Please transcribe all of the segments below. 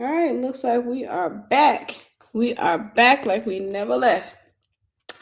All right, looks like we are back. We are back like we never left.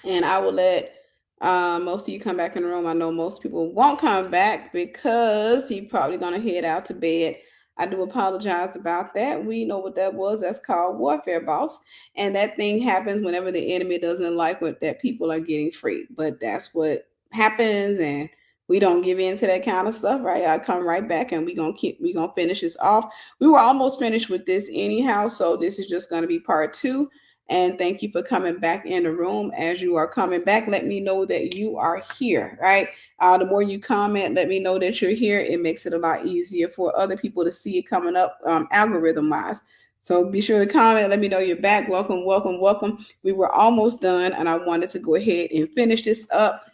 And I will let most of you come back in the room. I know most people won't come back because he's probably gonna head out to bed. I do apologize about that. We know what that was. That's called warfare, boss. And that thing happens whenever the enemy doesn't like what that people are getting free. But that's what happens, and we don't give in to that kind of stuff, right? I come right back, and we gonna finish this off. We were almost finished with this anyhow, so this is just gonna be part two. And thank you for coming back in the room. As you are coming back, let me know that you are here, right? The more you comment, let me know that you're here. It makes it a lot easier for other people to see it coming up algorithm wise. So be sure to comment. Let me know you're back. Welcome, welcome, welcome. We were almost done, and I wanted to go ahead and finish this up.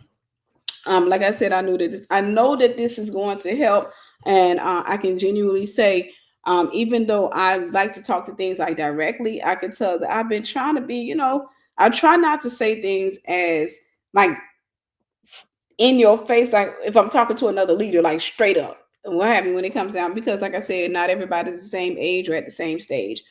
Like I said, I know that this is going to help, and I can genuinely say, even though I like to talk to things like directly, I can tell that I've been trying to be, I try not to say things as like in your face, like if I'm talking to another leader, like straight up, what have you when it comes down, because like I said, not everybody's the same age or at the same stage.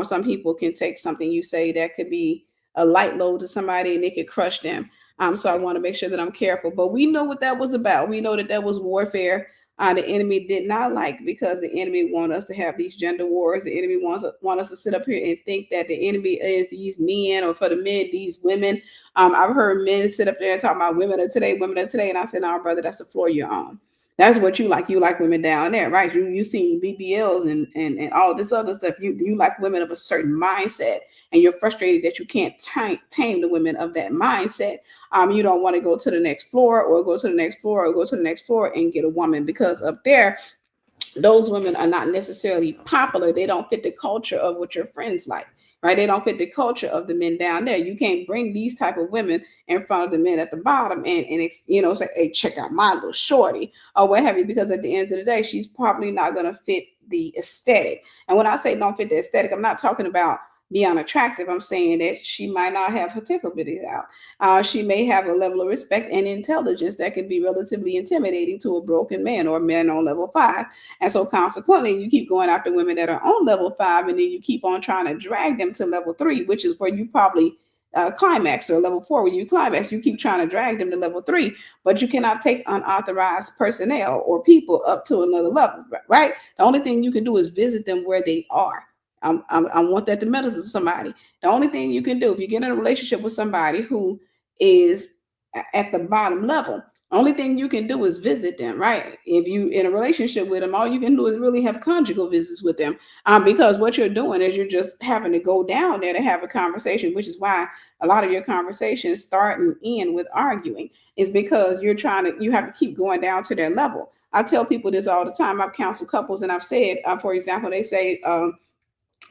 Some people can take something you say that could be a light load to somebody and it could crush them. So I want to make sure that I'm careful. But we know what that was about. We know that that was warfare. The enemy did not like, because the enemy want us to have these gender wars. The enemy want us to sit up here and think that the enemy is these men, or for the men, these women. I've heard men sit up there and talk about women of today, and I said, "No, brother, that's the floor you're on. That's what you like. You like women down there, right? You seen BBLs and all this other stuff. You like women of a certain mindset, and you're frustrated that you can't tame the women of that mindset. You don't want to go to the next floor, or go to the next floor, or go to the next floor and get a woman, because up there, those women are not necessarily popular. They don't fit the culture of what your friends like, right? They don't fit the culture of the men down there. You can't bring these type of women in front of the men at the bottom and say, hey, check out my little shorty or what have you, because at the end of the day, she's probably not going to fit the aesthetic. And when I say don't fit the aesthetic, I'm not talking about be unattractive. I'm saying that she might not have her tickle bitties out. She may have a level of respect and intelligence that can be relatively intimidating to a broken man or a man on level 5. And so consequently, you keep going after women that are on level 5, and then you keep on trying to drag them to level 3, which is where you probably climax, or level 4 where you climax. You keep trying to drag them to level 3, but you cannot take unauthorized personnel or people up to another level, right? The only thing you can do is visit them where they are. I want that to medicine to somebody. The only thing you can do, if you get in a relationship with somebody who is at the bottom level, only thing you can do is visit them, right? If you in a relationship with them, all you can do is really have conjugal visits with them, because what you're doing is you're just having to go down there to have a conversation, which is why a lot of your conversations start and end with arguing. Is because you have to keep going down to their level. I tell people this all the time. I've counseled couples, and I've said, for example, they say,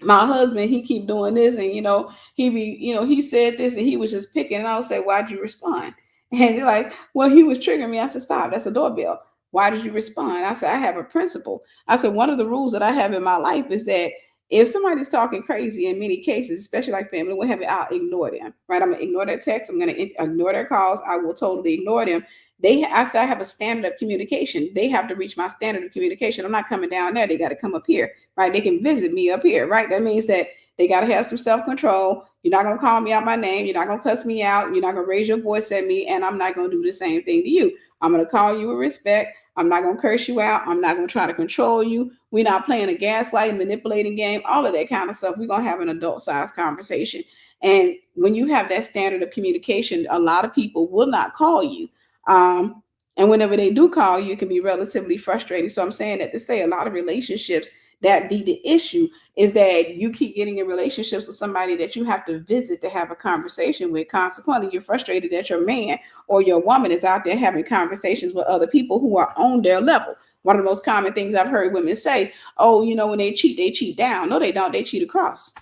my husband, he keep doing this, and he said this, and he was just picking, and I'll say, why'd you respond? And they're like, well, he was triggering me. I said, stop, that's a doorbell. Why did you respond? I said, I have a principle. I said, one of the rules that I have in my life is that if somebody's talking crazy, in many cases, especially like family, what have you, I'll ignore them, right? I'm gonna ignore their texts, I'm gonna ignore their calls, I will totally ignore them. I say I have a standard of communication. They have to reach my standard of communication. I'm not coming down there. They got to come up here, right? They can visit me up here, right? That means that they got to have some self-control. You're not going to call me out my name. You're not going to cuss me out. You're not going to raise your voice at me. And I'm not going to do the same thing to you. I'm going to call you with respect. I'm not going to curse you out. I'm not going to try to control you. We're not playing a gaslighting, manipulating game, all of that kind of stuff. We're going to have an adult-sized conversation. And when you have that standard of communication, a lot of people will not call you. And whenever they do call you, it can be relatively frustrating. So I'm saying that to say a lot of relationships, that be the issue, is that you keep getting in relationships with somebody that you have to visit to have a conversation with. Consequently, you're frustrated that your man or your woman is out there having conversations with other people who are on their level. One of the most common things I've heard women say, oh, when they cheat down. No, they don't. They cheat across.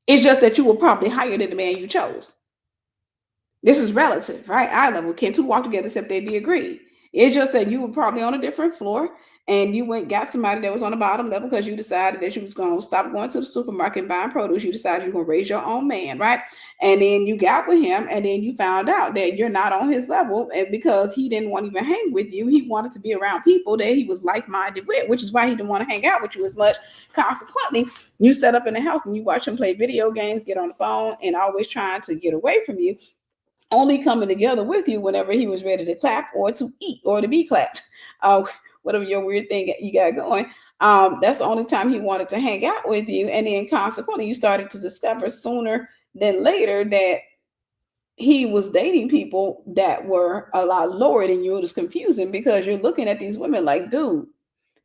It's just that you were probably higher than the man you chose. This is relative, right? Eye level. Can two walk together except they be agreed? It's just that you were probably on a different floor, and you went got somebody that was on the bottom level because you decided that you was going to stop going to the supermarket and buying produce. You decided you're going to raise your own man, right? And then you got with him, and then you found out that you're not on his level, and because he didn't want to even hang with you, he wanted to be around people that he was like-minded with, which is why he didn't want to hang out with you as much. Consequently, you set up in the house and you watch him play video games, get on the phone, and always trying to get away from you, only coming together with you whenever he was ready to clap or to eat or to be clapped. Whatever your weird thing you got going. That's the only time he wanted to hang out with you. And then consequently, you started to discover sooner than later that he was dating people that were a lot lower than you. It was confusing because you're looking at these women like, dude,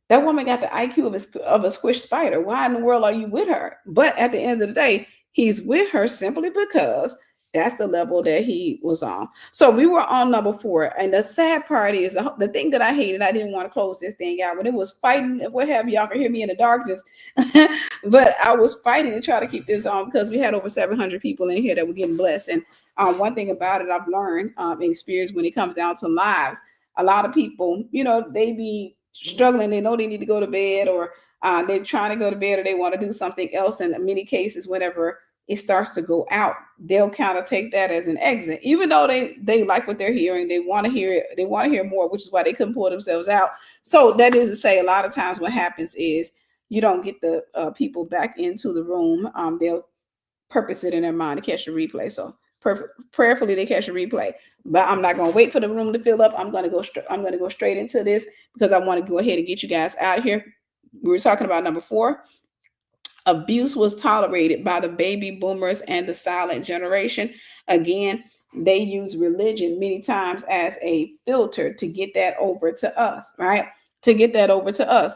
that woman got the IQ of a squished spider. Why in the world are you with her? But at the end of the day, he's with her simply because that's the level that he was on. So we were on number 4. And the sad part is the thing that I hated, I didn't want to close this thing out when it was fighting, what have y'all can hear me in the darkness. But I was fighting to try to keep this on because we had over 700 people in here that were getting blessed. And one thing about it I've learned in experience when it comes down to lives, a lot of people, they be struggling. They know they need to go to bed, or they're trying to go to bed, or they want to do something else. And in many cases, whenever it starts to go out, they'll kind of take that as an exit, even though they like what they're hearing. They want to hear it. They want to hear more, which is why they couldn't pull themselves out. So that is to say, a lot of times what happens is you don't get the people back into the room. They'll purpose it in their mind to catch the replay. So prayerfully they catch a replay. But I'm not going to wait for the room to fill up. I'm going to go straight into this because I want to go ahead and get you guys out of here. We were talking about number 4. Abuse was tolerated by the baby boomers and the silent generation. Again, they use religion many times as a filter to get that over to us, right? To get that over to us.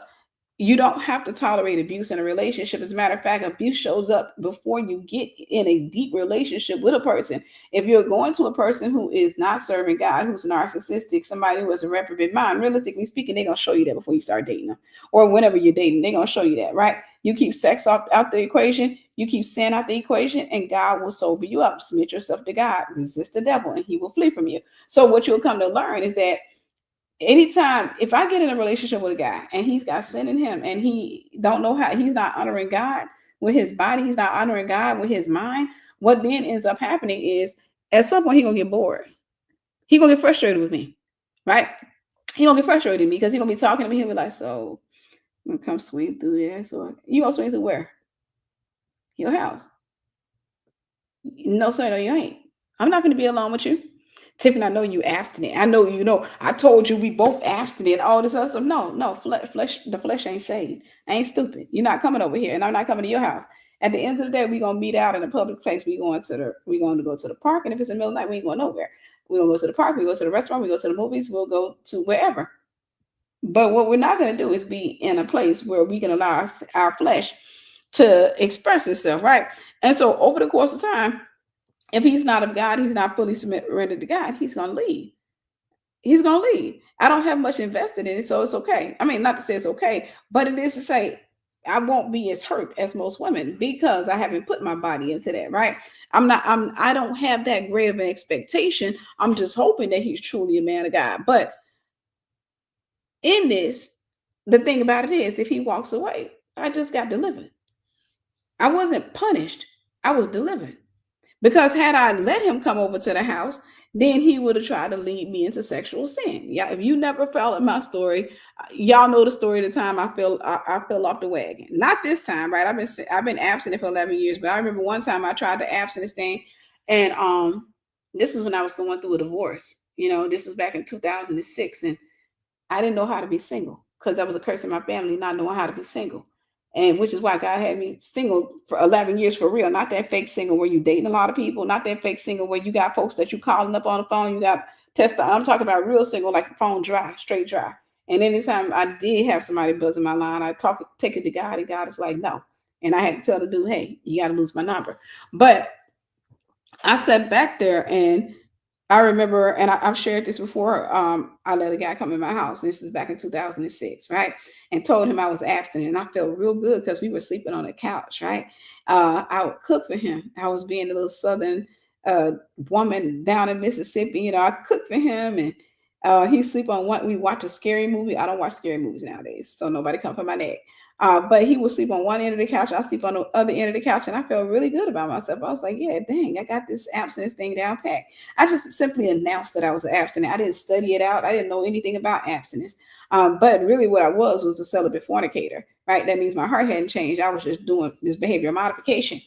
You don't have to tolerate abuse in a relationship. As a matter of fact, abuse shows up before you get in a deep relationship with a person. If you're going to a person who is not serving God, who's narcissistic, somebody who has a reprobate mind, realistically speaking, they're going to show you that before you start dating them. Or whenever you're dating, they're going to show you that, right? You keep sex out the equation, you keep sin out the equation, and God will sober you up. Submit yourself to God, resist the devil, and he will flee from you. So what you'll come to learn is that anytime, if I get in a relationship with a guy and he's got sin in him and he don't know how, he's not honoring God with his body, he's not honoring God with his mind, what then ends up happening is at some point he's going to get bored. He's going to get frustrated with me, right? He's going to get frustrated with me because he's going to be talking to me. He'll be like, so I'm going to come swing through there. So you going to swing through where? Your house. No, sir, no, you ain't. I'm not going to be alone with you. Tiffany, I know you abstinent. I know, I told you we both abstinent, all this other stuff. No, flesh, the flesh ain't saved. I ain't stupid. You're not coming over here, and I'm not coming to your house. At the end of the day, we're gonna meet out in a public place. We're going to go to the park, and if it's in the middle of the night, we ain't going nowhere. We're gonna go to the park, we go to the restaurant, we go to the movies, we'll go to wherever. But what we're not gonna do is be in a place where we can allow our flesh to express itself, right? And so over the course of time, if he's not of God, he's not fully surrendered to God, he's going to leave. He's going to leave. I don't have much invested in it, so it's okay. I mean, not to say it's okay, but it is to say I won't be as hurt as most women because I haven't put my body into that, right? I don't have that great of an expectation. I'm just hoping that he's truly a man of God. But in this, the thing about it is, if he walks away, I just got delivered. I wasn't punished. I was delivered. Because had I let him come over to the house, then he would have tried to lead me into sexual sin. Yeah, if you never followed my story, y'all know the story of the time I fell off the wagon. Not this time, right? I've been abstinent for 11 years, but I remember one time I tried the abstinence thing, and this is when I was going through a divorce. This was back in 2006, and I didn't know how to be single because that was a curse in my family, not knowing how to be single. And which is why God had me single for 11 years for real. Not that fake single where you dating a lot of people. Not that fake single where you got folks that you calling up on the phone. You got I'm talking about real single, like phone dry, straight dry. And anytime I did have somebody buzzing my line, I take it to God, and God is like, no. And I had to tell the dude, hey, you got to lose my number. But I sat back there and I remember, and I've shared this before. I let a guy come in my house. This is back in 2006, right? And told him I was abstinent, and I felt real good because we were sleeping on the couch, right? I would cook for him. I was being a little Southern woman down in Mississippi. I cooked for him, and He sleep on one. We watch a scary movie. I don't watch scary movies nowadays, so nobody come for my neck. But he would sleep on one end of the couch. I sleep on the other end of the couch, and I felt really good about myself. I was like, yeah, dang, I got this abstinence thing down pat. I just simply announced that I was abstinent. I didn't study it out. I didn't know anything about abstinence. But really, what I was a celibate fornicator, right? That means my heart hadn't changed. I was just doing this behavior modification.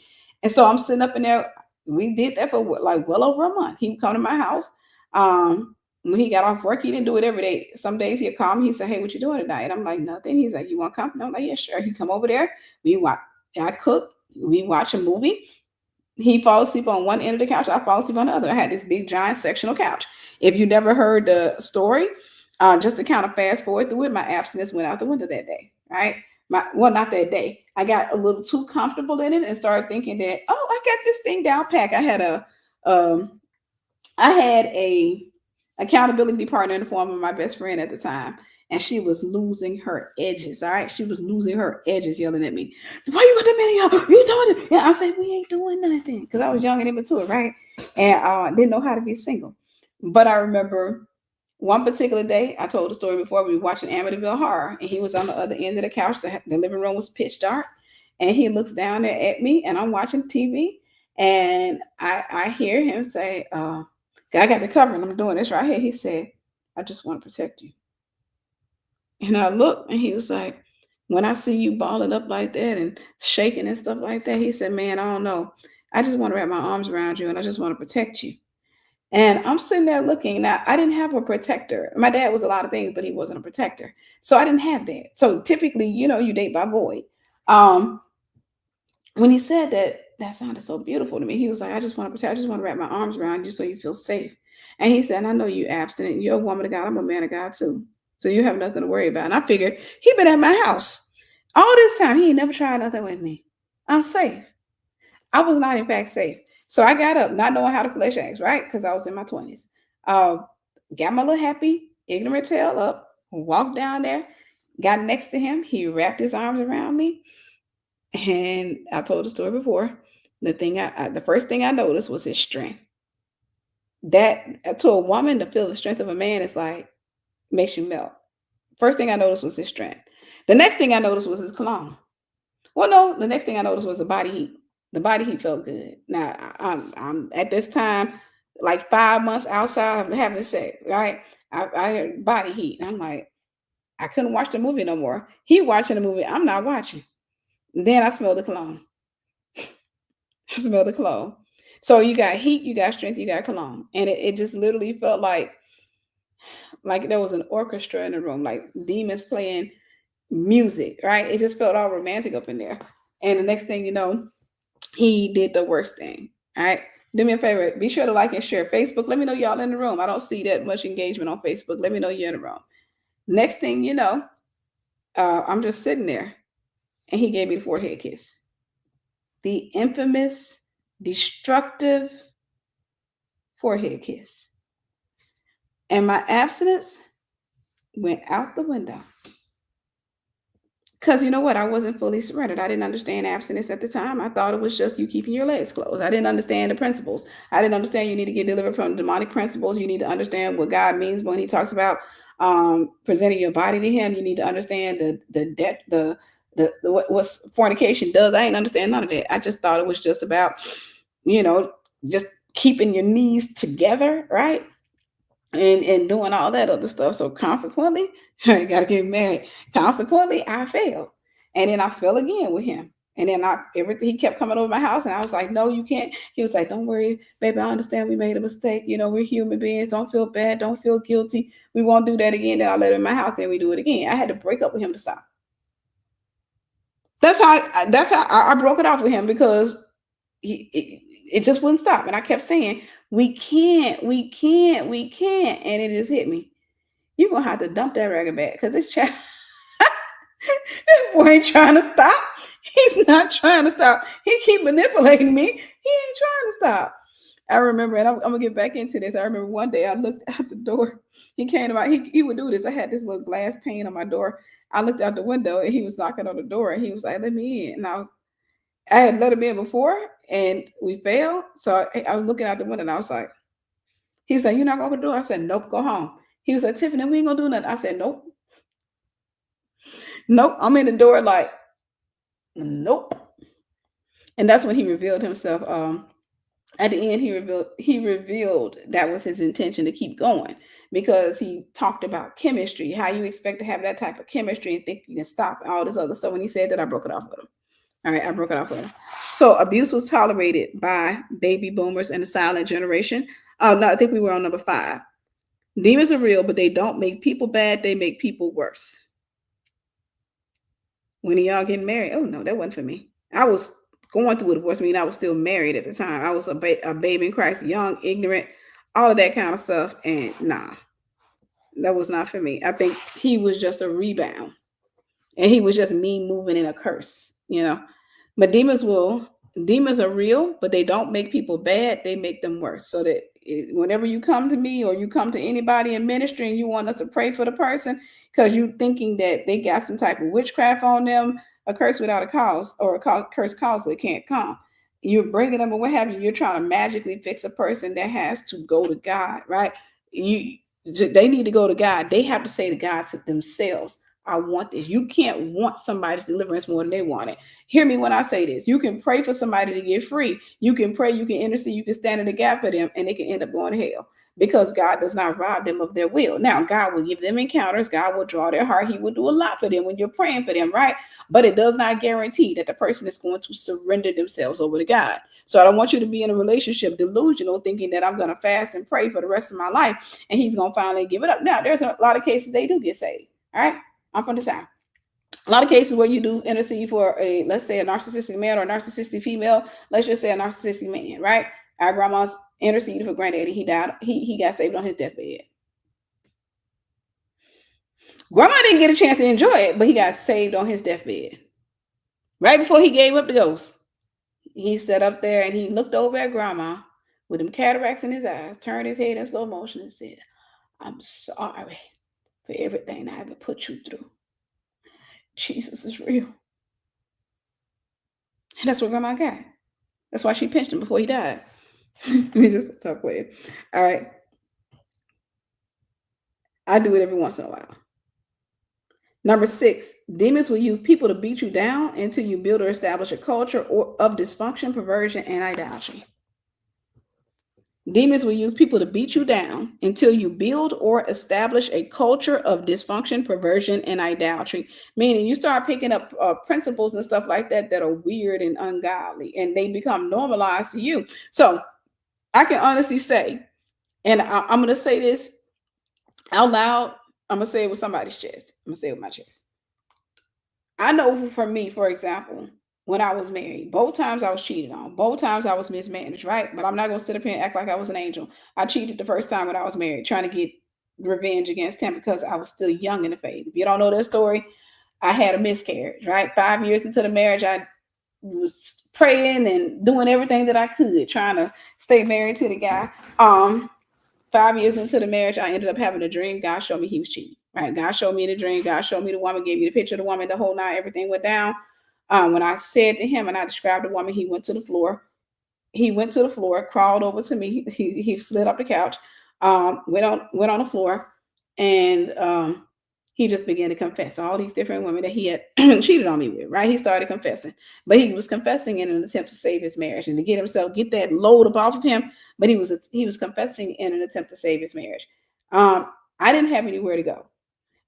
And so I'm sitting up in there. We did that for like well over a month. He would come to my house. When he got off work, he didn't do it every day. Some days he'd call me. He said, "Hey, what you doing tonight?" And I'm like, "Nothing." He's like, "You want company?" I'm like, "Yeah, sure." He come over there. We watch. I cook. We watch a movie. He falls asleep on one end of the couch. I fall asleep on the other. I had this big giant sectional couch. If you never heard the story, just to kind of fast forward through it, my abstinence went out the window that day. Right? Not that day. I got a little too comfortable in it and started thinking that, oh, I got this thing down pack. Um, I had a accountability partner in the form of my best friend at the time. And she was losing her edges. All right. She was losing her edges, yelling at me. Why you got that man in y'all? You doing it? Yeah, I said, we ain't doing nothing. Because I was young and immature, right? And didn't know how to be single. But I remember one particular day, I told the story before, we were watching Amityville Horror, and he was on the other end of the couch. The living room was pitch dark. And he looks down there at me, and I'm watching TV. And I hear him say, I got the cover and I'm doing this right here. He said, I just want to protect you. And I looked and he was like, when I see you balling up like that and shaking and stuff like that, he said, man, I don't know. I just want to wrap my arms around you and I just want to protect you. And I'm sitting there looking. Now, I didn't have a protector. My dad was a lot of things, but he wasn't a protector. So I didn't have that. So typically, you date by void. Um, when he said that, that sounded so beautiful to me. He was like, I just want to protect, I just want to wrap my arms around you so you feel safe. And he said, I know you abstinent. You're a woman of God. I'm a man of God too. So you have nothing to worry about. And I figured he been at my house all this time. He ain't never tried nothing with me. I'm safe. I was not, in fact, safe. So I got up, not knowing how to flesh acts, right? Because I was in my 20s. Uh, got my little happy, ignorant tail up, walked down there, got next to him. He wrapped his arms around me. And I told the story before. The first thing I noticed was his strength. That to a woman to feel the strength of a man is like makes you melt. First thing I noticed was his strength. The next thing I noticed was his cologne. Well, no, the next thing I noticed was the body heat. The body heat felt good. Now I'm at this time like 5 months outside of having sex, right? I had body heat. I'm like, I couldn't watch the movie no more. He watching the movie. I'm not watching. Then I smelled the cologne. I smell the cologne. So you got heat, you got strength, you got cologne. And it just literally felt like there was an orchestra in the room, like demons playing music, right? It just felt all romantic up in there. And the next thing you know, he did the worst thing. All right. Do me a favor, be sure to like and share Facebook. Let me know y'all in the room. I don't see that much engagement on Facebook. Let me know you're in the room. Next thing you know, I'm just sitting there and he gave me the forehead kiss. The infamous, destructive forehead kiss. And my abstinence went out the window. Because you know what? I wasn't fully surrendered. I didn't understand abstinence at the time. I thought it was just you keeping your legs closed. I didn't understand the principles. I didn't understand you need to get delivered from demonic principles. You need to understand what God means when he talks about presenting your body to him. You need to understand the depth, what fornication does. I ain't understand none of that. I just thought it was just about, just keeping your knees together, right? And doing all that other stuff. So consequently, I gotta get married. Consequently, I failed. And then I fell again with him. And then everything he kept coming over my house, and I was like, no, you can't. He was like, don't worry, baby, I understand we made a mistake. We're human beings. Don't feel bad, don't feel guilty. We won't do that again. Then I let him in my house, then we do it again. I had to break up with him to stop. That's how I broke it off with him because it just wouldn't stop. And I kept saying, we can't. And it just hit me. You're going to have to dump that ragged back because this child, this boy ain't trying to stop. He's not trying to stop. He keep manipulating me. He ain't trying to stop. I remember, and I'm going to get back into this. I remember one day I looked out the door. He came to he would do this. I had this little glass pane on my door. I looked out the window and he was knocking on the door and he was like, let me in. And I had let him in before and we failed. So I was looking out the window and I was like, he was like, you're not going to open the door? I said, nope, go home. He was like, Tiffany, we ain't gonna do nothing. I said, nope. Nope. I'm in the door like, nope. And that's when he revealed himself. At the end, he revealed that was his intention to keep going, because he talked about chemistry, how you expect to have that type of chemistry and think you can stop all this other stuff. When he said that, I broke it off with him. All right, I broke it off with him. So abuse was tolerated by baby boomers and the silent generation. No, I think we were on number 5. Demons are real, but they don't make people bad. They make people worse. When y'all getting married? Oh no, that wasn't for me. I was going through a divorce. I mean, I was still married at the time. I was a baby in Christ, young, ignorant, all of that kind of stuff. And nah, that was not for me. I think he was just a rebound, and he was just me moving in a curse, But demons are real, but they don't make people bad. They make them worse. So that whenever you come to me or you come to anybody in ministry and you want us to pray for the person because you thinking that they got some type of witchcraft on them, a curse without a cause, or a curse cause they can't come. You're bringing them or what have you. You're trying to magically fix a person that has to go to God, right? They need to go to God. They have to say to God to themselves, I want this. You can't want somebody's deliverance more than they want it. Hear me when I say this. You can pray for somebody to get free. You can pray, you can intercede, you can stand in the gap for them, and they can end up going to hell because God does not rob them of their will. Now, God will give them encounters. God will draw their heart. He will do a lot for them when you're praying for them, right? But it does not guarantee that the person is going to surrender themselves over to God. So I don't want you to be in a relationship delusional thinking that I'm going to fast and pray for the rest of my life and he's going to finally give it up. Now, there's a lot of cases they do get saved, all right? I'm from the South. A lot of cases where you do intercede for let's say a narcissistic man or a narcissistic female. Let's just say a narcissistic man, right? Our grandma's interceded for granddaddy. He died. He got saved on his deathbed. Grandma didn't get a chance to enjoy it, but he got saved on his deathbed. Right before he gave up the ghost, he sat up there and he looked over at grandma with them cataracts in his eyes, turned his head in slow motion and said, I'm sorry for everything I ever put you through. Jesus is real. And that's what grandma got. That's why she pinched him before he died. Let me just talk with you. All right. I do it every once in a while. Number 6, demons will use people to beat you down until you build or establish a culture of dysfunction, perversion, and idolatry. Demons will use people to beat you down until you build or establish a culture of dysfunction, perversion, and idolatry. Meaning you start picking up principles and stuff like that are weird and ungodly, and they become normalized to you. So I can honestly say, and I'm going to say this out loud. I'm going to say it with somebody's chest. I'm going to say it with my chest. I know for me, for example, when I was married, both times I was cheated on, both times I was mismanaged, right? But I'm not going to sit up here and act like I was an angel. I cheated the first time when I was married, trying to get revenge against him because I was still young in the faith. If you don't know that story, I had a miscarriage, right? 5 years into the marriage, I was praying and doing everything that I could, trying to stay married to the guy. 5 years into the marriage, I ended up having a dream. God showed me he was cheating, right? God showed me the dream. God showed me the woman, gave me the picture of the woman, the whole night, everything went down. When I said to him and I described the woman, he went to the floor. He went to the floor, crawled over to me. He slid up the couch, went on the floor, and he just began to confess all these different women that he had cheated on me with, right? He started confessing, but he was confessing in an attempt to save his marriage and to get that load up off of him. But he was confessing in an attempt to save his marriage. I didn't have anywhere to go.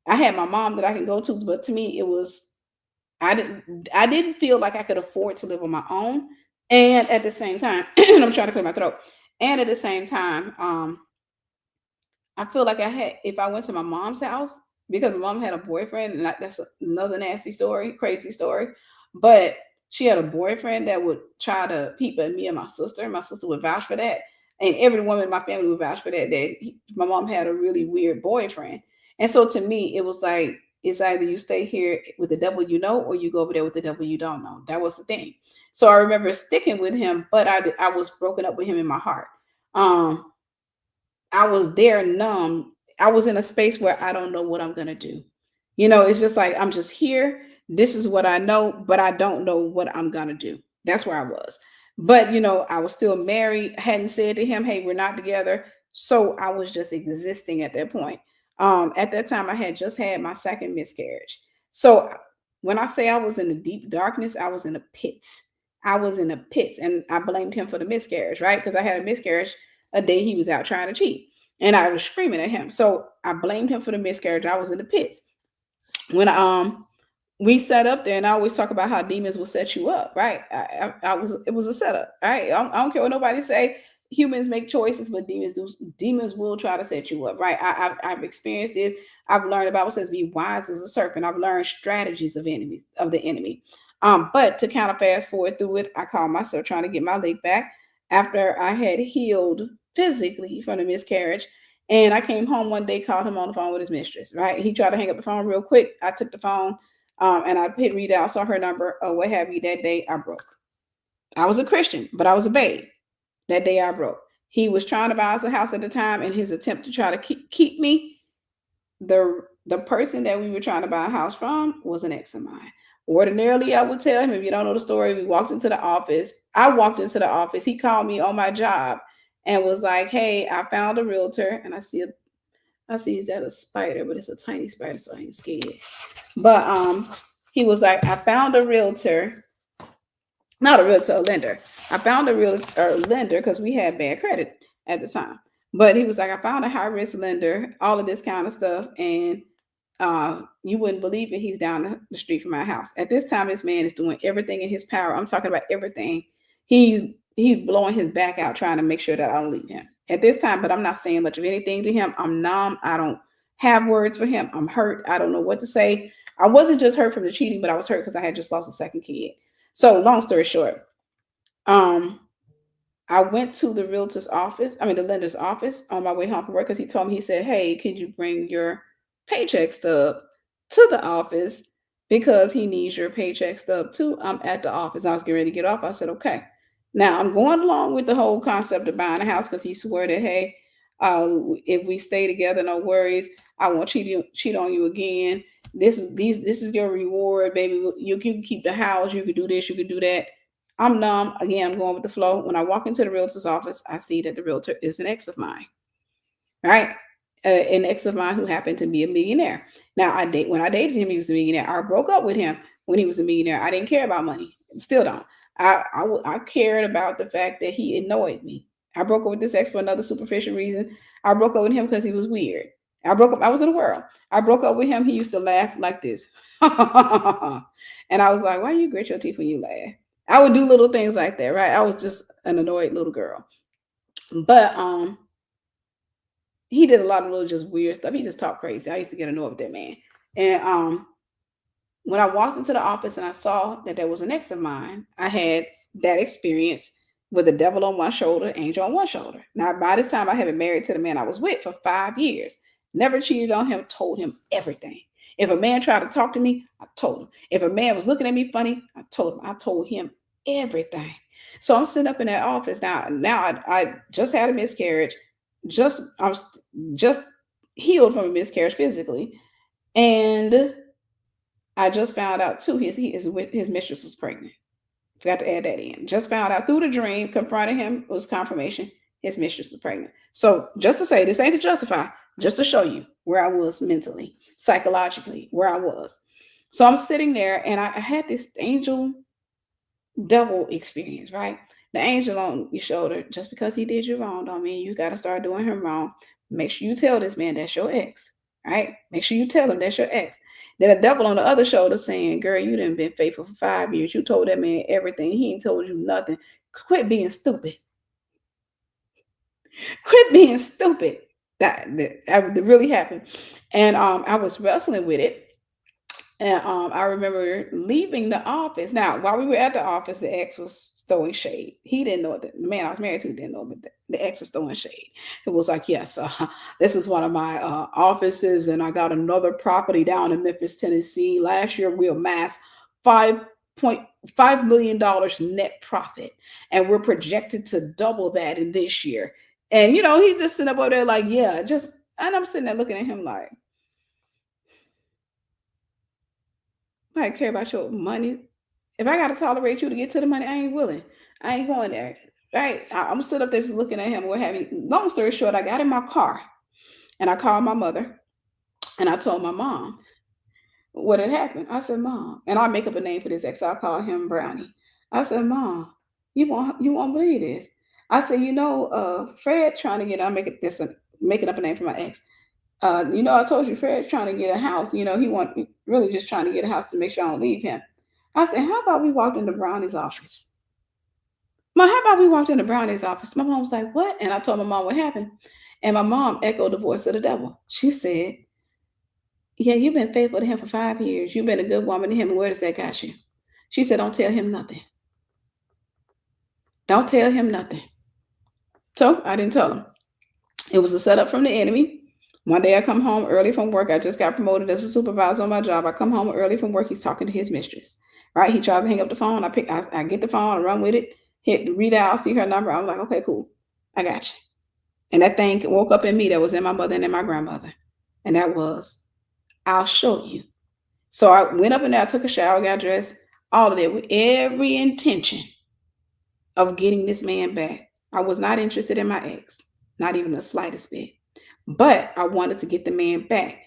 I had my mom that I can go to, but to me, it was I didn't feel like I could afford to live on my own. And at the same time, I'm trying to clear my throat. And at the same time, I feel like if I went to my mom's house, because my mom had a boyfriend, and that's another nasty story, crazy story. But she had a boyfriend that would try to peep at me and my sister. My sister would vouch for that. And every woman in my family would vouch for that, my mom had a really weird boyfriend. And so to me, it was like, it's either you stay here with the devil you know, or you go over there with the devil you don't know. That was the thing. So I remember sticking with him, but I was broken up with him in my heart. I was there numb. I was in a space where I don't know what I'm going to do. It's just like, I'm just here. This is what I know, but I don't know what I'm going to do. That's where I was. But, I was still married, hadn't said to him, hey, we're not together. So I was just existing at that point. At that time, I had just had my second miscarriage. So when I say I was in the deep darkness, I was in the pits. I was in the pits, and I blamed him for the miscarriage, right? Because I had a miscarriage a day he was out trying to cheat, and I was screaming at him. So I blamed him for the miscarriage. I was in the pits when we set up there, and I always talk about how demons will set you up, right? I was It was a setup, right? I don't care what nobody say. Humans make choices, but demons do. Demons will try to set you up, right? I've experienced this. I've learned. The Bible says, "Be wise as a serpent." I've learned strategies of the enemy. But to kind of fast forward through it, I called myself trying to get my leg back after I had healed physically from the miscarriage. And I came home one day, called him on the phone with his mistress, right? He tried to hang up the phone real quick. I took the phone, and I hit read out, saw her number or what have you. That day I broke. I was a Christian, but I was a babe. That day I broke. He was trying to buy us a house at the time, and his attempt to try to keep me, the person that we were trying to buy a house from was an ex of mine. Ordinarily, I would tell him, if you don't know the story, we walked into the office. I walked into the office. He called me on my job and was like, "Hey, I found a realtor," and I see is that a spider, but it's a tiny spider, so I ain't scared. But he was like, "I found a realtor, not a realtor, a lender. I found a real lender because we had bad credit at the time." But he was like, "I found a high risk lender, all of this kind of stuff, and you wouldn't believe it. He's down the street from my house." At this time, this man is doing everything in his power. I'm talking about everything. He's blowing his back out trying to make sure that I don't leave him at this time. But I'm not saying much of anything to him. I'm numb. I don't have words for him. I'm hurt. I don't know what to say. I wasn't just hurt from the cheating, but I was hurt because I had just lost a second kid. So long story short, um, I went to the realtor's office, I mean the lender's office on my way home from work because he told me, he said, "Hey, could you bring your paycheck stub to the office because he needs your paycheck stub too." I'm at the office. I was getting ready to get off. I said, "Okay." Now I'm going along with the whole concept of buying a house because he swore that, "Hey, if we stay together, no worries. I won't cheat on you again. This is your reward, baby. You can keep the house. You can do this. You can do that." I'm numb. Again, I'm going with the flow. When I walk into the realtor's office, I see that the realtor is an ex of mine, right? An ex of mine who happened to be a millionaire. Now, when I dated him, he was a millionaire. I broke up with him when he was a millionaire. I didn't care about money. Still don't. I cared about the fact that he annoyed me. I broke up with this ex for another superficial reason. I broke up with him because he was weird. I broke up. I was in the world. I broke up with him. He used to laugh like this, and I was like, "Why you grit your teeth when you laugh?" I would do little things like that, right? I was just an annoyed little girl. But he did a lot of little just weird stuff. He just talked crazy. I used to get annoyed with that man. And when I walked into the office and I saw that there was an ex of mine, I had that experience with the devil on one shoulder, angel on one shoulder. Now, by this time, I had been married to the man I was with for 5 years. Never cheated on him, told him everything. If a man tried to talk to me, I told him. If a man was looking at me funny, I told him. I told him everything. So I'm sitting up in that office now. I just had a miscarriage. I was just healed from a miscarriage physically, and I just found out too his mistress was pregnant. Forgot to add that in. Just found out through the dream, confronted him, it was confirmation his mistress was pregnant. So just to say, this ain't to justify, just to show you where I was mentally, psychologically, where I was. So I'm sitting there and I had this angel devil experience, right? The angel on your shoulder, just because he did you wrong don't mean you got to start doing him wrong. Make sure you tell this man that's your ex, right? Make sure you tell him that's your ex. Then a devil on the other shoulder saying, "Girl, you done been faithful for 5 years. You told that man everything. He ain't told you nothing. Quit being stupid. Quit being stupid." That really happened. And I was wrestling with it. And I remember leaving the office. Now, while we were at the office, the ex was throwing shade. He didn't know it. The man I was married to didn't know, but the ex was throwing shade. It was like, "Yes, this is one of my offices, and I got another property down in Memphis, Tennessee. Last year, we amassed $5.5 million net profit, and we're projected to double that in this year." And he's just sitting up over there like, "Yeah, just," and I'm sitting there looking at him like, "I care about your money. If I gotta tolerate you to get to the money, I ain't willing. I ain't going there." Right? I'm still up there just looking at him. What have you? Long story short, I got in my car and I called my mother. And I told my mom what had happened. I said, Mom, and I'll make up a name for this ex. I'll call him Brownie. I said, Mom, you won't believe this. I said, Fred trying to get, making up a name for my ex. I told you Fred's trying to get a house. He really just trying to get a house to make sure I don't leave him. I said, how about we walked into Brownie's office? Mom, how about we walked into Brownie's office? My mom was like, what? And I told my mom what happened. And my mom echoed the voice of the devil. She said, yeah, you've been faithful to him for 5 years. You've been a good woman to him. And where does that got you? She said, don't tell him nothing. Don't tell him nothing. So I didn't tell him. It was a setup from the enemy. One day I come home early from work. I just got promoted as a supervisor on my job. I come home early from work. He's talking to his mistress. Right? He tries to hang up the phone. I get the phone, I run with it, hit read out, see her number. I'm like, okay, cool. I got you. And that thing woke up in me that was in my mother and in my grandmother. And that was, I'll show you. So I went up in there, I took a shower, got dressed, all of that with every intention of getting this man back. I was not interested in my ex, not even the slightest bit. But I wanted to get the man back.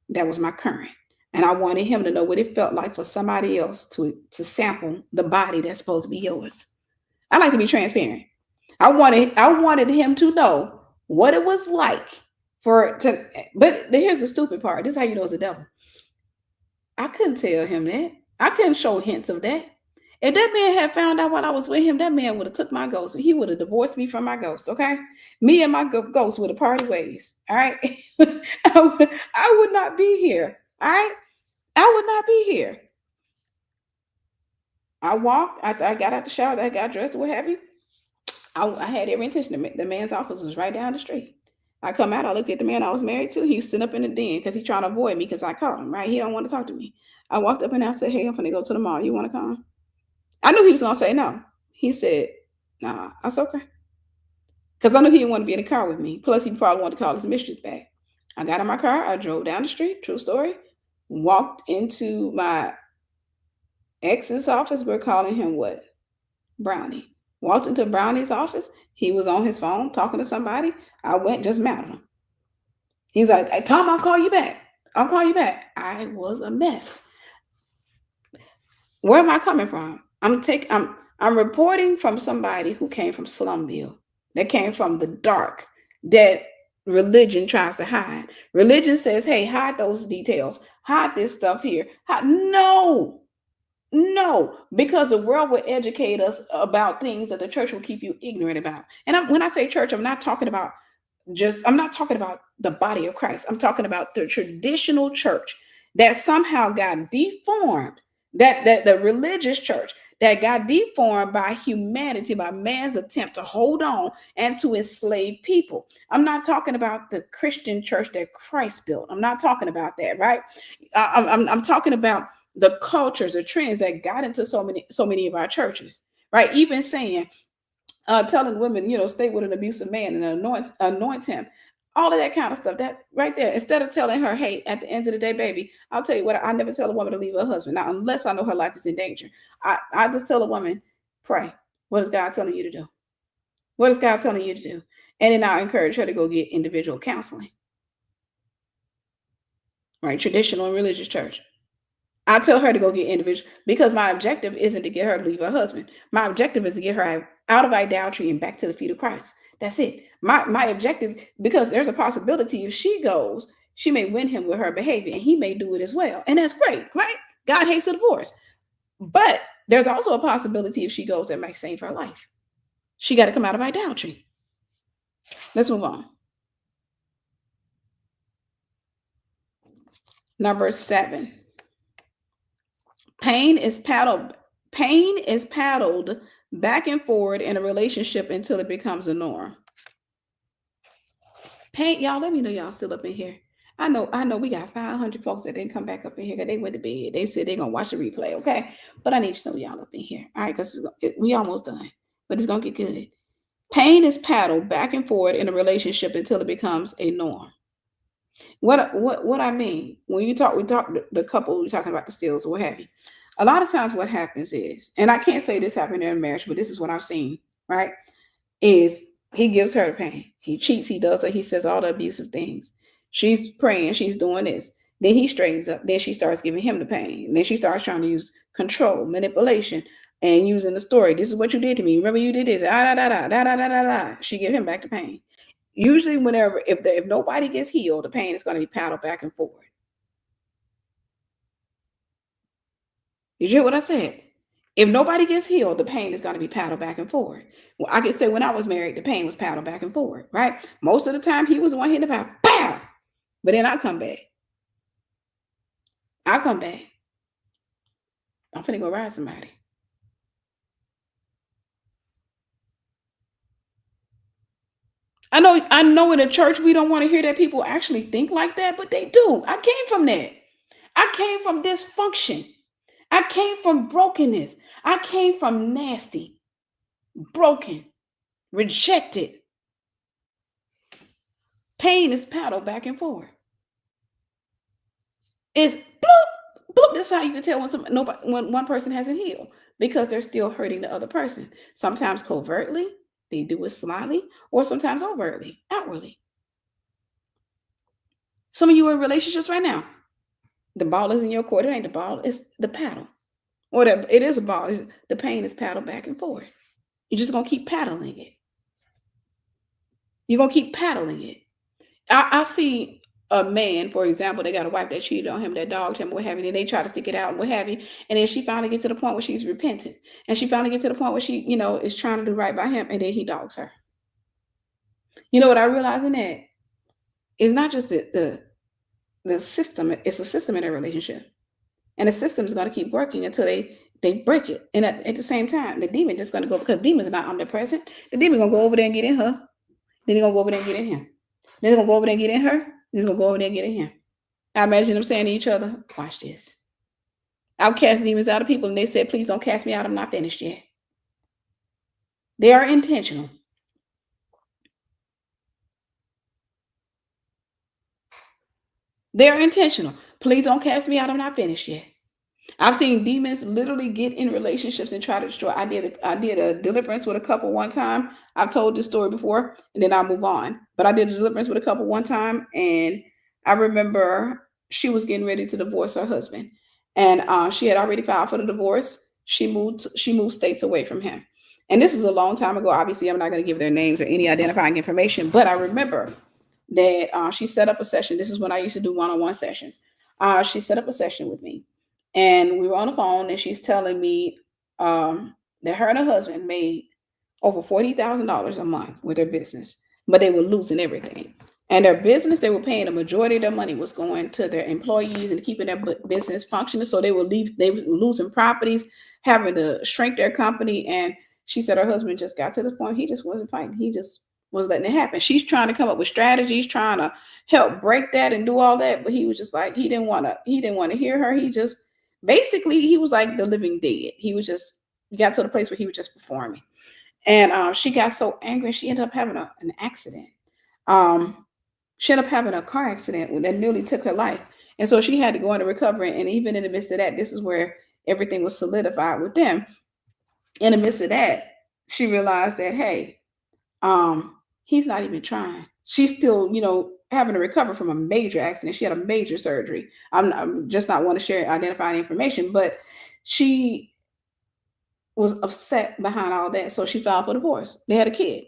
That was my current. And I wanted him to know what it felt like for somebody else to sample the body that's supposed to be yours. I like to be transparent. I wanted him to know what it was like but here's the stupid part. This is how you know it's the devil. I couldn't tell him that. I couldn't show hints of that. If that man had found out while I was with him, that man would have took my ghost. He would have divorced me from my ghost, okay? Me and my ghost would have parted ways, all right? I would not be here, all right? I would not be here. I walked, I got out the shower, I got dressed, what have you. I had every intention. The man's office was right down the street. I come out, I looked at the man I was married to. He was sitting up in the den because he's trying to avoid me because I called him, right? He don't want to talk to me. I walked up and I said, hey, I'm going to go to the mall. You want to come? I knew he was going to say no. He said, nah, that's okay. Because I knew he didn't want to be in the car with me. Plus, he probably wanted to call his mistress back. I got in my car. I drove down the street. True story. Walked into my ex's office. We're calling him what? Brownie. Walked into Brownie's office. He was on his phone talking to somebody. I went, just mounted him. He's like, hey, Tom, I'll call you back. I'll call you back. I was a mess. Where am I coming from? I'm reporting from somebody who came from Slumville, that came from the dark, that religion tries to hide. Religion says, hey, hide those details, hide this stuff here. No, because the world will educate us about things that the church will keep you ignorant about. And when I say church, I'm not talking about the body of Christ. I'm talking about the traditional church that somehow got deformed, that the religious church that got deformed by humanity, by man's attempt to hold on and to enslave people. I'm not talking about the Christian church that Christ built. I'm not talking about that, right? I'm talking about the cultures, the trends that got into so many of our churches, right? Even saying, telling women, stay with an abusive man and anoint him, all of that kind of stuff. That right there, instead of telling her, hey, at the end of the day, baby, I'll tell you what, I never tell a woman to leave her husband. Now, unless I know her life is in danger, I just tell a woman, pray. What is God telling you to do? What is God telling you to do? And then I encourage her to go get individual counseling, right? Traditional and religious church. I tell her to go get individual, because my objective isn't to get her to leave her husband. My objective is to get her out of idolatry and back to the feet of Christ. That's it. My objective, because there's a possibility if she goes, she may win him with her behavior and he may do it as well. And that's great, right? God hates a divorce. But there's also a possibility if she goes, that might save her life. She got to come out of idolatry. Let's move on. Number 7. Pain is paddled back and forward in a relationship until it becomes a norm. Pain, y'all, let me know y'all still up in here. I know we got 500 folks that didn't come back up in here because they went to bed. They said they're going to watch the replay, okay? But I need to know y'all up in here, all right? Because we almost done, but it's going to get good. Pain is paddled back and forward in a relationship until it becomes a norm. What I mean, when we talk the couple, we're talking about the stills or what have you. A lot of times what happens is, and I can't say this happened in a marriage, but this is what I've seen, right? Is he gives her the pain. He cheats, he does it, he says all the abusive things. She's praying, she's doing this. Then he straightens up. Then she starts giving him the pain. Then she starts trying to use control, manipulation, and using the story. This is what you did to me. Remember you did this. Ah, da, da, da, da, da, da, da, da. She give him back the pain. Usually, whenever if nobody gets healed, the pain is going to be paddled back and forward. Did you hear what I said? If nobody gets healed, the pain is going to be paddled back and forward. Well, I can say when I was married, the pain was paddled back and forward, right? Most of the time, he was the one hitting the power, pow! But then I come back. I'm finna go ride somebody. I know in the church we don't want to hear that people actually think like that, but they do. I came from that. I came from dysfunction. I came from brokenness. I came from nasty, broken, rejected. Pain is paddled back and forth. It's bloop, bloop. That's how you can tell when one person hasn't healed, because they're still hurting the other person. Sometimes covertly, they do it slyly, or sometimes overtly, outwardly. Some of you are in relationships right now. The ball is in your court. It ain't the ball, it's the paddle. Or it is a ball. The pain is paddled back and forth. You're just gonna keep paddling it. You're gonna keep paddling it. I see a man, for example, they got a wife that cheated on him, that dogged him, what have you, and they try to stick it out and what have you. And then she finally gets to the point where she's repentant. And she finally gets to the point where she, is trying to do right by him, and then he dogs her. You know what I realize in that? It's not just the system, it's a system in a relationship. And the system is going to keep working until they break it. And at the same time, the demon just going to go, because demons are not omnipresent. The demon going to go over there and get in her. Then he's going to go over there and get in him. Then he's going to go over there and get in her. Then he's going to go over there and get in him. I imagine them saying to each other, watch this. I'll cast demons out of people. And they said, please don't cast me out. I'm not finished yet. They are intentional. They're intentional. Please don't cast me out. I'm not finished yet. I've seen demons literally get in relationships and try to destroy. I did a deliverance with a couple one time. I've told this story before, and then I'll move on. But I did a deliverance with a couple one time, and I remember she was getting ready to divorce her husband, and she had already filed for the divorce. She moved states away from him, and this was a long time ago. Obviously, I'm not going to give their names or any identifying information, but I remember that she set up a session. This is when I used to do one-on-one sessions. She set up a session with me. And we were on the phone, and she's telling me that her and her husband made over $40,000 a month with their business, but they were losing everything. And their business, they were paying the majority of their money was going to their employees and keeping their business functioning. So they were losing properties, having to shrink their company. And she said her husband just got to this point. He just wasn't fighting. He just was letting it happen. She's trying to come up with strategies, trying to help break that and do all that. But he was just like, he didn't want to hear her. Basically, he was like the living dead. He got to the place where he was just performing. And she got so angry, she ended up having an accident. She ended up having a car accident that nearly took her life. And so she had to go into recovery. And even in the midst of that, this is where everything was solidified with them. In the midst of that, she realized that, hey, he's not even trying. She's still, having to recover from a major accident. She had a major surgery. I'm just not want to share identifying information, but she was upset behind all that. So she filed for divorce. They had a kid.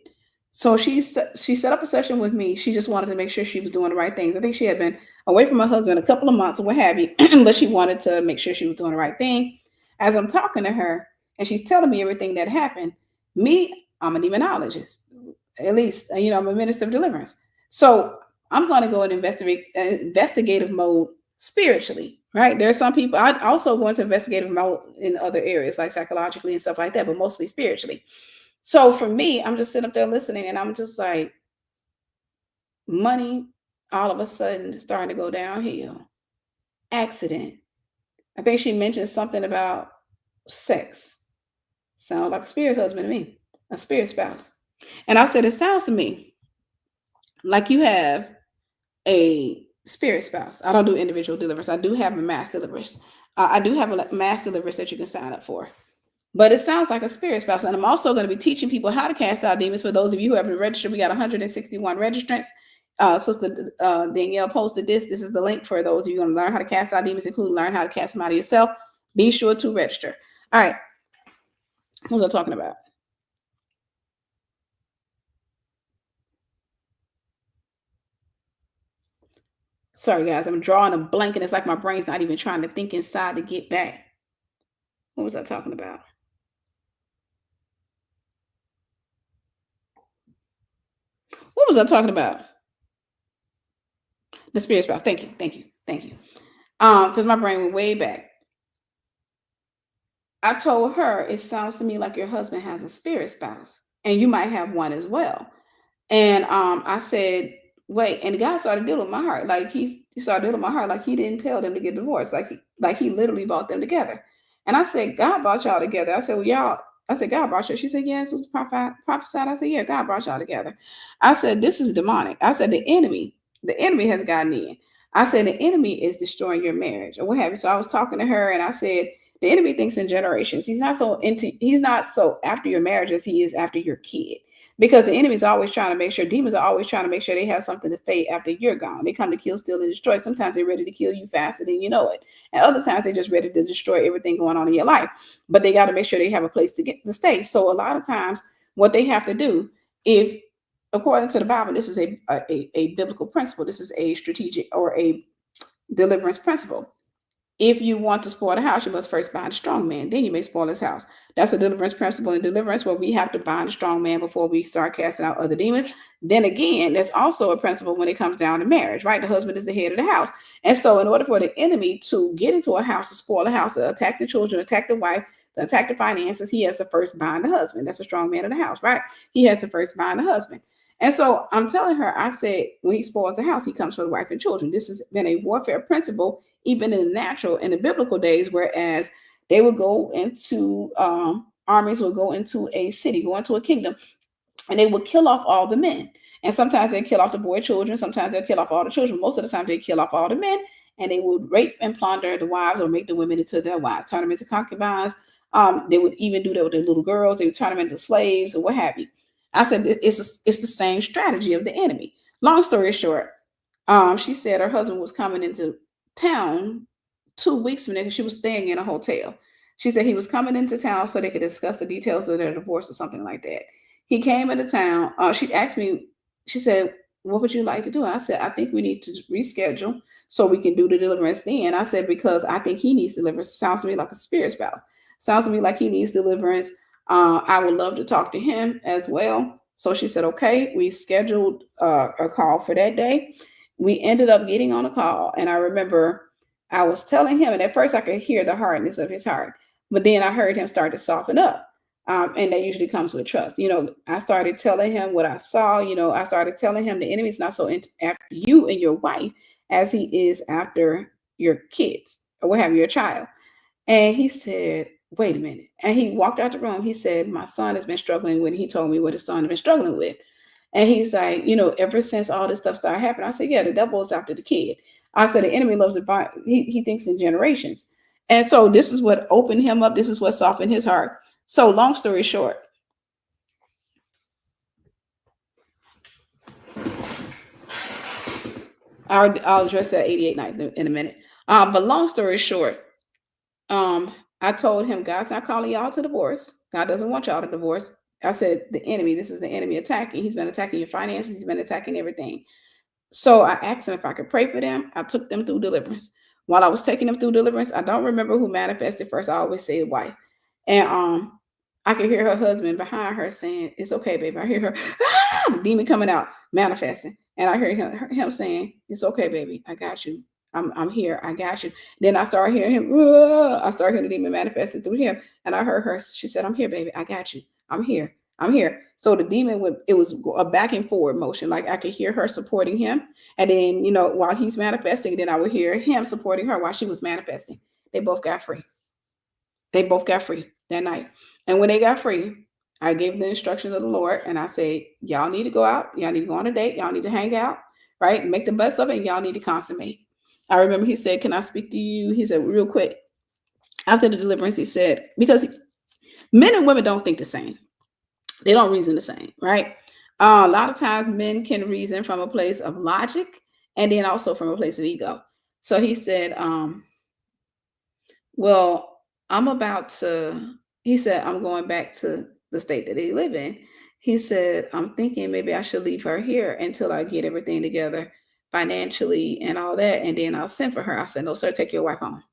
So she set up a session with me. She just wanted to make sure she was doing the right things. I think she had been away from her husband a couple of months or what have you, but she wanted to make sure she was doing the right thing. As I'm talking to her and she's telling me everything that happened, I'm a demonologist. At least, I'm a minister of deliverance. So I'm going to go in investigative mode spiritually, right? There are some people, I also go into investigative mode in other areas like psychologically and stuff like that, but mostly spiritually. So for me, I'm just sitting up there listening and I'm just like, money all of a sudden starting to go downhill. Accident. I think she mentioned something about sex. Sounds like a spirit husband to me, a spirit spouse. And I said, it sounds to me like you have a spirit spouse. I don't do individual deliverance. I do have a mass deliverance. I do have a mass deliverance that you can sign up for. But it sounds like a spirit spouse. And I'm also going to be teaching people how to cast out demons. For those of you who haven't registered, we got 161 registrants. Sister Danielle posted this. This is the link for those of you going to learn how to cast out demons, including learn how to cast them out of yourself. Be sure to register. All right. What was I talking about? Sorry, guys. I'm drawing a blank, and it's like my brain's not even trying to think inside to get back. What was I talking about? What was I talking about? The spirit spouse. Thank you. Thank you. Thank you. Because my brain went way back. I told her, it sounds to me like your husband has a spirit spouse, and you might have one as well. And I said, wait, and the guy started dealing with my heart. Like he started dealing with my heart, like he didn't tell them to get divorced. Like he literally brought them together. And I said, God brought y'all together. I said, well, y'all, I said, God brought you. She said, yes, it was prophesied. I said, yeah, God brought y'all together. I said, this is demonic. I said, the enemy has gotten in. I said, the enemy is destroying your marriage or what have you. So I was talking to her and I said, the enemy thinks in generations. He's not so after your marriage as he is after your kid. Because the enemy is always trying to make sure, demons are always trying to make sure they have something to stay after you're gone. They come to kill, steal, and destroy. Sometimes they're ready to kill you faster than you know it. And other times they're just ready to destroy everything going on in your life. But they got to make sure they have a place to get to stay. So a lot of times what they have to do, if according to the Bible, this is a biblical principle, this is a strategic or a deliverance principle. If you want to spoil the house, you must first bind a strong man. Then you may spoil his house. That's a deliverance principle in deliverance where we have to bind a strong man before we start casting out other demons. Then again, there's also a principle when it comes down to marriage, right? The husband is the head of the house. And so in order for the enemy to get into a house, to spoil the house, to attack the children, attack the wife, to attack the finances, he has to first bind the husband. That's a strong man of the house, right? He has to first bind the husband. And so I'm telling her, I said, when he spoils the house, he comes for the wife and children. This has been a warfare principle, even in the natural, in the biblical days, whereas they would go into, armies would go into a city, go into a kingdom, and they would kill off all the men. And sometimes they kill off the boy children. Sometimes they'll kill off all the children. Most of the time they kill off all the men, and they would rape and plunder the wives or make the women into their wives, turn them into concubines. They would even do that with their little girls. They would turn them into slaves or what have you. I said it's the same strategy of the enemy. Long story short, she said her husband was coming into town 2 weeks from there because she was staying in a hotel. She said he was coming into town so they could discuss the details of their divorce or something like that. He came into town. She asked me, she said, what would you like to do? And I said, I think we need to reschedule so we can do the deliverance then. I said, because I think he needs deliverance. Sounds to me like a spirit spouse. Sounds to me like he needs deliverance. I would love to talk to him as well. So she said, okay, we scheduled a call for that day. We ended up getting on a call. And I remember I was telling him, and at first I could hear the hardness of his heart, but then I heard him start to soften up. And that usually comes with trust. I started telling him what I saw. I started telling him the enemy's not so after you and your wife as he is after your kids or what have you, your child. And he said, wait a minute. And he walked out the room. He said, my son has been struggling with it. He told me what his son has been struggling with. And he's like, ever since all this stuff started happening, I said, yeah, the devil is after the kid. I said, the enemy loves to find, he thinks in generations. And so this is what opened him up. This is what softened his heart. So long story short, I'll address that 88 nights in a minute. But long story short, I told him, God's not calling y'all to divorce. God doesn't want y'all to divorce. I said, the enemy, this is the enemy attacking. He's been attacking your finances. He's been attacking everything. So I asked him if I could pray for them. I took them through deliverance. While I was taking them through deliverance, I don't remember who manifested first. I always say wife. And I could hear her husband behind her saying, it's okay, baby. I hear her, the demon coming out, manifesting. And I hear him saying, it's okay, baby. I got you. I'm here. I got you. Then I started hearing him. I started hearing the demon manifesting through him. And I heard her. She said, I'm here, baby. I got you. I'm here. I'm here. So the demon it was a back and forward motion. Like I could hear her supporting him. And then, while he's manifesting, then I would hear him supporting her while she was manifesting. They both got free. They both got free that night. And when they got free, I gave the instructions of the Lord. And I said, y'all need to go out. Y'all need to go on a date. Y'all need to hang out, right? Make the best of it. And y'all need to consummate. I remember he said, can I speak to you? He said, real quick. After the deliverance, he said, because men and women don't think the same. They don't reason the same, right? A lot of times men can reason from a place of logic and then also from a place of ego. So he said, well, I'm about to, he said, I'm going back to the state that they live in. He said, I'm thinking maybe I should leave her here until I get everything together financially and all that. And then I'll send for her. I said, no, sir, take your wife home.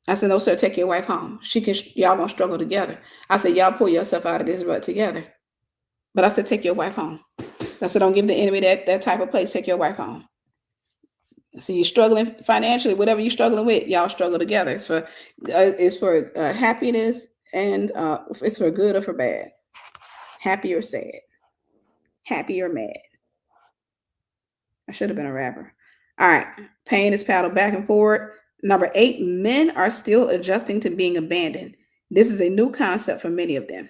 I said, no, sir, take your wife home. She can, y'all gonna struggle together. I said, y'all pull yourself out of this rut together. But I said, take your wife home. I said, don't give the enemy that type of place. Take your wife home. So you're struggling financially, whatever you're struggling with, y'all struggle together. It's for happiness and it's for good or for bad, happy or sad, happy or mad. I should have been a rapper. All right, pain is paddled back and forward. Number 8, men are still adjusting to being abandoned. This is a new concept for many of them.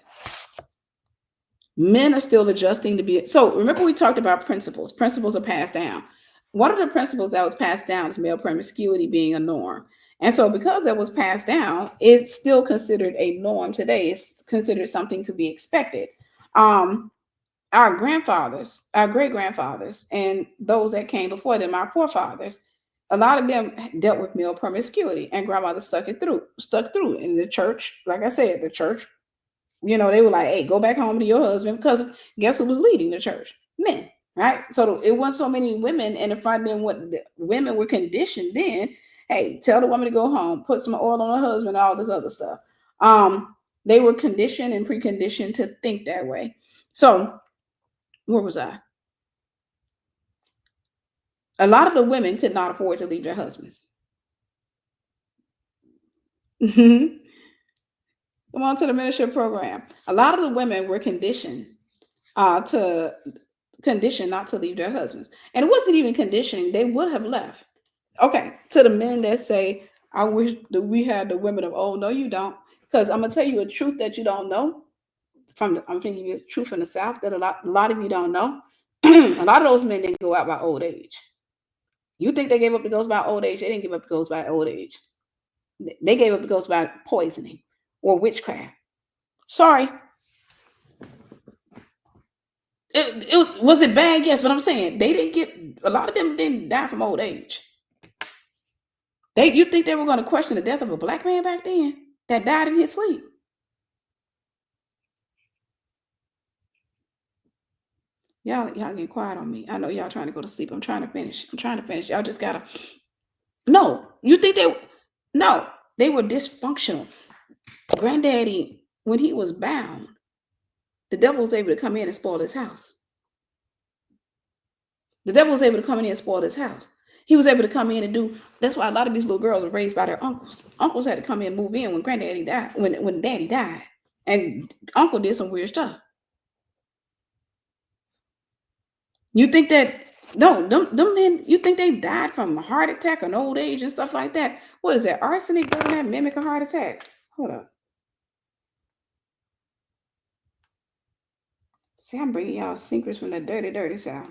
Men are still adjusting to be. So remember we talked about principles. Principles are passed down. One of the principles that was passed down is male promiscuity being a norm. And so because that was passed down, it's still considered a norm today. It's considered something to be expected. Our grandfathers, our great grandfathers, and those that came before them, our forefathers, a lot of them dealt with male promiscuity, and grandmother stuck through. In the church, like I said, the church, they were like, hey, go back home to your husband, because guess who was leading the church? Men, right? So it wasn't so many women in the front. Then what women were conditioned then, hey, tell the woman to go home, put some oil on her husband, all this other stuff. They were conditioned and preconditioned to think that way. So where was I? A lot of the women could not afford to leave their husbands. Come on to the mentorship program. A lot of the women were conditioned to not to leave their husbands. And it wasn't even conditioning. They would have left. Okay. To the men that say, I wish that we had the women of old. No, you don't. Because I'm going to tell you a truth that you don't know. I'm going to give you a truth from the South that a lot of you don't know. A lot of those men didn't go out by old age. You think they gave up the ghost by old age? They didn't give up the ghost by old age. They gave up the ghost by poisoning or witchcraft. Sorry. Was it bad? Yes, but I'm saying a lot of them didn't die from old age. You think they were going to question the death of a black man back then that died in his sleep? Y'all getting quiet on me. I know y'all trying to go to sleep. I'm trying to finish. Y'all just gotta. No, you think they were dysfunctional. Granddaddy, when he was bound, the devil was able to come in and spoil his house. The devil was able to come in and spoil his house. He was able to come in and do. That's why a lot of these little girls were raised by their uncles. Uncles had to come in and move in when granddaddy died, when daddy died. And uncle did some weird stuff. You think that, no, them men, you think they died from a heart attack or an old age and stuff like that? What is that? Arsenic doesn't that mimic a heart attack? Hold up. See, I'm bringing y'all secrets from the dirty, dirty South.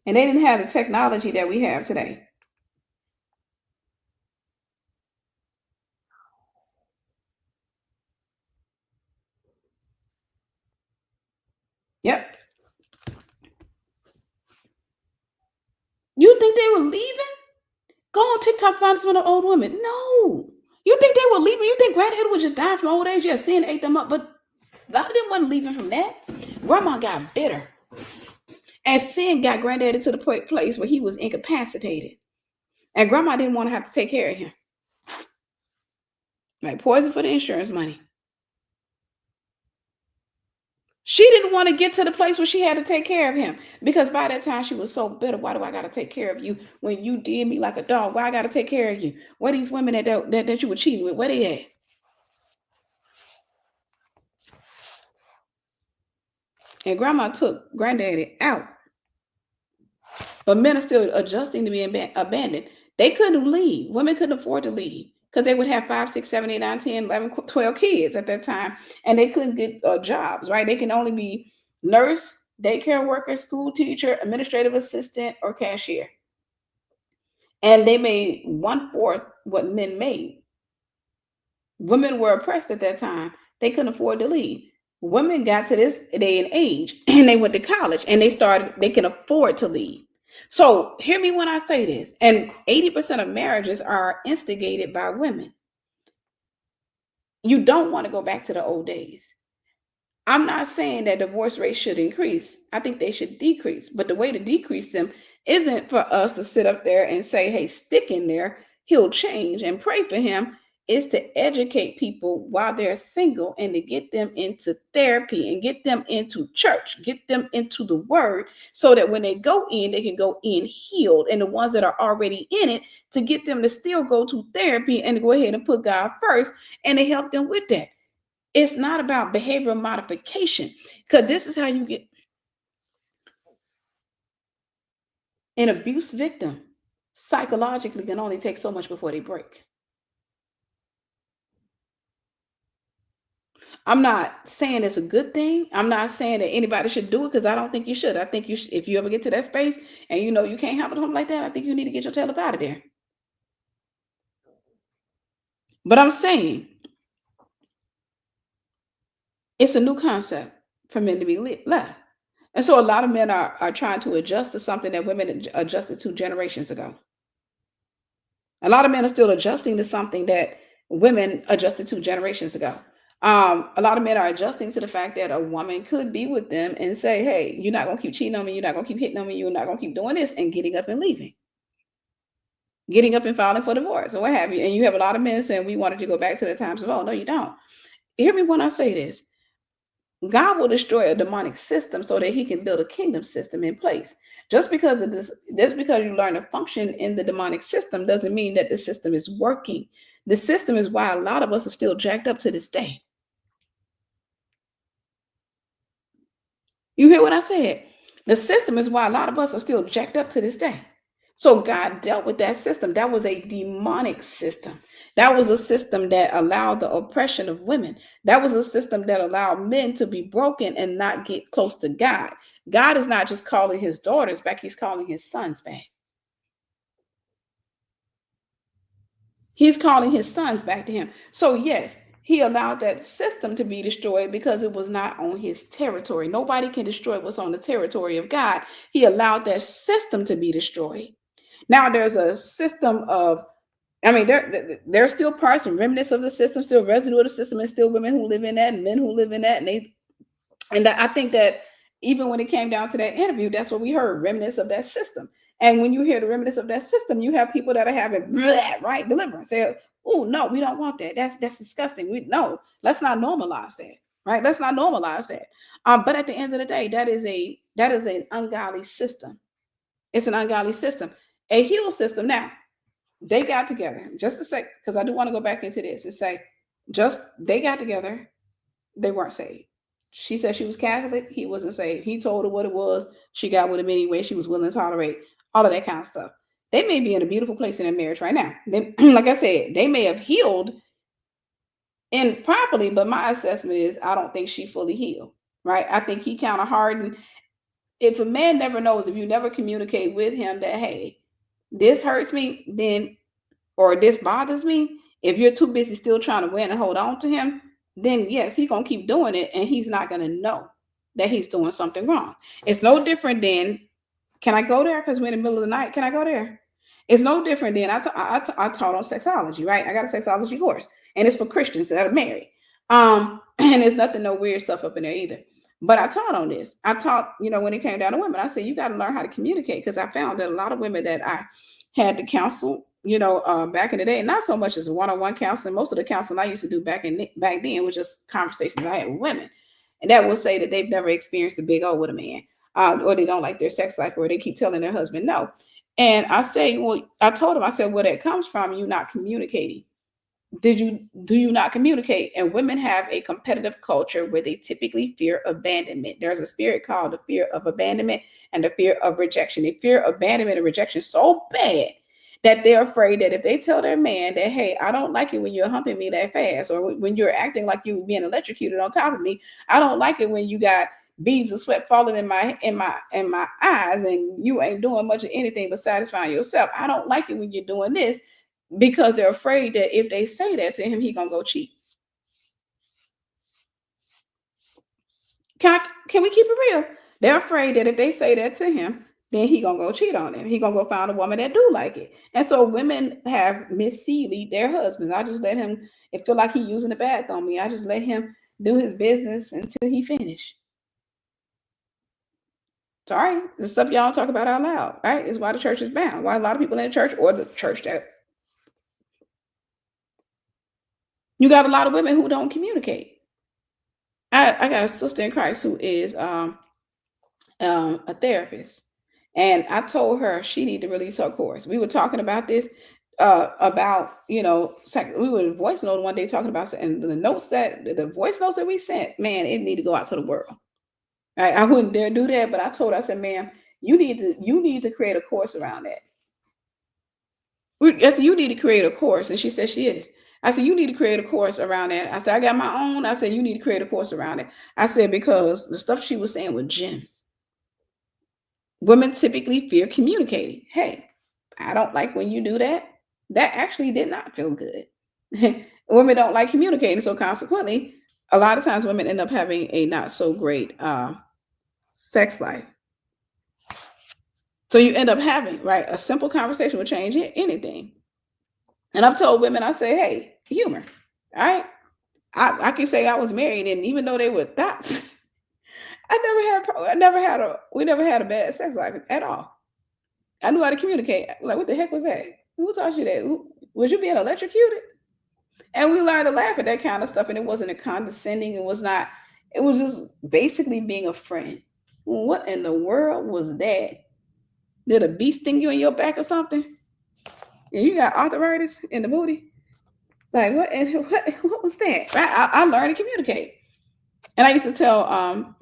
And they didn't have the technology that we have today. Yep. You think they were leaving? Go on TikTok, find some of the old women. No. You think they were leaving? You think granddaddy was just dying from old age? Yeah, sin ate them up, but a lot of them wasn't leaving from that. Grandma got bitter. And sin got granddaddy to the place where he was incapacitated. And grandma didn't want to have to take care of him. Like poison for the insurance money. She didn't want to get to the place where she had to take care of him, because by that time she was so bitter. Why do I got to take care of you when you did me like a dog? Why I got to take care of you? Where these women that you were cheating with, where they at? And grandma took granddaddy out. But men are still adjusting to being abandoned. They couldn't leave. Women couldn't afford to leave because they would have 5, 6, 7, 8, 9, 10, 11, 12 kids at that time. And they couldn't get jobs, right? They can only be nurse, daycare worker, school teacher, administrative assistant, or cashier. and they made 1/4 what men made. Women were oppressed at that time. They couldn't afford to leave. Women got to this day and age and they went to college and they can afford to leave. So hear me when I say this. And 80% of marriages are instigated by women. You don't want to go back to the old days. I'm not saying that divorce rates should increase. I think they should decrease. But the way to decrease them isn't for us to sit up there and say, hey, stick in there, he'll change, and pray for him. Is to educate people while they're single and to get them into therapy and get them into church, get them into the word so that when they go in, they can go in healed. And the ones that are already in it, to get them to still go to therapy and to go ahead and put God first and to help them with that. It's not about behavioral modification, because this is how you get an abuse victim. Psychologically, can only take so much before they break. I'm not saying it's a good thing. I'm not saying that anybody should do it, because I don't think you should. I think you should, if you ever get to that space and you know you can't handle something like that, I think you need to get your tail up out of there. But I'm saying it's a new concept for men to be left. And so a lot of men are trying to adjust to something that women adjusted to generations ago. A lot of men are still adjusting to something that women adjusted to generations ago. A lot of men are adjusting to the fact that a woman could be with them and say, hey, you're not going to keep cheating on me. You're not going to keep hitting on me. You're not going to keep doing this, and getting up and leaving, getting up and filing for divorce or what have you. And you have a lot of men saying, we wanted to go back to the times of, oh, no, you don't. Hear me when I say this. God will destroy a demonic system so that he can build a kingdom system in place. Just because of this, just because you learn to function in the demonic system doesn't mean that the system is working. The system is why a lot of us are still jacked up to this day. You hear what I said? The system is why a lot of us are still jacked up to this day. So God dealt with that system. That was a demonic system. That was a system that allowed the oppression of women. That was a system that allowed men to be broken and not get close to God. God is not just calling his daughters back, he's calling his sons back. He's calling his sons back to him. So, yes, he allowed that system to be destroyed because it was not on his territory. Nobody can destroy what's on the territory of God. He allowed that system to be destroyed. Now, there's a system of, I mean, there's still parts and remnants of the system, still residue of the system, and still women who live in that and men who live in that. And I think that even when it came down to that interview, that's what we heard, remnants of that system. And when you hear the remnants of that system, you have people that are having right deliverance. Say, oh no, we don't want that. That's disgusting. Let's not normalize that. Right? Let's not normalize that. But at the end of the day, that is an ungodly system. It's an ungodly system. A healed system. Now, they got together. Just to say, because I do want to go back into this and say, just they got together, they weren't saved. She said she was Catholic. He wasn't saved. He told her what it was. She got with him anyway. She was willing to tolerate all of that kind of stuff. They may be in a beautiful place in their marriage right now. They, like I said, they may have healed improperly, but my assessment is I don't think she fully healed. Right? I think he kind of hardened. If a man never knows, if you never communicate with him that, hey, this hurts me, then, or this bothers me, if you're too busy still trying to win and hold on to him, then yes, he's gonna keep doing it, and he's not gonna know that he's doing something wrong. It's no different than, can I go there? Because we're in the middle of the night. Can I go there? It's no different than I taught on sexology, right? I got a sexology course, and it's for Christians that are married. And there's nothing, no weird stuff up in there either. But I taught on this. I taught, when it came down to women, I said, you got to learn how to communicate, because I found that a lot of women that I had to counsel, back in the day, not so much as one-on-one counseling. Most of the counseling I used to do back then was just conversations I had with women, and that will say that they've never experienced a big O with a man, or they don't like their sex life, or they keep telling their husband no. And I say, well, I told him, I said, well, that comes from you not communicating. Do you not communicate? And women have a competitive culture where they typically fear abandonment. There's a spirit called the fear of abandonment and the fear of rejection. They fear abandonment and rejection so bad that they're afraid that if they tell their man that, hey, I don't like it when you're humping me that fast, or when you're acting like you're being electrocuted on top of me, I don't like it when you got beads of sweat falling in my eyes, and you ain't doing much of anything but satisfying yourself. I don't like it when you're doing this, because they're afraid that if they say that to him, he gonna go cheat. Can we keep it real? They're afraid that if they say that to him, then he gonna go cheat on them. He gonna go find a woman that do like it. And so women have mislead their husbands. I just let him. It feel like he using the bath on me. I just let him do his business until he finish. Sorry, the stuff y'all don't talk about out loud, right? Is why the church is bound. Why a lot of people in the church, or the church that you got a lot of women who don't communicate. I got a sister in Christ who is a therapist, and I told her she need to release her course. We were talking about this, about we were voice note one day talking about, and the voice notes that we sent, man, it need to go out to the world. I wouldn't dare do that, but I told her, I said, ma'am, you need to create a course around that. I said, you need to create a course, and she said she is. I said, you need to create a course around that. I said, I got my own. I said, you need to create a course around it. I said, because the stuff she was saying was gems. Women typically fear communicating. Hey, I don't like when you do that. That actually did not feel good. Women don't like communicating. So consequently, a lot of times women end up having a not so great sex life. So you end up having, right, a simple conversation will change anything. And I've told women, I say, hey, humor. All right. I can say I was married, and even though they were thoughts, we never had a bad sex life at all. I knew how to communicate. Like, what the heck was that? Who taught you that? Was you being electrocuted? And we learned to laugh at that kind of stuff. And it wasn't a condescending. It was just basically being a friend. What in the world was that? Did a bee sting you in your back or something? And you got arthritis in the booty? Like, what was that? Right? I learned to communicate. And I used to tell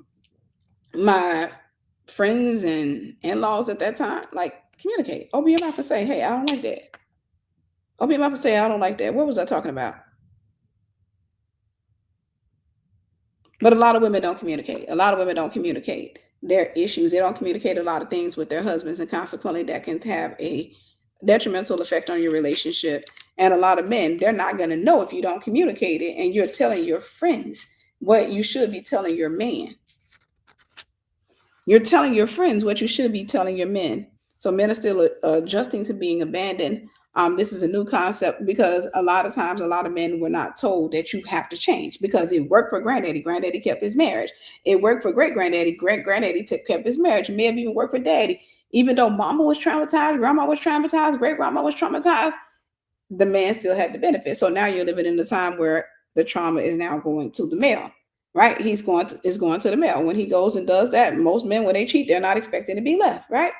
my friends and in-laws at that time, like, communicate. Open your mouth and say, hey, I don't like that. Open your mouth and say, I don't like that. What was I talking about? But a lot of women don't communicate. A lot of women don't communicate their issues. They don't communicate a lot of things with their husbands, and consequently that can have a detrimental effect on your relationship. And a lot of men, they're not going to know if you don't communicate it, and you're telling your friends what you should be telling your man. You're telling your friends what you should be telling your men. So men are still adjusting to being abandoned. This is a new concept, because a lot of times, a lot of men were not told that you have to change, because it worked for granddaddy. Granddaddy kept his marriage. It worked for great granddaddy. Great granddaddy kept his marriage. It may have even worked for daddy. Even though mama was traumatized, grandma was traumatized, great grandma was traumatized, the man still had the benefit. So now you're living in the time where the trauma is now going to the male, right? It's going to the male. When he goes and does that, most men, when they cheat, they're not expecting to be left, right?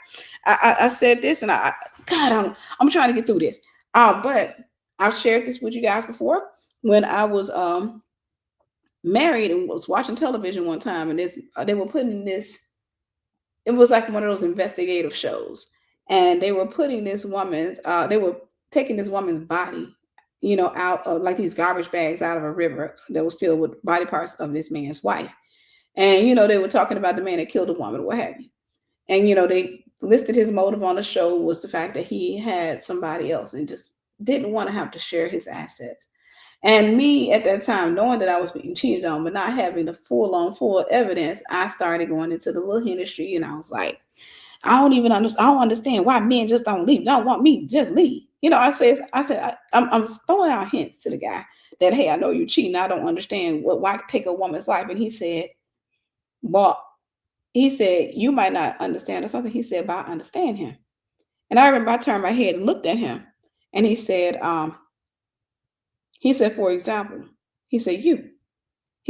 I said this, and I'm trying to get through this. But I've shared this with you guys before. When I was married and was watching television one time, and they were putting this. It was like one of those investigative shows, and they were putting this woman's. They were taking this woman's body, out of like these garbage bags out of a river that was filled with body parts of this man's wife. And they were talking about the man that killed a woman, what have you. And they listed his motive on the show was the fact that he had somebody else and just didn't want to have to share his assets. And me at that time, knowing that I was being cheated on, but not having the full evidence, I started going into the little industry, and I was like, I don't understand why men just don't leave. Don't want me, just leave. I said, I'm throwing out hints to the guy that, hey, I know you're cheating. I don't understand why take a woman's life. And he said, well, you might not understand or something. He said, but I understand him. And I remember I turned my head and looked at him, and he said, for example, he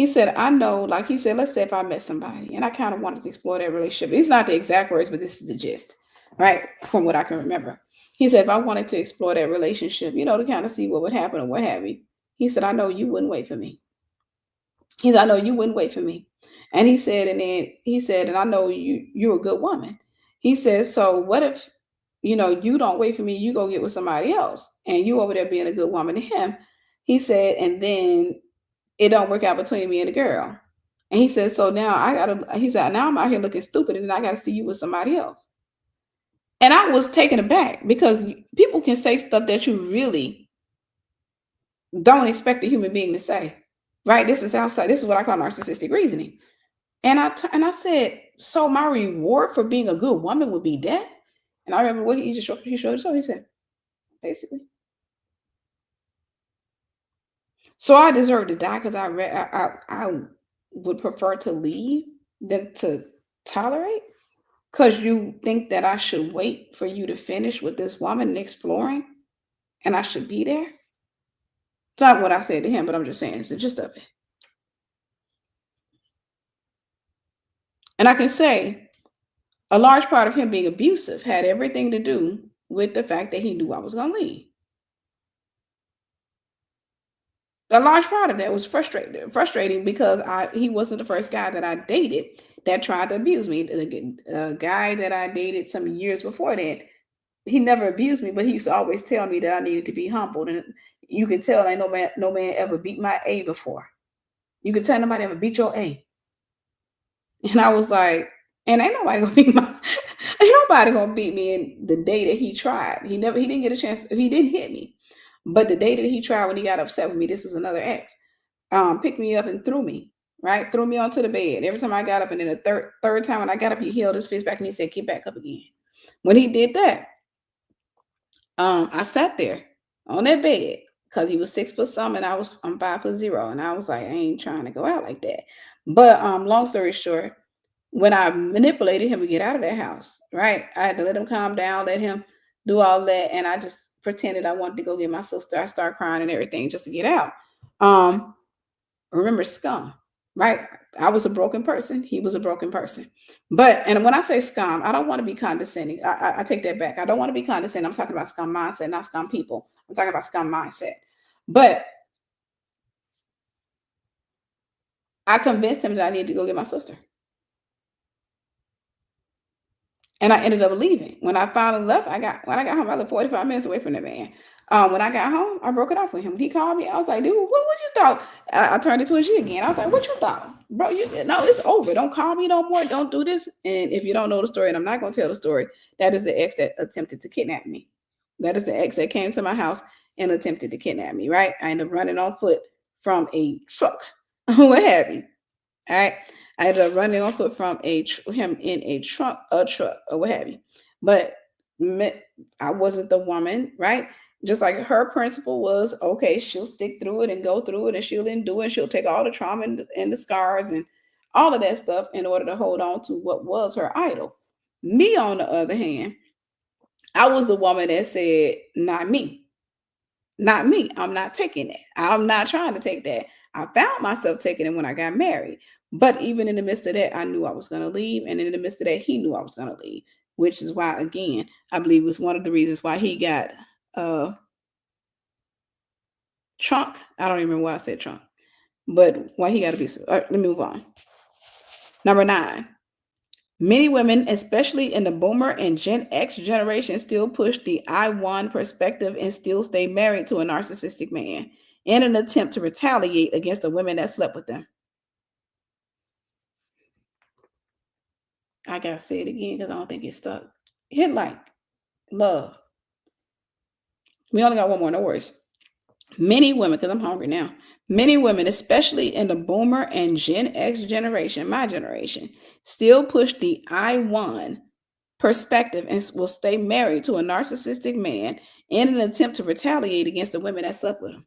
said, I know, like he said, let's say if I met somebody and I kind of wanted to explore that relationship. It's not the exact words, but this is the gist, right? From what I can remember. He said, if I wanted to explore that relationship, to kind of see what would happen or what have you. He said, I know you wouldn't wait for me. He said, I know you wouldn't wait for me. And he said, and I know you're a good woman. He says, so what if, you don't wait for me, you go get with somebody else, and you over there being a good woman to him. He said, and then it don't work out between me and the girl. And he said, so now he said, now I'm out here looking stupid and then I gotta see you with somebody else. And I was taken aback because people can say stuff that you really don't expect a human being to say. Right? This is outside. This is what I call narcissistic reasoning. And I said, so my reward for being a good woman would be death. And I remember what he showed us. So he said, basically. So I deserve to die because I would prefer to leave than to tolerate. Because you think that I should wait for you to finish with this woman and exploring, and I should be there. It's not what I said to him, but I'm just saying it's the gist of it. And I can say a large part of him being abusive had everything to do with the fact that he knew I was going to leave. A large part of that was frustrating because he wasn't the first guy that I dated that tried to abuse me. The guy that I dated some years before that, he never abused me, but he used to always tell me that I needed to be humbled. And you could tell ain't no man ever beat my A before. You could tell nobody ever beat your A. And I was like, and ain't nobody gonna beat my ain't nobody gonna beat me. In the day that he tried, he didn't get a chance. He didn't hit me, but the day that he tried, when he got upset with me, this is another ex, picked me up and threw me, right, threw me onto the bed every time I got up, and then the third time when I got up, he held his fist back and he said, "Get back up again." When he did that, I sat there on that bed because he was 6 foot something, and I'm 5'0", and I was like, I ain't trying to go out like that. But long story short, when I manipulated him to get out of that house, right, I had to let him calm down, let him do all that, and I just pretended I wanted to go get my sister. I started crying and everything just to get out. Um, remember scum, right? I was a broken person. He was a broken person. But, and when I say scum, I don't want to be condescending. I take that back. I don't want to be condescending. I'm talking about scum mindset, not scum people. I'm talking about scum mindset. But I convinced him that I needed to go get my sister. And I ended up leaving. When I finally left, when I got home, I lived 45 minutes away from the man. When I got home, I broke it off with him. When he called me, I was like, dude, what you thought? I turned it to a G again. I was like, what you thought? Bro, no, it's over. Don't call me no more. Don't do this. And if you don't know the story, and I'm not going to tell the story, that is the ex that attempted to kidnap me. That is the ex that came to my house and attempted to kidnap me, right? I ended up running on foot from a truck. What have you? All right. I ended up running on foot from him in a truck, or what have you. But I wasn't the woman, right? Just like her principle was, okay, she'll stick through it and go through it, and she'll endure it. She'll take all the trauma and the scars and all of that stuff in order to hold on to what was her idol. Me, on the other hand, I was the woman that said, not me. Not me. I'm not taking it. I'm not trying to take that. I found myself taking it when I got married. But even in the midst of that, I knew I was going to leave. And in the midst of that, he knew I was going to leave, which is why, again, I believe was one of the reasons why he got trunk. I don't even remember why I said trunk, but why he got to be. Let me move on. Number 9. Many women, especially in the boomer and Gen X generation, still push the I won perspective and still stay married to a narcissistic man in an attempt to retaliate against the women that slept with them. I gotta say it again because I don't think it's stuck. Hit like, love. We only got one more, no worries. Many women, because I'm hungry now, many women, especially in the boomer and Gen X generation, my generation, still push the I won perspective and will stay married to a narcissistic man in an attempt to retaliate against the women that slept with him.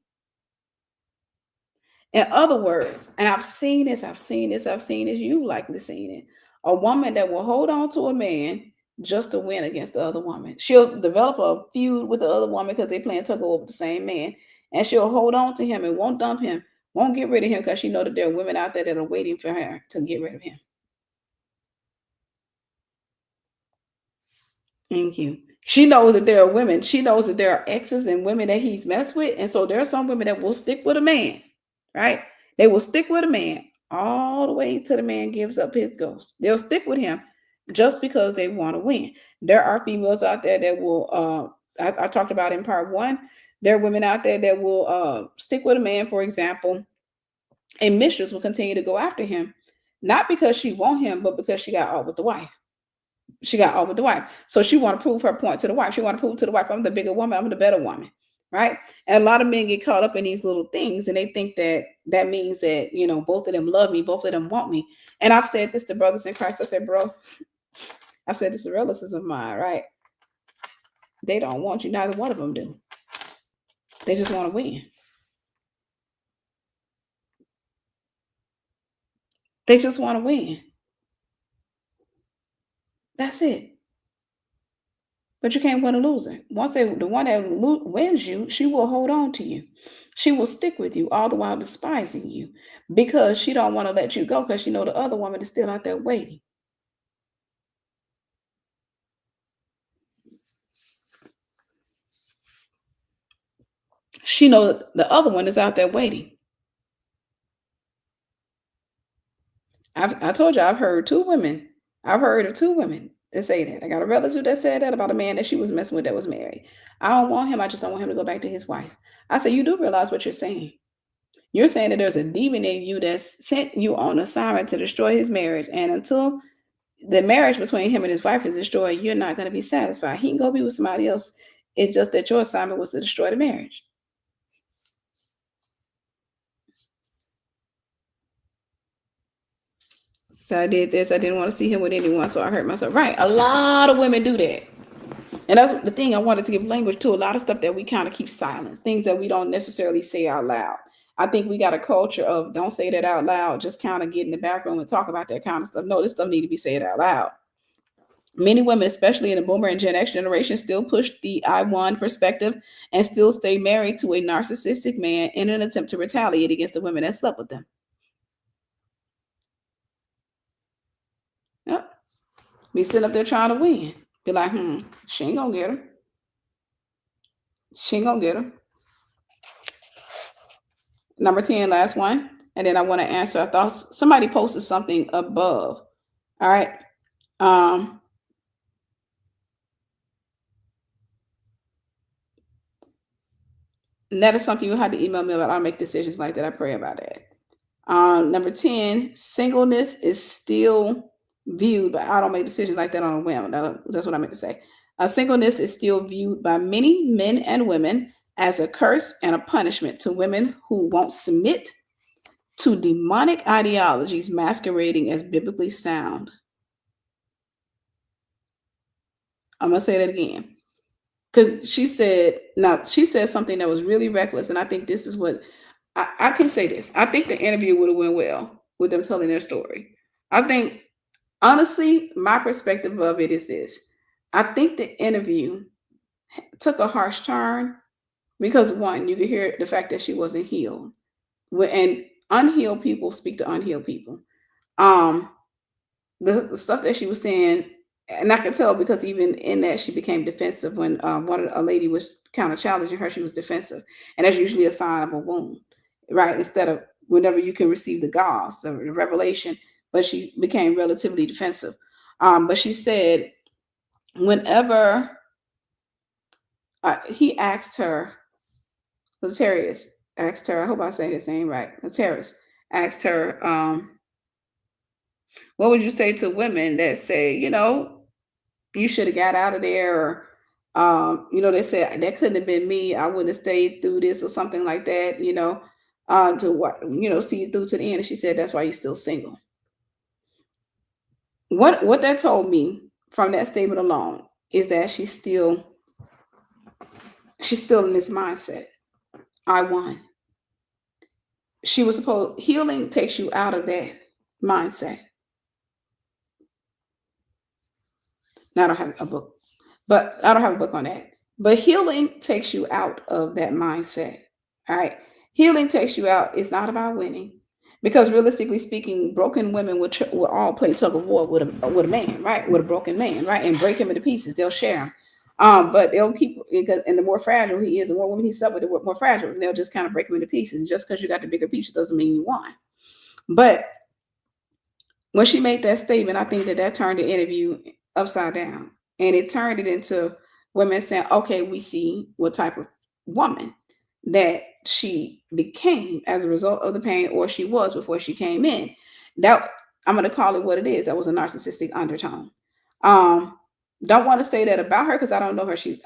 In other words, and I've seen this, you likely seen it. A woman that will hold on to a man just to win against the other woman. She'll develop a feud with the other woman because they playing tug of war with the same man. And she'll hold on to him and won't dump him, won't get rid of him because she know that there are women out there that are waiting for her to get rid of him. Thank you. She knows that there are women. She knows that there are exes and women that he's messed with. And so there are some women that will stick with a man, right? They will stick with a man all the way till the man gives up his ghost. They'll stick with him just because they want to win. There are females out there that will, I talked about in part 1, there are women out there that will stick with a man, for example. A mistress will continue to go after him not because she want him, but because she got off with the wife. She got off with the wife. So she want to prove her point to the wife. She want to prove to the wife, I'm the bigger woman, I'm the better woman. Right. And a lot of men get caught up in these little things and they think that that means that, both of them love me, both of them want me. And I've said this to brothers in Christ. I said, bro, I've said this to relatives of mine, right? They don't want you. Neither one of them do. They just want to win. They just want to win. That's it. But you can't win a loser. Once the one that wins you, she will hold on to you. She will stick with you all the while despising you because she don't want to let you go because she know the other woman is still out there waiting. She know the other one is out there waiting. I told you I've heard two women. I've heard of two women that say that. I got a relative that said that about a man that she was messing with that was married. I don't want him. I just don't want him to go back to his wife. I said, you do realize what you're saying. You're saying that there's a demon in you that's sent you on assignment to destroy his marriage. And until the marriage between him and his wife is destroyed, you're not going to be satisfied. He can go be with somebody else. It's just that your assignment was to destroy the marriage. So I did this. I didn't want to see him with anyone, so I hurt myself. Right. A lot of women do that. And that's the thing I wanted to give language to. A lot of stuff that we kind of keep silent, things that we don't necessarily say out loud. I think we got a culture of don't say that out loud, just kind of get in the background and talk about that kind of stuff. No, this stuff need to be said out loud. Many women, especially in the boomer and Gen X generation, still push the I won perspective and still stay married to a narcissistic man in an attempt to retaliate against the women that slept with them. Yep. Be sitting up there trying to win. Be like, she ain't gonna get her. She ain't gonna get her. Number 10, last one. And then I want to answer. I thought somebody posted something above. All right. And that is something you had to email me about. I'll make decisions like that. I pray about that. Number 10, singleness is still viewed, but I don't make decisions like that on a whim. That's what I meant to say. Singleness is still viewed by many men and women as a curse and a punishment to women who won't submit to demonic ideologies masquerading as biblically sound. I'm going to say that again. Because she said something that was really reckless. And I think this is what I can say this. I think the interview would have went well with them telling their story. I think, honestly, my perspective of it is this. I think the interview took a harsh turn because, one, you could hear the fact that she wasn't healed. And unhealed people speak to unhealed people. The stuff that she was saying, and I could tell because even in that she became defensive when a lady was kind of challenging her, she was defensive. And that's usually a sign of a wound, right? Instead of whenever you can receive the gauze, the revelation, but she became relatively defensive. But she said, whenever he asked her, Latarius asked her, I hope I say his name right, Latarius asked her, what would you say to women that say, you should have got out of there, or they said that couldn't have been me, I wouldn't have stayed through this or something like that, to what, see you through to the end. And she said that's why you're still single. What that told me from that statement alone is that she's still in this mindset. I won. She was supposed, healing takes you out of that mindset. Now I don't have a book, but I don't have a book on that. But healing takes you out of that mindset. All right. Healing takes you out. It's not about winning. Because realistically speaking, broken women will all play tug of war with a man, right? With a broken man, right? And break him into pieces. They'll share him. But they'll keep, and the more fragile he is, the more women he's up with, the more fragile. And they'll just kind of break him into pieces. And just because you got the bigger pieces doesn't mean you won. But when she made that statement, I think that turned the interview upside down. And it turned it into women saying, okay, we see what type of woman that she became as a result of the pain, or she was before she came in. That I'm going to call it what it is. That was a narcissistic undertone. Um, don't want to say that about her because I don't know her. She's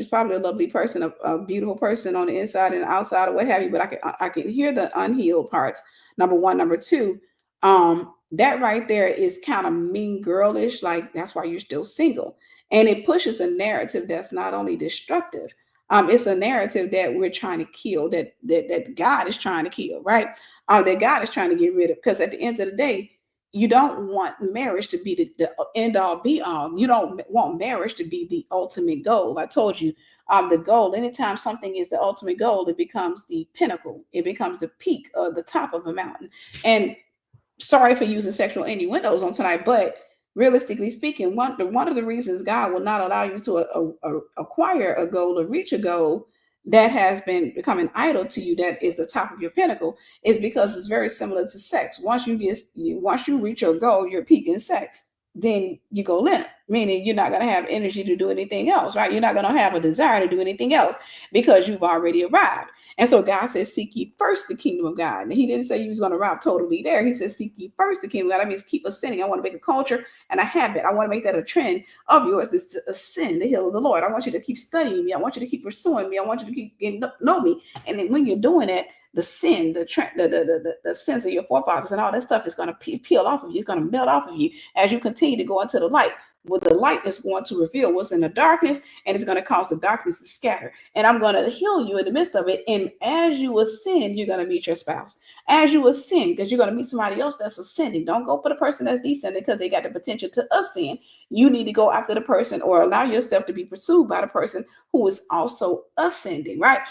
probably a lovely person, a beautiful person on the inside and outside or what have you. But I can hear the unhealed parts. Number one, number two, that right there is kind of mean girlish. Like that's why you're still single, and it pushes a narrative that's not only destructive. It's a narrative that we're trying to kill. That God is trying to kill, right? That God is trying to get rid of. Because at the end of the day, you don't want marriage to be the end all be all. You don't want marriage to be the ultimate goal. I told you, the goal, anytime something is the ultimate goal, it becomes the pinnacle. It becomes the peak or the top of a mountain. And sorry for using sexual innuendos on tonight, but realistically speaking, one of the reasons God will not allow you to acquire a goal or reach a goal that has been become an idol to you, that is the top of your pinnacle, is because it's very similar to sex. Once you reach your goal, your peak in sex, then you go limp, meaning you're not going to have energy to do anything else, right? You're not going to have a desire to do anything else because you've already arrived. And so God says, seek ye first the kingdom of God. And he didn't say he was going to arrive totally there. He says, seek ye first the kingdom of God. That means keep ascending. I want to make a culture and a habit. I want to make that a trend of yours, is to ascend the hill of the Lord. I want you to keep studying me. I want you to keep pursuing me. I want you to keep getting to know me. And then when you're doing that, the sin, the sins of your forefathers and all that stuff is going to peel off of you. It's going to melt off of you as you continue to go into the light. Well, the light is going to reveal what's in the darkness, and it's going to cause the darkness to scatter. And I'm going to heal you in the midst of it. And as you ascend, you're going to meet your spouse. As you ascend, because you're going to meet somebody else that's ascending. Don't go for the person that's descending because they got the potential to ascend. You need to go after the person, or allow yourself to be pursued by the person who is also ascending, right?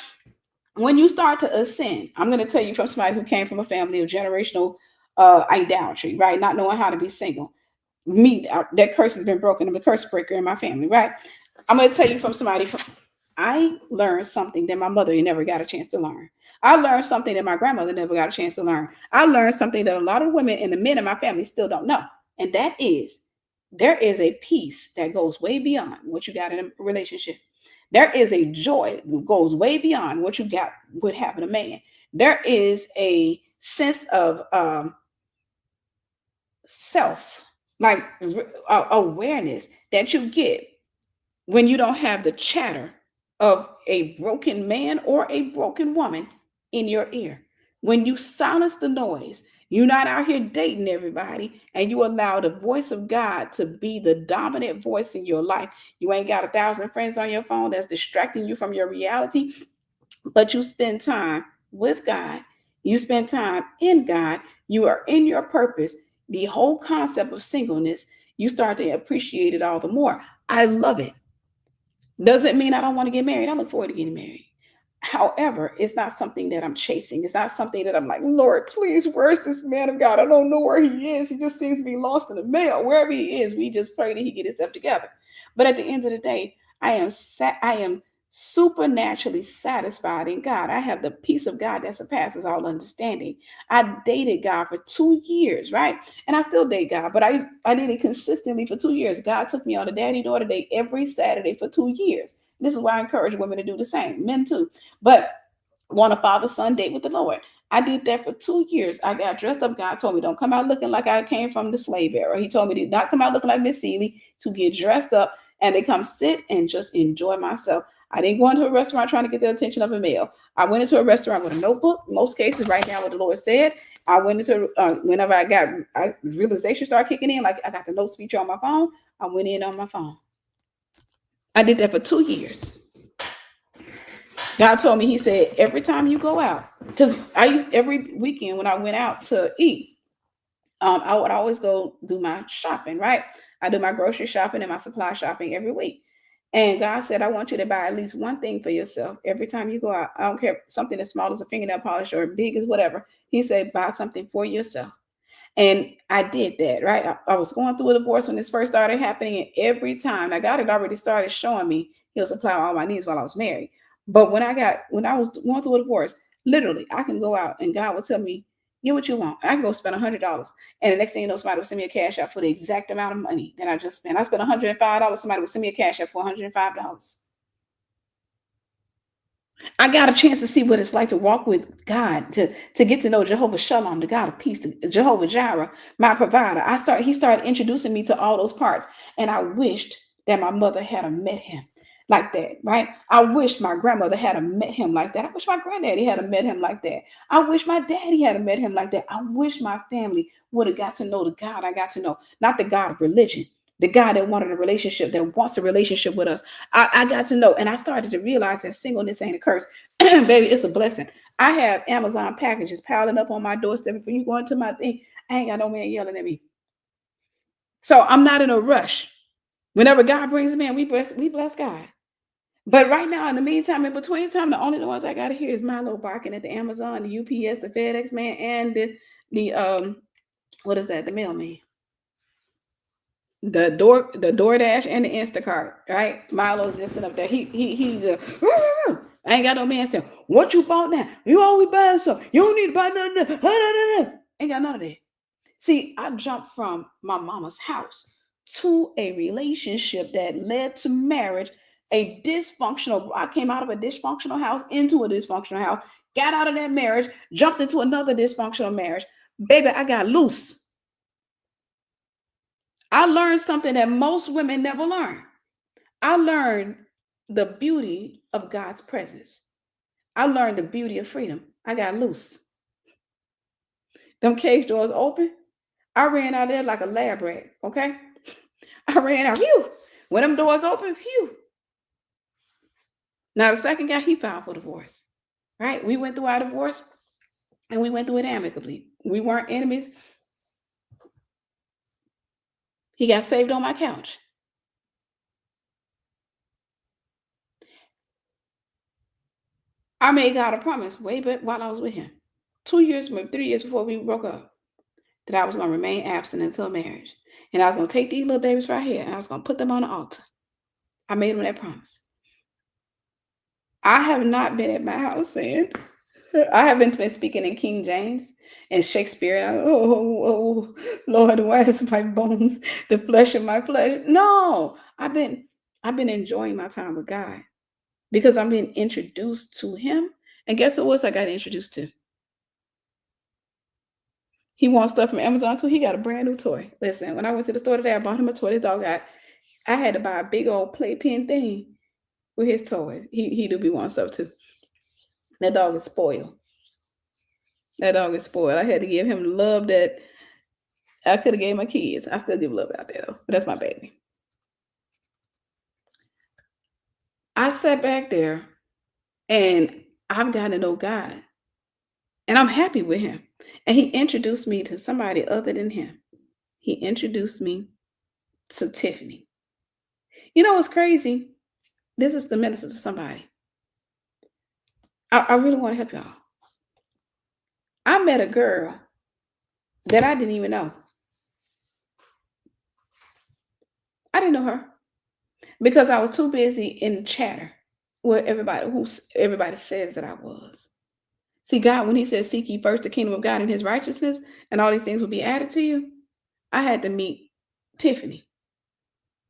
When you start to ascend, I'm going to tell you from somebody who came from a family of generational idolatry, right? Not knowing how to be single. Me, that curse has been broken. I'm a curse breaker in my family, right? I'm going to tell you from somebody. I learned something that my mother never got a chance to learn. I learned something that my grandmother never got a chance to learn. I learned something that a lot of women and the men in my family still don't know. And that is, there is a peace that goes way beyond what you got in a relationship. There is a joy that goes way beyond what you got with having a man. There is a sense of self, like awareness that you get when you don't have the chatter of a broken man or a broken woman in your ear. When you silence the noise, you're not out here dating everybody, and you allow the voice of God to be the dominant voice in your life. You ain't got 1,000 friends on your phone that's distracting you from your reality, but you spend time with God. You spend time in God. You are in your purpose. The whole concept of singleness, you start to appreciate it all the more. I love it. Doesn't mean I don't want to get married. I look forward to getting married. However, it's not something that I'm chasing. It's not something that I'm like, Lord, please, where's this man of God? I don't know where he is. He just seems to be lost in the mail. Wherever he is, we just pray that he get himself together. But at the end of the day, I am supernaturally satisfied in God. I have the peace of God that surpasses all understanding. I dated God for 2 years, right? And I still date God, but I did it consistently for 2 years. God took me on a daddy-daughter date every Saturday for 2 years. This is why I encourage women to do the same, men too. But want a father-son date with the Lord. I did that for 2 years. I got dressed up. God told me, don't come out looking like I came from the slave era. He told me to not come out looking like Miss Seeley, to get dressed up and to come sit and just enjoy myself. I didn't go into a restaurant trying to get the attention of a male. I went into a restaurant with a notebook. Most cases, write down what the Lord said. I went into, whenever realization started kicking in, like I got the notes feature on my phone, I went in on my phone. I did that for 2 years. God told me, he said, every time you go out, because every weekend when I went out to eat, I would always go do my shopping, right? I do my grocery shopping and my supply shopping every week. And God said, I want you to buy at least one thing for yourself every time you go out. I don't care, something as small as a fingernail polish or big as whatever. He said, buy something for yourself. And I did that, right? I was going through a divorce when this first started happening. And every time, now God had already started showing me he'll supply all my needs while I was married. But when I was going through a divorce, literally, I can go out and God will tell me, get what you want. I can go spend $100. And the next thing you know, somebody will send me a cash out for the exact amount of money that I just spent. I spent $105. Somebody will send me a cash out for $105. I got a chance to see what it's like to walk with God, to get to know Jehovah Shalom, the God of peace, Jehovah Jireh, my provider. He started introducing me to all those parts. And I wished that my mother had met him like that, right? I wish my grandmother had met him like that. I wish my granddaddy had met him like that. I wish my daddy had met him like that. I wish my family would have got to know the God I got to know, not the God of religion, the God that wanted a relationship, that wants a relationship with us. I got to know, and I started to realize that singleness ain't a curse. Baby, it's a blessing. I have Amazon packages piling up on my doorstep. If you go into my thing, I ain't got no man yelling at me. So I'm not in a rush. Whenever God brings a man, we bless God. But right now, in the meantime, in between time, the only ones I got to hear is Milo barking at the Amazon, the UPS, the FedEx man, and the what is that? The mailman. The DoorDash and the Instacart, right? Milo's just sitting up there. He I ain't got no man saying, what you bought now? You always buying something. You don't need to buy nothing. Ain't got none of that. See, I jumped from my mama's house to a relationship that led to marriage, I came out of a dysfunctional house into a dysfunctional house, got out of that marriage, jumped into another dysfunctional marriage. Baby, I got loose. I learned something that most women never learn. I learned the beauty of God's presence. I learned the beauty of freedom. I got loose. Them cage doors open. I ran out of there like a lab rat, okay? I ran out. Phew. When them doors open, phew. Now, the second guy, he filed for divorce, right? We went through our divorce and we went through it amicably. We weren't enemies. He got saved on my couch. I made God a promise way back while I was with him. 2 years, maybe 3 years before we broke up, that I was going to remain abstinent until marriage. And I was going to take these little babies right here and I was going to put them on the altar. I made him that promise. I have not been at my house saying, I haven't been speaking in King James and Shakespeare. Oh, Lord, why is my bones the flesh of my flesh? No, I've been enjoying my time with God because I'm being introduced to him. And guess what else I got introduced to? He wants stuff from Amazon too. He got a brand new toy. Listen, when I went to the store today, I bought him a toy. This dog I had to buy a big old playpen thing with his toys. He do be wanting stuff too. That dog is spoiled. That dog is spoiled. I had to give him love that I could have gave my kids. I still give love out there though, but that's my baby. I sat back there and I've gotten to know God. And I'm happy with him. And he introduced me to somebody other than him. He introduced me to Tiffany. You know what's crazy? This is the minister to somebody. I really want to help y'all. I met a girl that I didn't even know. I didn't know her because I was too busy in chatter with everybody says that I was. See, God, when he says, seek ye first the kingdom of God and his righteousness, and all these things will be added to you, I had to meet Tiffany.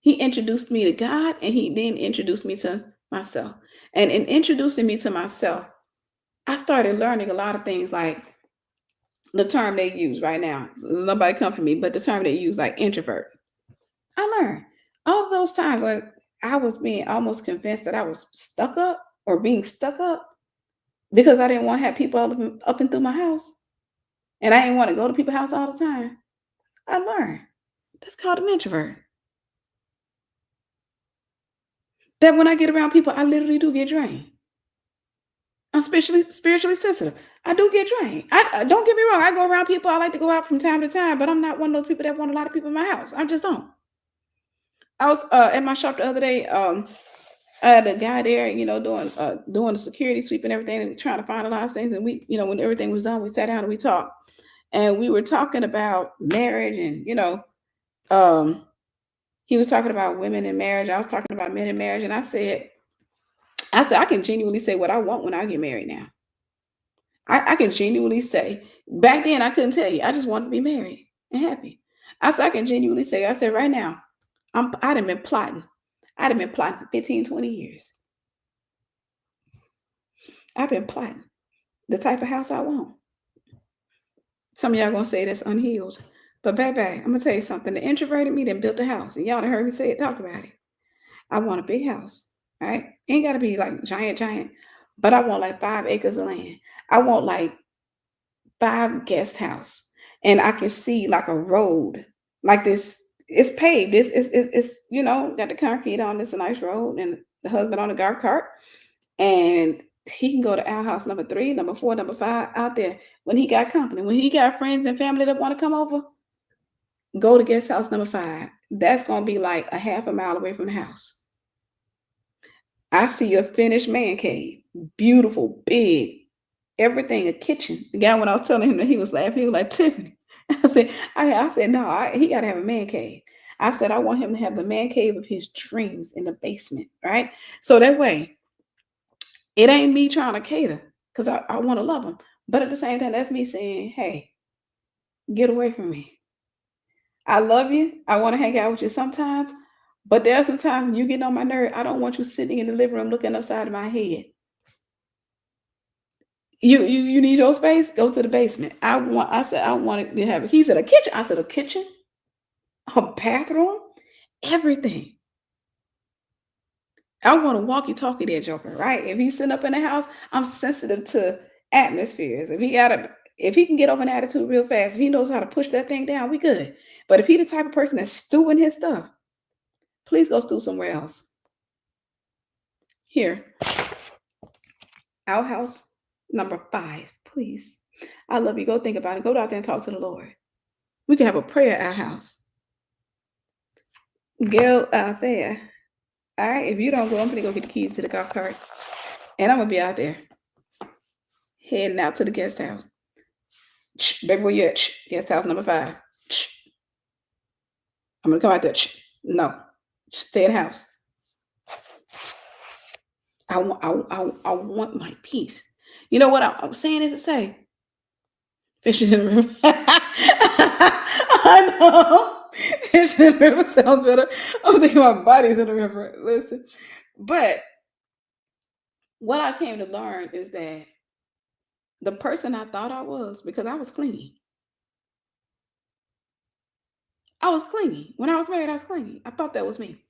He introduced me to God, and he then introduced me to myself. And in introducing me to myself, I started learning a lot of things, like the term they use right now. Nobody come for me, but the term they use, like introvert. I learned all of those times like I was being almost convinced that I was stuck up or being stuck up because I didn't want to have people up and through my house. And I didn't want to go to people's house all the time. I learned that's called an introvert. That when I get around people, I literally do get drained. I'm spiritually sensitive. I do get drained. I don't get me wrong. I go around people. I like to go out from time to time, but I'm not one of those people that want a lot of people in my house. I just don't. I was at my shop the other day. I had a guy there, doing the security sweep and everything, and trying to find a lot of things. And we, when everything was done, we sat down and we talked, and we were talking about marriage, and he was talking about women in marriage. I was talking about men in marriage, and I said, I can genuinely say what I want when I get married now. I can genuinely say, back then I couldn't tell you. I just wanted to be married and happy. I said, I can genuinely say, I said, right now, I'd have been plotting. I'd have been plotting for 15, 20 years. I've been plotting the type of house I want. Some of y'all gonna say that's unhealed. But baby, I'm gonna tell you something. The introverted me then built a house. And y'all done heard me say it, talk about it. I want a big house. Right? Ain't gotta be like giant. But I want like 5 acres of land. I want like 5 guest house. And I can see like a road. Like this, it's paved. It's got the concrete on. It's a nice road, and the husband on the golf cart. And he can go to our house number 3, number 4, number 5 out there when he got company. When he got friends and family that want to come over, go to guest house number 5. That's gonna be like a half a mile away from the house. I see a finished man cave, beautiful, big, everything, a kitchen. The guy, when I was telling him that, he was laughing. He was like, Tiffany. I said, no, he got to have a man cave. I said, I want him to have the man cave of his dreams in the basement, right? So that way, it ain't me trying to cater because I want to love him. But at the same time, that's me saying, hey, get away from me. I love you. I want to hang out with you sometimes. But there's some times when you get on my nerve. I don't want you sitting in the living room looking upside of my head. You need your space? Go to the basement. I said I wanted to have it. He said a kitchen. I said a kitchen, a bathroom, everything. I want a walkie-talkie there, Joker, right? If he's sitting up in the house, I'm sensitive to atmospheres. If he can get over an attitude real fast, if he knows how to push that thing down, we good. But if he the type of person that's stewing his stuff, please go stew somewhere else. Here, our house number 5, please. I love you. Go think about it. Go out there and talk to the Lord. We can have a prayer at our house. Gail out there. All right. If you don't go, I'm gonna go get the keys to the golf cart. And I'm gonna be out there. Heading out to the guest house. Baby, where you at? Guest house number 5. I'm gonna come out there. No. Stay in the house. I want my peace. You know what I'm saying is to say? Fishing in the river. I know. Fishing in the river sounds better. I'm thinking my body's in the river. Listen. But what I came to learn is that the person I thought I was, because I was clingy. I was clingy. When I was married, I was clingy. I thought that was me.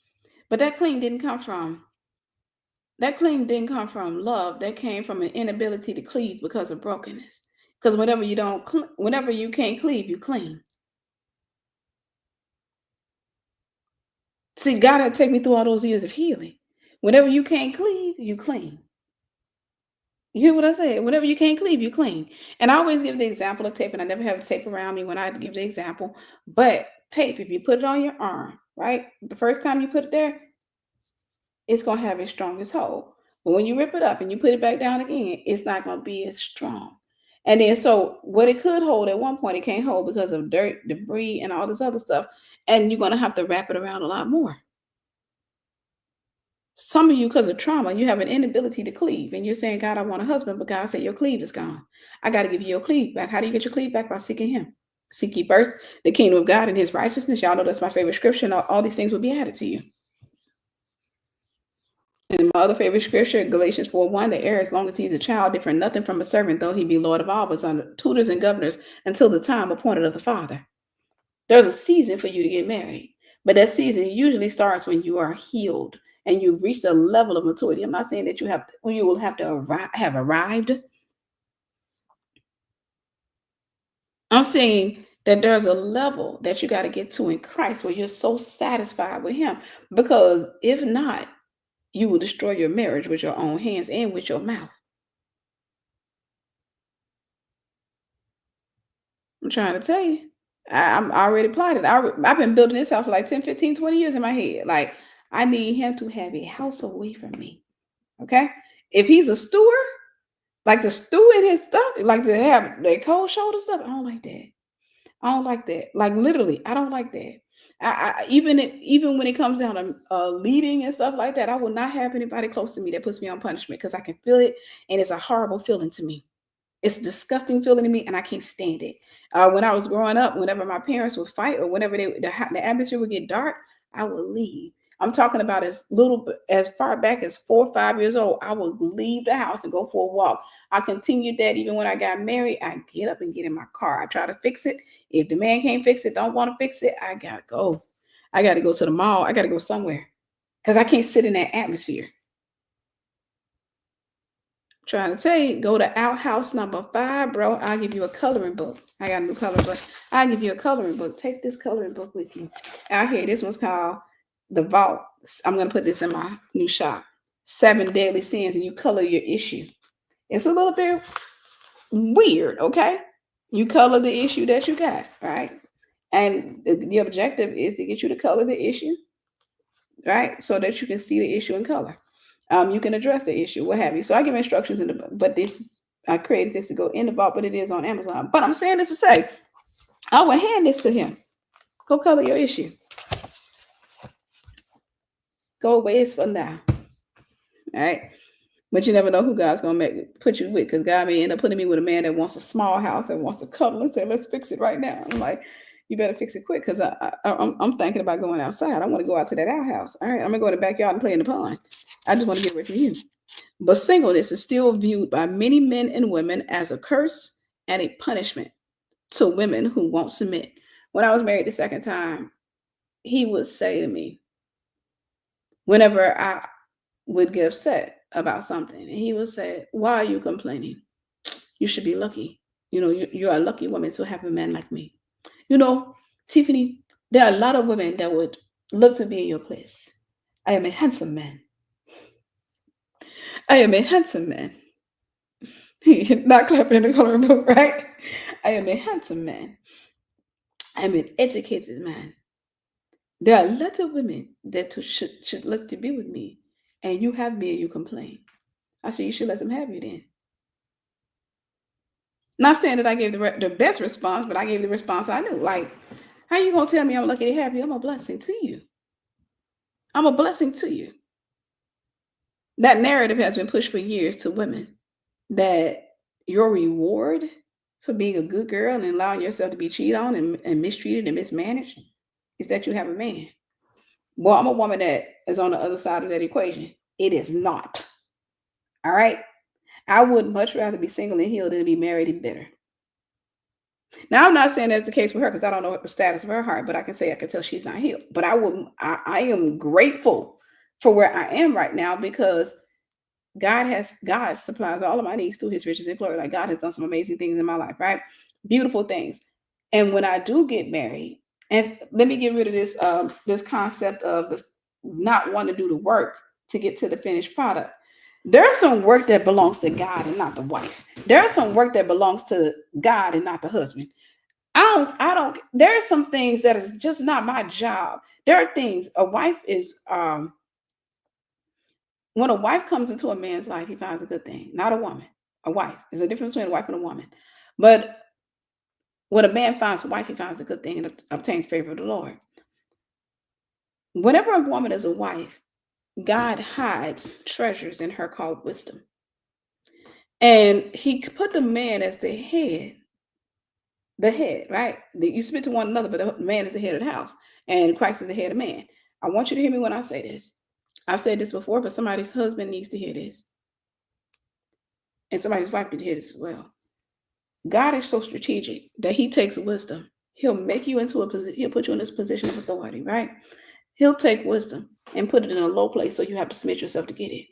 But that cling didn't come from love. That came from an inability to cleave because of brokenness. Because whenever you can't cleave, you cling. See, God had to take me through all those years of healing. Whenever you can't cleave, you cling. You hear what I said? Whenever you can't cleave, you cling. And I always give the example of tape, and I never have tape around me when I give the example. But tape, if you put it on your arm, right? The first time you put it there, it's going to have its strongest hold. But when you rip it up and you put it back down again, it's not going to be as strong. And then, so what it could hold at one point, it can't hold because of dirt, debris, and all this other stuff. And you're going to have to wrap it around a lot more. Some of you, because of trauma, you have an inability to cleave. And you're saying, God, I want a husband, but God said your cleave is gone. I got to give you your cleave back. How do you get your cleave back? By seeking him. Seek ye first the kingdom of God and his righteousness. Y'all know that's my favorite scripture, and all these things will be added to you. And my other favorite scripture, Galatians 4:1, the heir, as long as he's a child, different nothing from a servant, though he be Lord of all, but under tutors and governors until the time appointed of the Father. There's a season for you to get married, but that season usually starts when you are healed and you've reached a level of maturity. I'm not saying that you will have to have arrived. I'm saying that there's a level that you got to get to in Christ where you're so satisfied with him, because if not, you will destroy your marriage with your own hands and with your mouth. I'm trying to tell you. I'm already plotted. I've been building this house for like 10, 15, 20 years in my head. Like, I need him to have a house away from me. Okay? If he's a steward, like the stew in his stuff, like to have the cold shoulder stuff, I don't like that. I don't like that. Like, literally, I don't like that. Even when it comes down to leading and stuff like that, I will not have anybody close to me that puts me on punishment, because I can feel it, and it's a horrible feeling to me. It's a disgusting feeling to me, and I can't stand it. When I was growing up, whenever my parents would fight, or whenever the atmosphere would get dark, I would leave. I'm talking about as far back as 4 or 5 years old. I would leave the house and go for a walk. I continued that even when I got married. I get up and get in my car. I try to fix it. If the man can't fix it, don't want to fix it, I gotta go. I gotta go to the mall. I gotta go somewhere because I can't sit in that atmosphere. Trying to tell you, go to outhouse number 5, bro. I'll give you a coloring book. I got a new coloring book. I'll give you a coloring book. Take this coloring book with you. Out here, this one's called The Vault. I'm going to put this in my new shop. 7 Deadly Sins, and you color your issue. It's a little bit weird, okay? You color the issue that you got, right? And the objective is to get you to color the issue, right? So that you can see the issue in color. You can address the issue, what have you. So I give instructions in the book, but I created this to go in the vault, but it is on Amazon. But I'm saying this to say, I will hand this to him. Go color your issue. Go away, it's for now. All right. But you never know who God's gonna put you with, because God may end up putting me with a man that wants a small house, that wants to cuddle and say, let's fix it right now. I'm like, you better fix it quick, because I'm thinking about going outside. I want to go out to that outhouse. All right, I'm gonna go to the backyard and play in the pond. I just want to get away from you. But singleness is still viewed by many men and women as a curse and a punishment to women who won't submit. When I was married the second time, he would say to me, whenever I would get upset about something, and he would say, why are you complaining? You should be lucky. You're a lucky woman to have a man like me. Tiffany, there are a lot of women that would love to be in your place. I am a handsome man. I am a handsome man. Not clapping in the coloring book, right? I am a handsome man. I am an educated man. There are a lot of women that should look to be with me, and you have me and you complain. I said, you should let them have you then. Not saying that I gave the best response, but I gave the response I knew. Like, how you going to tell me I'm lucky to have you? I'm a blessing to you. I'm a blessing to you. That narrative has been pushed for years to women, that your reward for being a good girl and allowing yourself to be cheated on and mistreated and mismanaged is that you have a man. Well, I'm a woman that is on the other side of that equation. It is not. All right. I would much rather be single and healed than be married and bitter. Now, I'm not saying that's the case with her, because I don't know what the status of her heart, but I can tell she's not healed. But I am grateful for where I am right now, because God supplies all of my needs through his riches and glory. Like, God has done some amazing things in my life, right? Beautiful things. And when I do get married, and let me get rid of this concept of the not wanting to do the work to get to the finished product. There's some work that belongs to God and not the wife. There's some work that belongs to God and not the husband. There are some things that is just not my job. There are things a wife is, when a wife comes into a man's life, he finds a good thing, not a woman. A wife. There's a difference between a wife and a woman. But when a man finds a wife, he finds a good thing and obtains favor of the Lord. Whenever a woman is a wife, God hides treasures in her called wisdom. And he put the man as the head, right? You submit to one another, but the man is the head of the house, and Christ is the head of man. I want you to hear me when I say this. I've said this before, but somebody's husband needs to hear this. And somebody's wife needs to hear this as well. God is so strategic that he takes wisdom. He'll make you into a position. He'll put you in this position of authority, right? He'll take wisdom and put it in a low place, so you have to submit yourself to get it.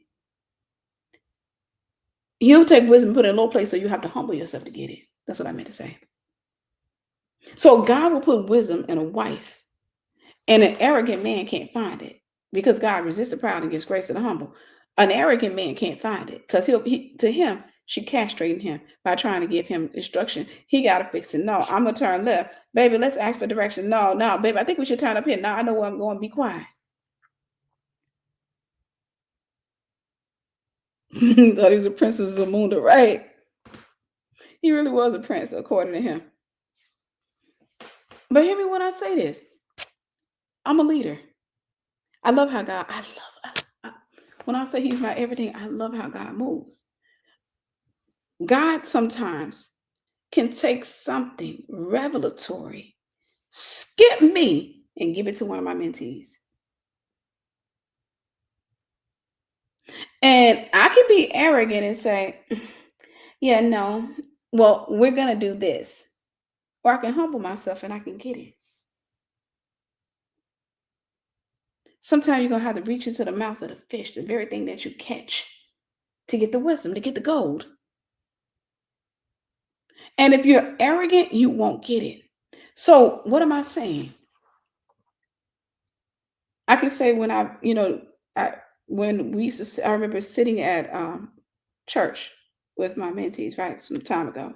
He'll take wisdom and put it in a low place, so you have to humble yourself to get it. That's what I meant to say. So God will put wisdom in a wife, and an arrogant man can't find it, because God resists the proud and gives grace to the humble. An arrogant man can't find it, because to him, she castrating him by trying to give him instruction. He got to fix it. No, I'm going to turn left. Baby, let's ask for direction. No, baby, I think we should turn up here. Now I know where I'm going. Be quiet. He thought he was a princess of Zamunda, right? He really was a prince, according to him. But hear me when I say this. I'm a leader. I love how God, when I say he's my everything, I love how God moves. God sometimes can take something revelatory, skip me, and give it to one of my mentees. And I can be arrogant and say, yeah, no, well, we're going to do this. Or I can humble myself and I can get it. Sometimes you're going to have to reach into the mouth of the fish, the very thing that you catch, to get the wisdom, to get the gold. And if you're arrogant, you won't get it. So what am I saying? I can say when when we used to, I remember sitting at church with my mentees, right, some time ago.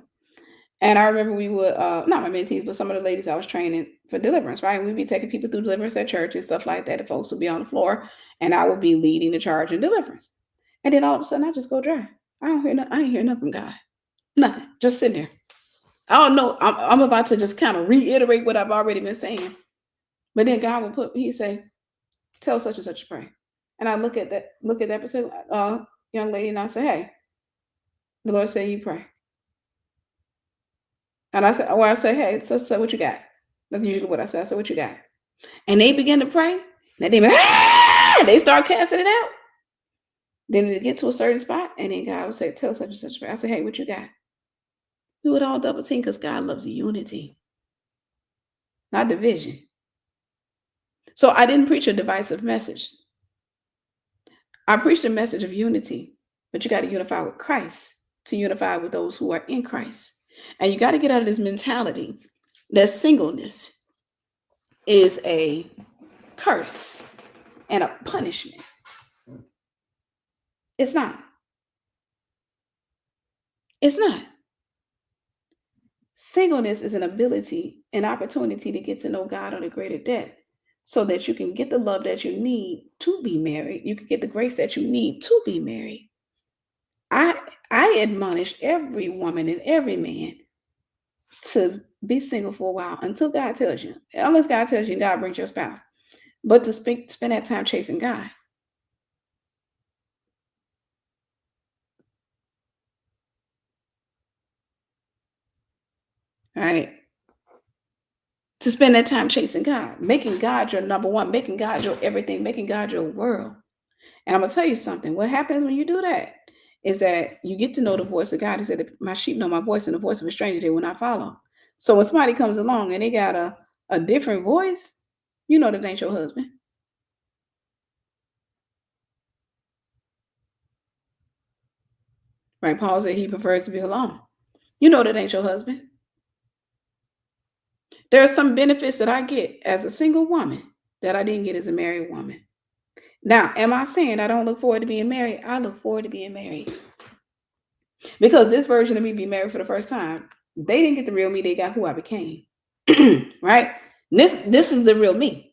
And I remember we would, not my mentees, but some of the ladies I was training for Deliverance, right? We'd be taking people through Deliverance at church and stuff like that. The folks would be on the floor, and I would be leading the charge in Deliverance. And then all of a sudden, I just go dry. I ain't hear nothing from God. Nothing. Just sitting there. I don't know. I'm about to just kind of reiterate what I've already been saying. But then God will he'd say, tell such and such to pray. And I look at that particular young lady and I say, hey, the Lord said you pray. And I say, hey, so what you got? That's usually what I say. I said, what you got? And they begin to pray. And they start casting it out. Then they get to a certain spot, and then God will say, tell such and such. I say, hey, what you got? Do it all double team because God loves unity, not division. So I didn't preach a divisive message. I preached a message of unity, but you got to unify with Christ to unify with those who are in Christ. And you got to get out of this mentality that singleness is a curse and a punishment. It's not. It's not. Singleness is an ability, an opportunity to get to know God on a greater depth so that you can get the love that you need to be married. You can get the grace that you need to be married. I admonish every woman and every man to be single for a while until God tells you. Unless God tells you, God brings your spouse. But to spend that time chasing God. Right? To spend that time chasing God, making God your number one, making God your everything, making God your world. And I'm going to tell you something. What happens when you do that is that you get to know the voice of God. He said, my sheep know my voice, and the voice of a stranger they will not follow. So when somebody comes along and they got a different voice, you know that ain't your husband. Right? Paul said he prefers to be alone. You know that ain't your husband. There are some benefits that I get as a single woman that I didn't get as a married woman. Now, am I saying I don't look forward to being married? I look forward to being married. Because this version of me being married for the first time, they didn't get the real me, they got who I became. Right? This is the real me.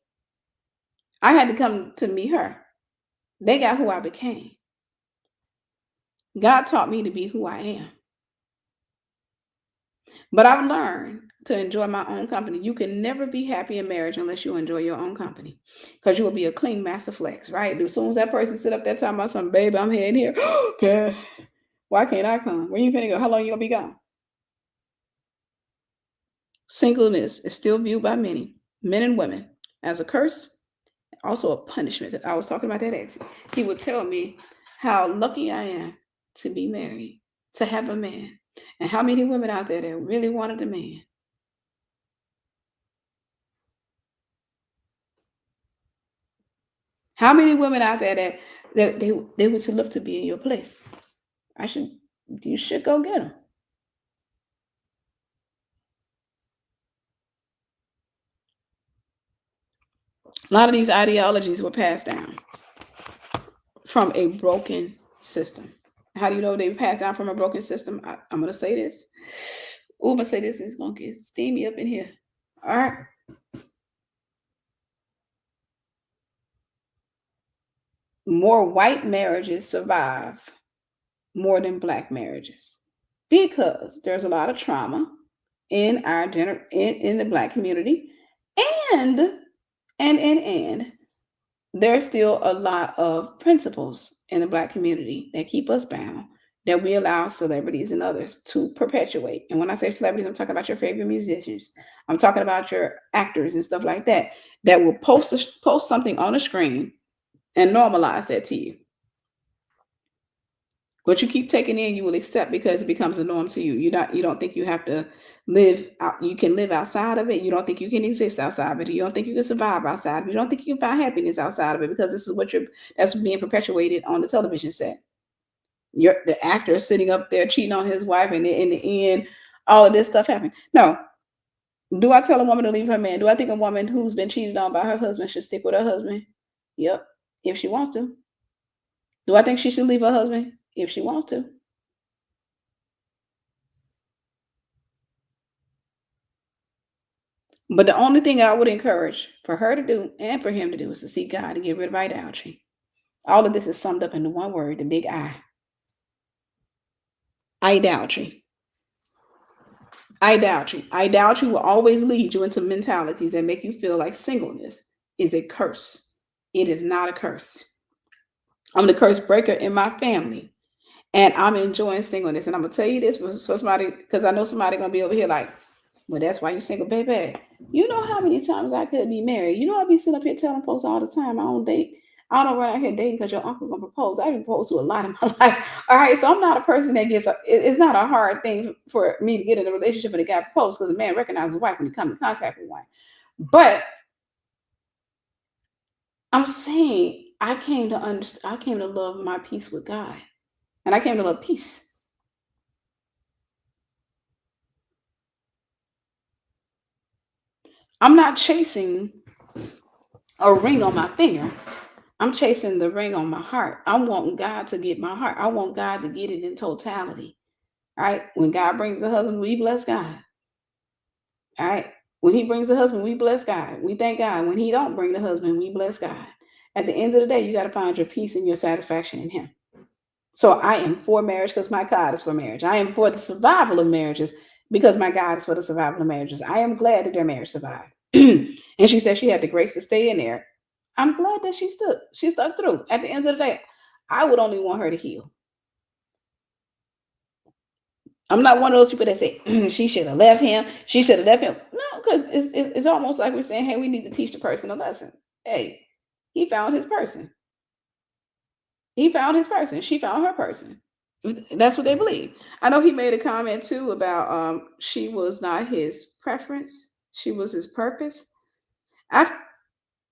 I had to come to meet her. They got who I became. God taught me to be who I am. But I've learned to enjoy my own company. You can never be happy in marriage unless you enjoy your own company. Because you will be a clean master flex, right? As soon as that person sit up there talking about something, baby, I'm heading here. Okay. Why can't I come? Where you finna go? How long you gonna be gone? Singleness is still viewed by many, men and women, as a curse, also a punishment. I was talking about that ex. He would tell me how lucky I am to be married, to have a man. And how many women out there that really wanted a man? How many women out there that they would love to be in your place? You should go get them. A lot of these ideologies were passed down from a broken system. How do you know they were passed down from a broken system? I'm going to say this. Oh, I'm going to say this. It's going to get steamy up in here. All right. More white marriages survive more than black marriages because there's a lot of trauma in our in the black community, and there's still a lot of principles in the black community that keep us bound, that we allow celebrities and others to perpetuate. And when I say celebrities, I'm talking about your favorite musicians. I'm talking about your actors and stuff like that will post something on a screen and normalize that to you. What you keep taking in, you will accept because it becomes a norm to you. You don't think you have to live out. You can live outside of it. You don't think you can exist outside of it. You don't think you can survive outside of it. You don't think you can find happiness outside of it because this is that's being perpetuated on the television set. The actor is sitting up there cheating on his wife, and in the end, all of this stuff happened. No. Do I tell a woman to leave her man? Do I think a woman who's been cheated on by her husband should stick with her husband? Yep, if she wants to. Do I think she should leave her husband? If she wants to. But the only thing I would encourage for her to do and for him to do is to seek God to get rid of idolatry. All of this is summed up into one word, the big I. Idolatry. Idolatry. Idolatry will always lead you into mentalities that make you feel like singleness is a curse. It is not a curse. I'm the curse breaker in my family. And I'm enjoying singleness. And I'm gonna tell you this for somebody, because I know somebody gonna be over here like, well, that's why you single, baby. You know how many times I could be married. You know I be sitting up here telling folks all the time I don't date. I don't run out here dating because your uncle gonna propose. I even proposed to a lot in my life. All right, so I'm not a person that it's not a hard thing for me to get in a relationship and a guy propose because a man recognizes his wife when he come in contact with one. But I'm saying I came to love my peace with God. And I came to love peace. I'm not chasing a ring on my finger. I'm chasing the ring on my heart. I'm wanting God to get my heart. I want God to get it in totality. All right. When God brings a husband, we bless God. All right. When he brings a husband, we bless God. We thank God. When he don't bring the husband, we bless God. At the end of the day, you got to find your peace and your satisfaction in him. So I am for marriage because my God is for marriage. I am for the survival of marriages because my God is for the survival of marriages. I am glad that their marriage survived. And she said she had the grace to stay in there. I'm glad that she stuck through. At the end of the day, I would only want her to heal. I'm not one of those people that say she should have left him. She should have left him. No, because it's almost like we're saying, hey, we need to teach the person a lesson. Hey, he found his person. He found his person. She found her person. That's what they believe. I know he made a comment too about she was not his preference. She was his purpose. I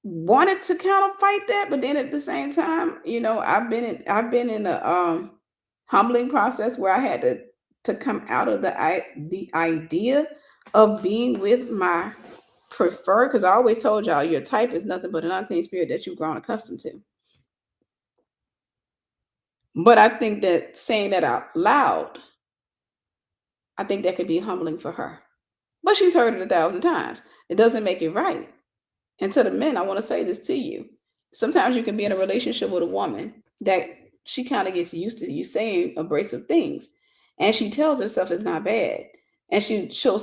wanted to kind of fight that, but then at the same time, I've been in a humbling process where I had to come out of the idea of being with my preferred, because I always told y'all your type is nothing but an unclean spirit that you've grown accustomed to. But I think that saying that out loud, I think that could be humbling for her. But she's heard it 1,000 times. It doesn't make it right. And to the men, I want to say this to you. Sometimes you can be in a relationship with a woman that she kind of gets used to you saying abrasive things. And she tells herself it's not bad. And she'll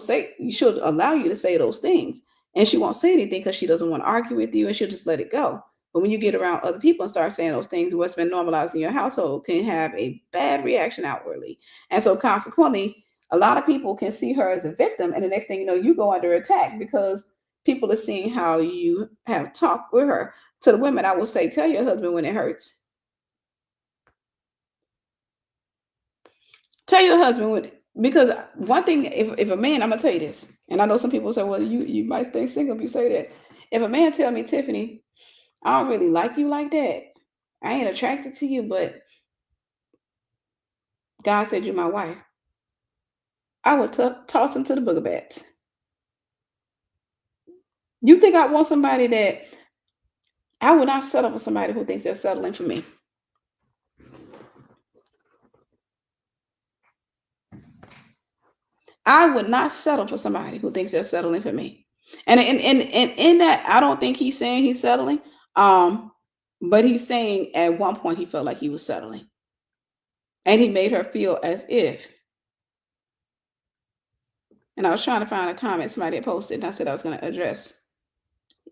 allow you to say those things. And she won't say anything because she doesn't want to argue with you, and she'll just let it go. But when you get around other people and start saying those things, what's been normalized in your household can have a bad reaction outwardly. And so consequently, a lot of people can see her as a victim. And the next thing you know, you go under attack because people are seeing how you have talked with her. To the women, I will say, tell your husband when it hurts. Tell your husband when, because one thing, if a man, I'm gonna tell you this, and I know some people say, well, you might stay single if you say that. If a man tell me, Tiffany, I don't really like you like that. I ain't attracted to you, but God said you're my wife. I would toss him to the booger bats. You think I want somebody that I would not settle for somebody who thinks they're settling for me. I would not settle for somebody who thinks they're settling for me. And in that, I don't think he's saying he's settling. But he's saying at one point he felt like he was settling. And he made her feel as if. And I was trying to find a comment somebody had posted, and I said I was going to address.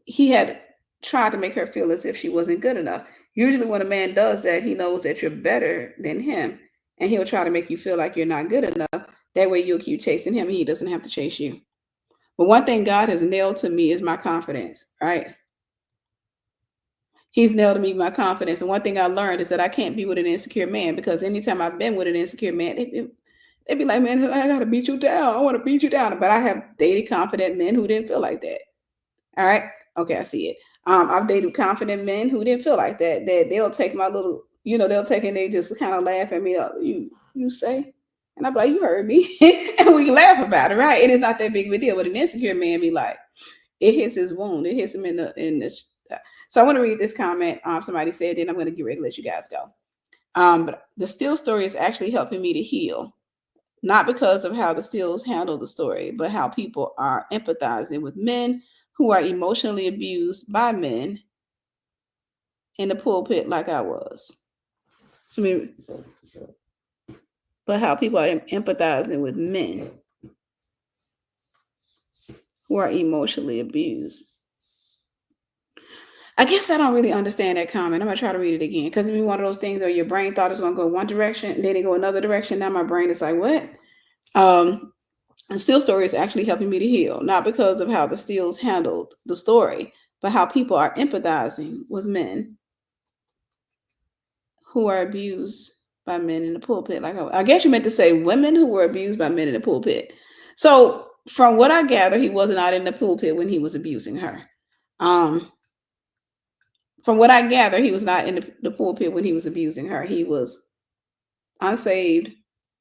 He had tried to make her feel as if she wasn't good enough. Usually when a man does that, he knows that you're better than him. And he'll try to make you feel like you're not good enough. That way you'll keep chasing him and he doesn't have to chase you. But one thing God has nailed to me is my confidence, right? He's nailed me my confidence. And one thing I learned is that I can't be with an insecure man, because anytime I've been with an insecure man, they'd be like, man, I gotta beat you down. I want to beat you down. But I have dated confident men who didn't feel like that. All right. Okay, I see it. I've dated confident men who didn't feel like that. That they'll take my little, they'll take and they just kind of laugh at me. You say, and I'm like, you heard me, and we laugh about it, right? It is not that big of a deal. But an insecure man be like, it hits his wound. It hits him in the. So I want to read this comment. Somebody said, then I'm going to get ready to let you guys go. But the Steele story is actually helping me to heal, not because of how the Steeles handle the story, but how people are empathizing with men who are emotionally abused by men in the pulpit like I was. But how people are empathizing with men who are emotionally abused. I guess I don't really understand that comment. I'm going to try to read it again, because it'd be one of those things where your brain thought it was going to go one direction, then it go another direction. Now my brain is like, what? The Steele story is actually helping me to heal, not because of how the Steeles handled the story, but how people are empathizing with men who are abused by men in the pulpit. Like, I guess you meant to say women who were abused by men in the pulpit. So from what I gather, he was not in the pulpit when he was abusing her. From what I gather, he was not in the pulpit when he was abusing her. He was unsaved,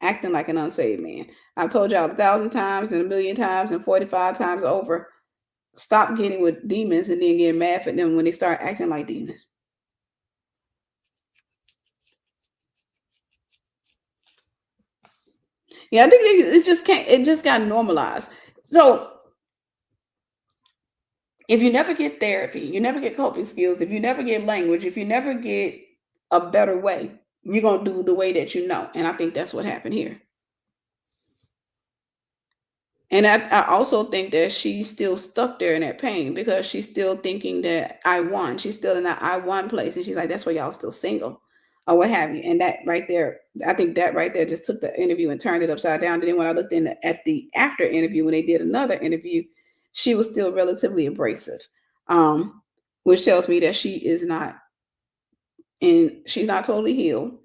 acting like an unsaved man. I've told y'all 1,000 times and 1,000,000 times and 45 times over, stop getting with demons and then getting mad at them when they start acting like demons. Yeah, I think it just got normalized. So if you never get therapy, you never get coping skills, if you never get language, if you never get a better way, you're going to do the way that you know. And I think that's what happened here. And I also think that she's still stuck there in that pain, because she's still thinking that I won. She's still in that I won place. And she's like, that's why y'all still single or what have you. And that right there, I think that right there just took the interview and turned it upside down. And then when I looked at the after interview, when they did another interview, she was still relatively abrasive, which tells me that she's not totally healed.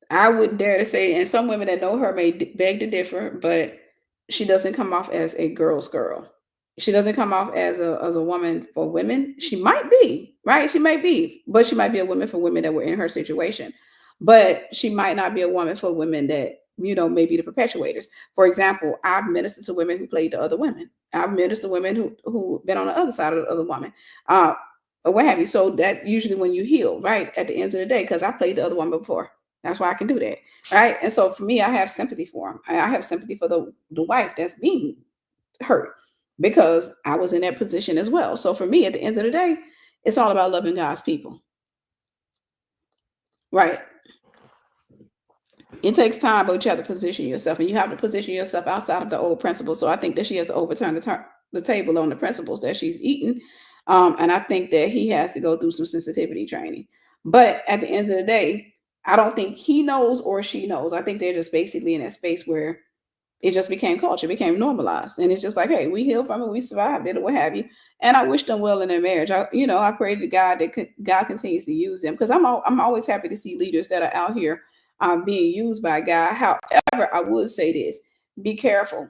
I would dare to say, and some women that know her may beg to differ, but she doesn't come off as a girl's girl. She doesn't come off as a woman for women. She might be, right? She might be, but she might be a woman for women that were in her situation. But she might not be a woman for women that, may be the perpetuators. For example, I've ministered to women who played the other women. I've ministered to women who been on the other side of the other woman. Or what have you. So that usually when you heal, right? At the end of the day, because I played the other one before. That's why I can do that, right? And so for me, I have sympathy for him. I have sympathy for the wife that's being hurt, because I was in that position as well. So for me, at the end of the day, it's all about loving God's people, right? It takes time, but you have to position yourself, and you have to position yourself outside of the old principles. So I think that she has to overturn the table on the principles that she's eaten, and I think that he has to go through some sensitivity training. But at the end of the day, I don't think he knows or she knows. I think they're just basically in that space where it just became culture, it became normalized. And it's just like, hey, we healed from it, we survived it, or what have you. And I wish them well in their marriage. I pray to God that God continues to use them, because I'm always happy to see leaders that are out here being used by God. However, I would say this: be careful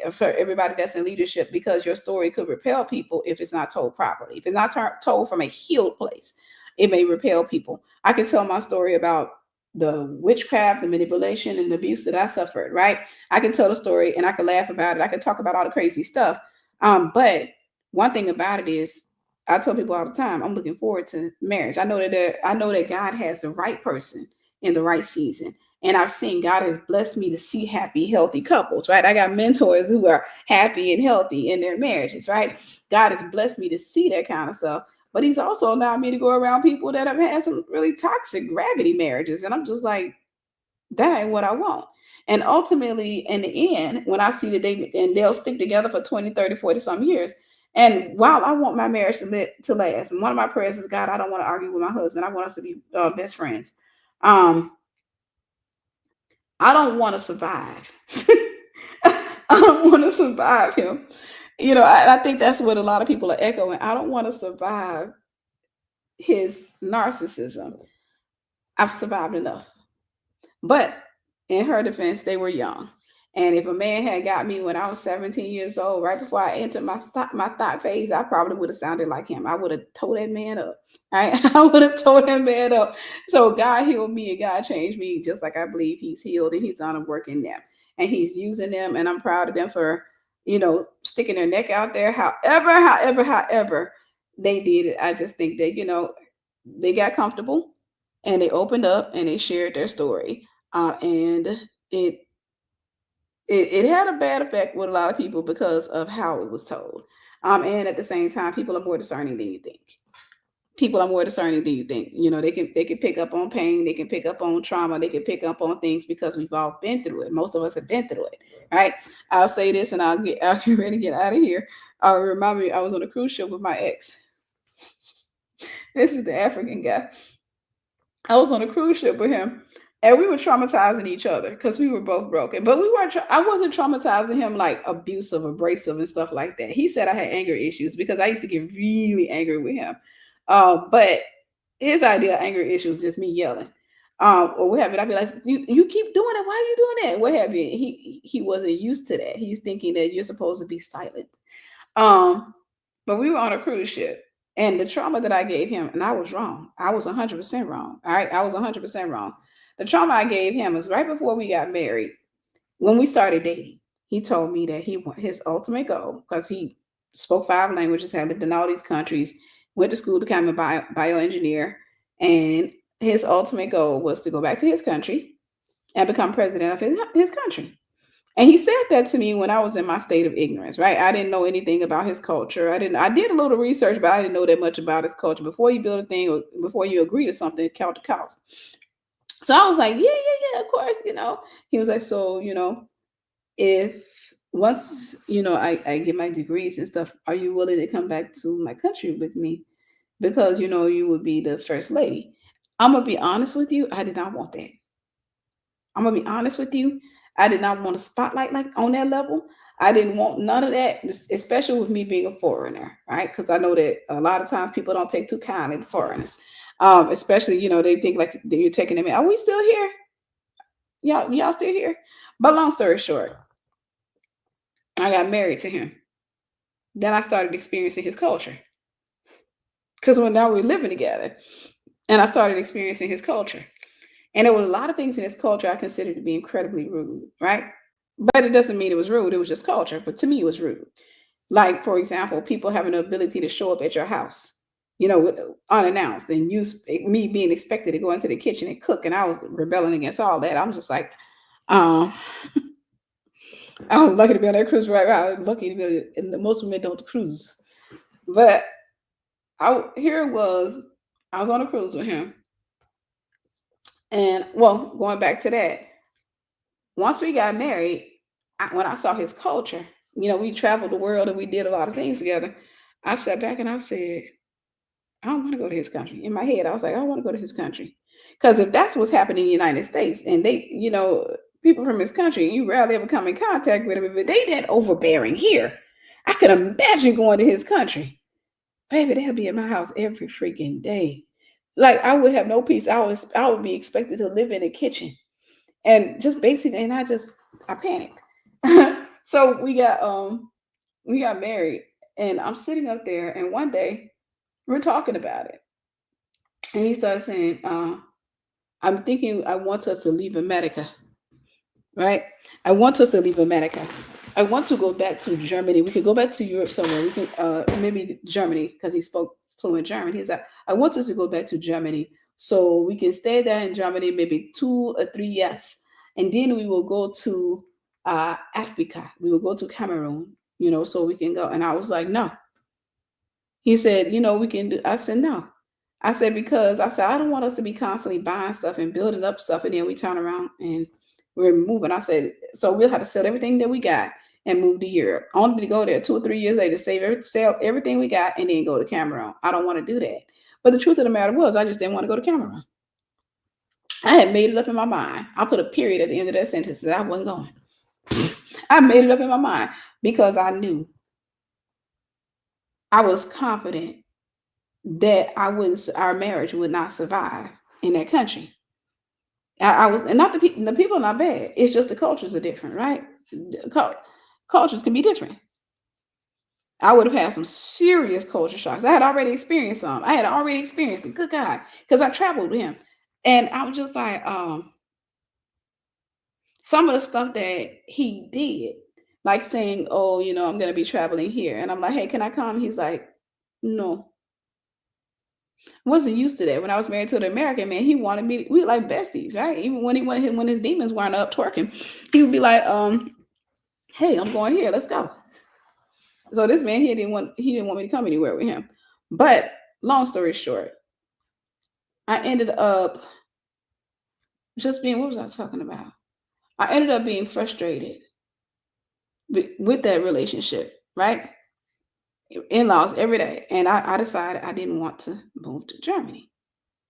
for everybody that's in leadership, because your story could repel people if it's not told properly. If it's not told from a healed place, it may repel people. I can tell my story about the witchcraft, the manipulation, and the abuse that I suffered, right? I can tell the story and I can laugh about it. I can talk about all the crazy stuff. But one thing about it is, I tell people all the time, I'm looking forward to marriage. I know that God has the right person in the right season. And I've seen God has blessed me to see happy, healthy couples, right? I got mentors who are happy and healthy in their marriages, right? God has blessed me to see that kind of stuff. But he's also allowed me to go around people that have had some really toxic gravity marriages. And I'm just like, that ain't what I want. And ultimately, in the end, when I see that they'll stick together for 20, 30, 40 some years. And while I want my marriage to last, and one of my prayers is, God, I don't want to argue with my husband. I want us to be best friends. I don't want to survive. I don't want to survive him I think that's what a lot of people are echoing. I don't want to survive his narcissism. I've survived enough. But in her defense, they were young. And if a man had got me when I was 17 years old, right before I entered my thought phase, I probably would have sounded like him. I would have tore that man up. Right? I would have tore that man up. So God healed me and God changed me, just like I believe He's healed and He's done a work in them. And He's using them, and I'm proud of them for, sticking their neck out there. However, they did it. I just think that, they got comfortable and they opened up and they shared their story. And it, it had a bad effect with a lot of people because of how it was told. And at the same time, people are more discerning than you think. People are more discerning than you think. They can pick up on pain, they can pick up on trauma, they can pick up on things because we've all been through it. Most of us have been through it, right? I'll say this, and I'll get ready to get out of here. Remind me, I was on a cruise ship with my ex. This is the African guy. I was on a cruise ship with him, and we were traumatizing each other because we were both broken. But we weren't. I wasn't traumatizing him like abusive, abrasive, and stuff like that. He said I had anger issues because I used to get really angry with him. But his idea of anger issues is just me yelling. Or what have you. I'd be like, you keep doing it. Why are you doing that? What have you? He wasn't used to that. He's thinking that you're supposed to be silent. But we were on a cruise ship, and the trauma that I gave him, and I was wrong. I was 100% wrong. All right, I was 100% wrong. The trauma I gave him was right before we got married. When we started dating, he told me that his ultimate goal, because he spoke 5 languages, had lived in all these countries, went to school to become a bioengineer, and his ultimate goal was to go back to his country and become president of his country. And he said that to me when I was in my state of ignorance, right? I didn't know anything about his culture. I did a little research, but I didn't know that much about his culture. Before you build a thing or before you agree to something, count the cost. So I was like, yeah, of course, He was like, so, if once, I get my degrees and stuff, are you willing to come back to my country with me? Because, you would be the first lady. I'm going to be honest with you. I did not want that. I'm gonna be honest with you. I did not want a spotlight like on that level. I didn't want none of that, especially with me being a foreigner, right? Because I know that a lot of times people don't take too kindly to foreigners. Especially, they think like that you're taking them in. Are we still here? Y'all still here? But long story short, I got married to him. Then I started experiencing his culture. Because now we're living together. And I started experiencing his culture. And there was a lot of things in his culture I considered to be incredibly rude, right? But it doesn't mean it was rude. It was just culture. But to me, it was rude. Like, for example, people having the ability to show up at your house, unannounced, and me being expected to go into the kitchen and cook. And I was rebelling against all that. I'm just like, um, I was lucky to be on that cruise, right? I was lucky to be, and most women don't cruise. But here it was. I was on a cruise with him. And well, going back to that, once we got married, when I saw his culture, we traveled the world and we did a lot of things together. I sat back and I said, I don't want to go to his country. In my head, I was like, I want to go to his country. Because if that's what's happening in the United States and they, people from his country, you rarely ever come in contact with them, but they that overbearing here. I could imagine going to his country. Baby, they'll be at my house every freaking day. Like I would have no peace. I would be expected to live in a kitchen. And just basically, and I panicked. So we got married, and I'm sitting up there, and one day we're talking about it. And he started saying, I'm thinking I want us to leave America. Right? I want us to leave America. I want to go back to Germany. We could go back to Europe somewhere. We can maybe Germany, because he spoke fluent German. He's like, I want us to go back to Germany so we can stay there in Germany maybe 2 or 3 years. And then we will go to Africa. We will go to Cameroon, so we can go. And I was like, no. He said, we can do. I said, no. I said, because I don't want us to be constantly buying stuff and building up stuff. And then we turn around and we're moving. I said, so we'll have to sell everything that we got and move to Europe. Only to go there 2 or 3 years later, sell everything we got and then go to Cameroon. I don't want to do that. But the truth of the matter was, I just didn't want to go to Cameroon. I had made it up in my mind. I put a period at the end of that sentence that I wasn't going. I made it up in my mind because I knew I was confident that our marriage would not survive in that country. I was, and not the people are not bad. It's just the cultures are different, right? Cultures can be different. I would have had some serious culture shocks. I had already experienced some. I had already experienced it. Good God, because I traveled with him, and I was just like, some of the stuff that he did, like saying, "Oh, I'm going to be traveling here," and I'm like, "Hey, can I come?" He's like, "No." Wasn't used to that. When I was married to an American man, he wanted me. We were like besties, right? Even when his demons weren't up twerking, he would be like, "Hey, I'm going here. Let's go." So this man, he didn't want me to come anywhere with him. But long story short, I ended up just being, what was I talking about? I ended up being frustrated with that relationship, right? In-laws every day. And I decided I didn't want to move to Germany.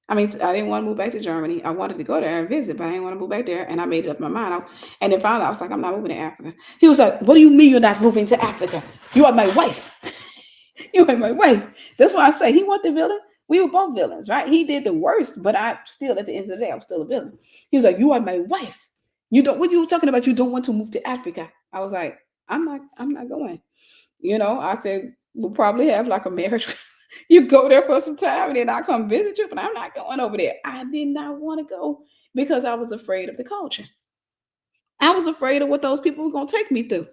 I mean, I didn't want to move back to Germany. I wanted to go there and visit, but I didn't want to move back there. And I made up my mind. And then finally, I was like, I'm not moving to Africa. He was like, what do you mean you're not moving to Africa? You are my wife. You are my wife. That's why I say he wasn't the villain. We were both villains, right? He did the worst, but I still, at the end of the day, I was still a villain. He was like, you are my wife. You don't, what are you talking about? You don't want to move to Africa. I was like, I'm not going. I said, we'll probably have like a marriage. You go there for some time and then I'll come visit you, but I'm not going over there. I did not want to go because I was afraid of the culture. I was afraid of what those people were going to take me through.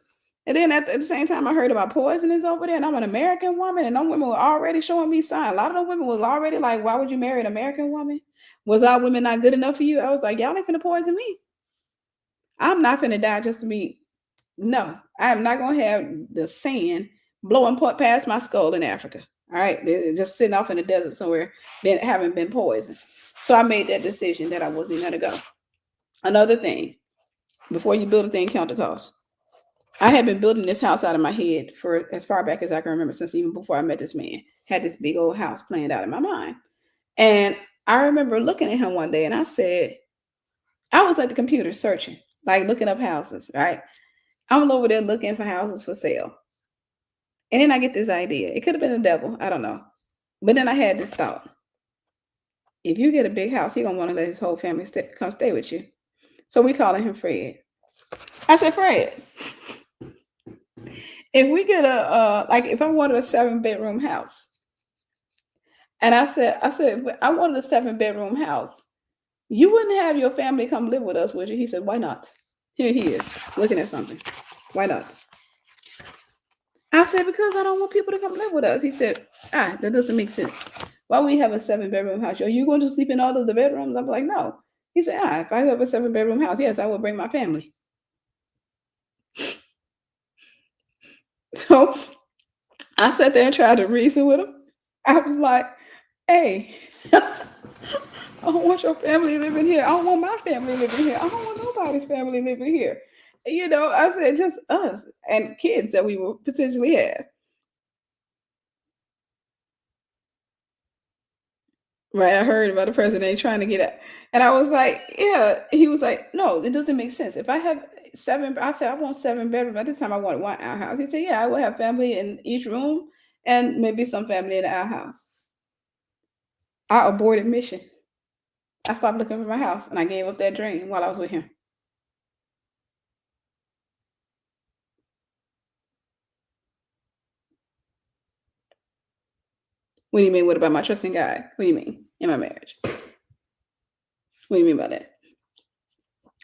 And then at the same time, I heard about poisonous over there, and I'm an American woman, and those women were already showing me signs. A lot of those women was already like, why would you marry an American woman? Was our women not good enough for you? I was like, y'all ain't finna poison me. I'm not finna die just to be. No, I am not gonna have the sand blowing past my skull in Africa. All right, they're just sitting off in the desert somewhere, having been poisoned. So I made that decision that I wasn't gonna go. Another thing, before you build a thing, count the cost. I had been building this house out of my head for as far back as I can remember, since even before I met this man. Had this big old house planned out in my mind. And I remember looking at him one day and I said, I was at the computer searching, like looking up houses, right? I'm over there looking for houses for sale. And then I get this idea. It could have been the devil. I don't know. But then I had this thought. If you get a big house, he going to want to let his whole family come stay with you. So we calling him Fred. I said, Fred, if we get if I wanted a 7-bedroom house, and I said, I wanted a 7-bedroom house, you wouldn't have your family come live with us, would you? He said, why not? Here he is, looking at something. Why not? I said, because I don't want people to come live with us. He said, that doesn't make sense. Why we have a 7-bedroom house? Are you going to sleep in all of the bedrooms? I'm like, no. He said, if I have a 7-bedroom house, yes, I will bring my family. So I sat there and tried to reason with him. I was like, hey, I don't want your family living here. I don't want my family living here. I don't want nobody's family living here. I said just us and kids that we will potentially have. Right. I heard about the president trying to get out. And I was like, yeah. He was like, no, it doesn't make sense. If I have 7, I said, I want 7 bedrooms. At this time, I wanted one outhouse. He said, yeah, I will have family in each room and maybe some family in the outhouse. I aborted mission. I stopped looking for my house and I gave up that dream while I was with him. What do you mean? What about my trust in God? What do you mean? In my marriage? What do you mean by that?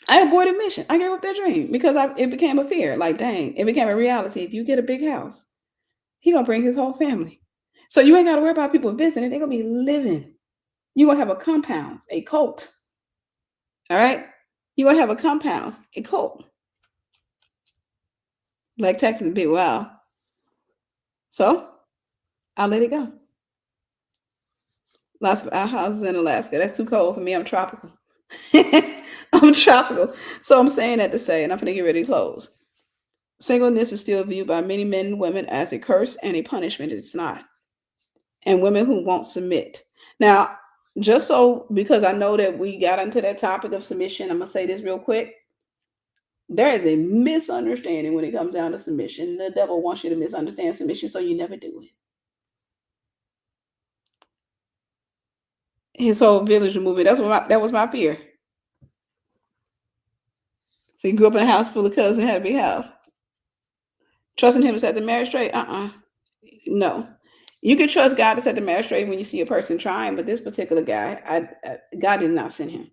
I aborted mission. I gave up that dream because it became a fear. Like, dang, it became a reality. If you get a big house, he gonna bring his whole family. So you ain't gotta worry about people visiting. They're gonna be living. You gonna have a compound, a cult. All right? You gonna have a compound, a cult. Like Texas, big wow. So I let it go. Lots of our houses in Alaska. That's too cold for me. I'm tropical. I'm tropical. So I'm saying that to say, and I'm going to get ready to close. Singleness is still viewed by many men and women as a curse and a punishment. It's not. And women who won't submit. Now, just so, because I know that we got into that topic of submission, I'm going to say this real quick. There is a misunderstanding when it comes down to submission. The devil wants you to misunderstand submission, so you never do it. his whole village was moving. That was my fear. So he grew up in a house full of cousins, had a big house. Trusting him to set the marriage straight? No. You can trust God to set the marriage straight when you see a person trying, but this particular guy, God did not send him.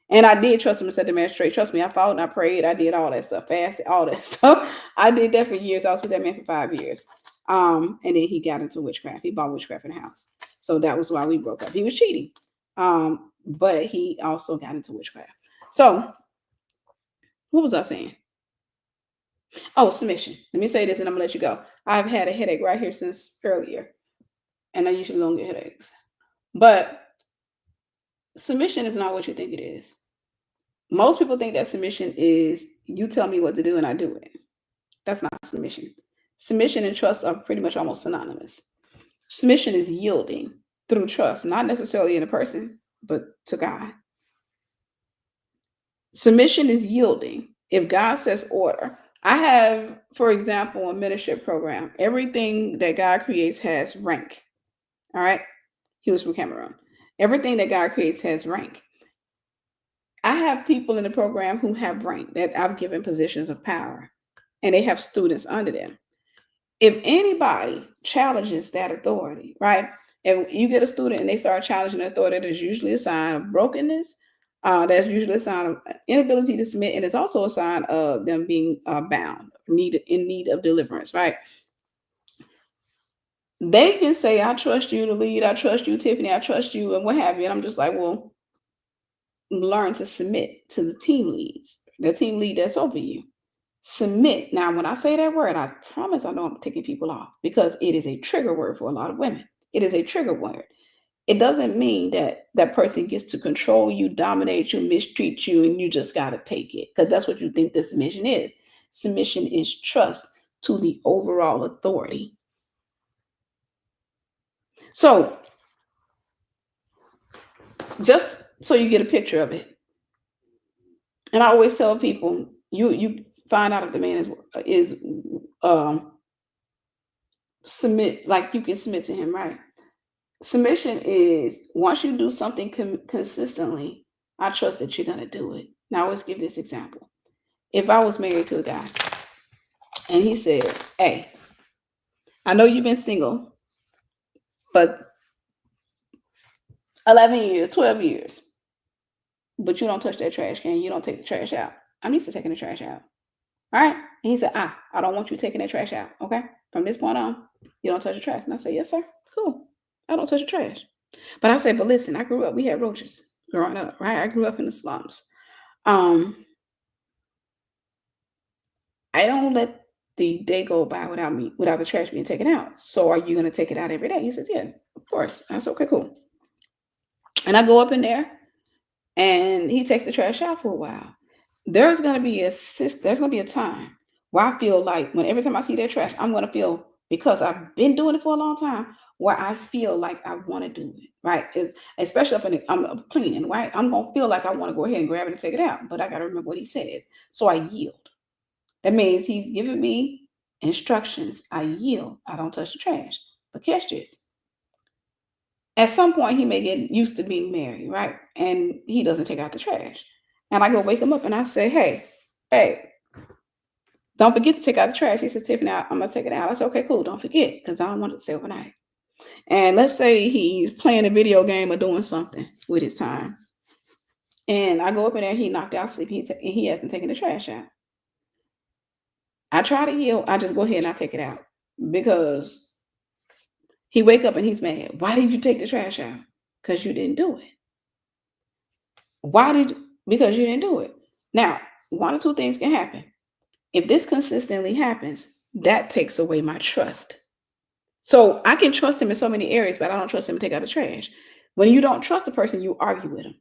And I did trust him to set the marriage straight. Trust me, I fought and I prayed. I did all that stuff, fasted, all that stuff. I did that for years. I was with that man for 5 years. And then he got into witchcraft. He bought witchcraft in the house. So that was why we broke up. He was cheating. But he also got into witchcraft. So what was I saying? Oh, submission. Let me say this and I'm gonna let you go. I've had a headache right here since earlier. And I usually don't get headaches. But submission is not what you think it is. Most people think that submission is you tell me what to do and I do it. That's not submission. Submission and trust are pretty much almost synonymous. Submission is yielding through trust, not necessarily in a person, but to God. Submission is yielding. If God says order, I have, for example, a mentorship program. Everything that God creates has rank. All right. He was from Cameroon. Everything that God creates has rank. I have people in the program who have rank that I've given positions of power, and they have students under them. If anybody challenges that authority, right? If you get a student and they start challenging the authority, there's usually a sign of brokenness. That's usually a sign of inability to submit, and it's also a sign of them being bound, in need of deliverance, right? They can say, I trust you to lead, I trust you, Tiffany, I trust you, and what have you. And I'm just like, well, learn to submit to the team leads, the team lead that's over you. Submit. Now, when I say that word, I promise I know I'm taking people off because it is a trigger word for a lot of women. It is a trigger word. It doesn't mean that that person gets to control you, dominate you, mistreat you, and you just got to take it because that's what you think the submission is. Submission is trust to the overall authority. So, just so you get a picture of it, and I always tell people, you find out if the man is submit, like you can submit to him, right? Submission is once you do something consistently, I trust that you're gonna do it. Now let's give this example. If I was married to a guy and he said, "Hey, I know you've been single, but 11 years, 12 years, but you don't touch that trash can. You don't take the trash out. I'm used to taking the trash out. All right." And he said, I don't want you taking that trash out. Okay. From this point on, you don't touch the trash. And I said, yes, sir. Cool. I don't touch the trash. But I said, but listen, I grew up, we had roaches growing up, right? I grew up in the slums. I don't let the day go by without the trash being taken out. So are you going to take it out every day? He says, yeah, of course. I said, okay, cool. And I go up in there and he takes the trash out for a while. There's going to be a time where I feel like every time I see that trash, I'm going to feel, because I've been doing it for a long time, where I feel like I want to do it, right? Especially if I'm cleaning, right? I'm going to feel like I want to go ahead and grab it and take it out, but I got to remember what he said. So I yield. That means he's giving me instructions. I yield. I don't touch the trash. But catch this. At some point, he may get used to being married, right? And he doesn't take out the trash. And I go wake him up and I say, hey, don't forget to take out the trash. He says, Tiffany, I'm going to take it out. I said, okay, cool. Don't forget, because I don't want it to stay overnight. And let's say he's playing a video game or doing something with his time. And I go up in there, he knocked out sleep. He hasn't taken the trash out. I try to yield. I just go ahead and I take it out because he wake up and he's mad. Why did you take the trash out? Because you didn't do it. Because you didn't do it. Now, one or two things can happen. If this consistently happens, that takes away my trust. So I can trust him in so many areas, but I don't trust him to take out the trash. When you don't trust a person, you argue with him.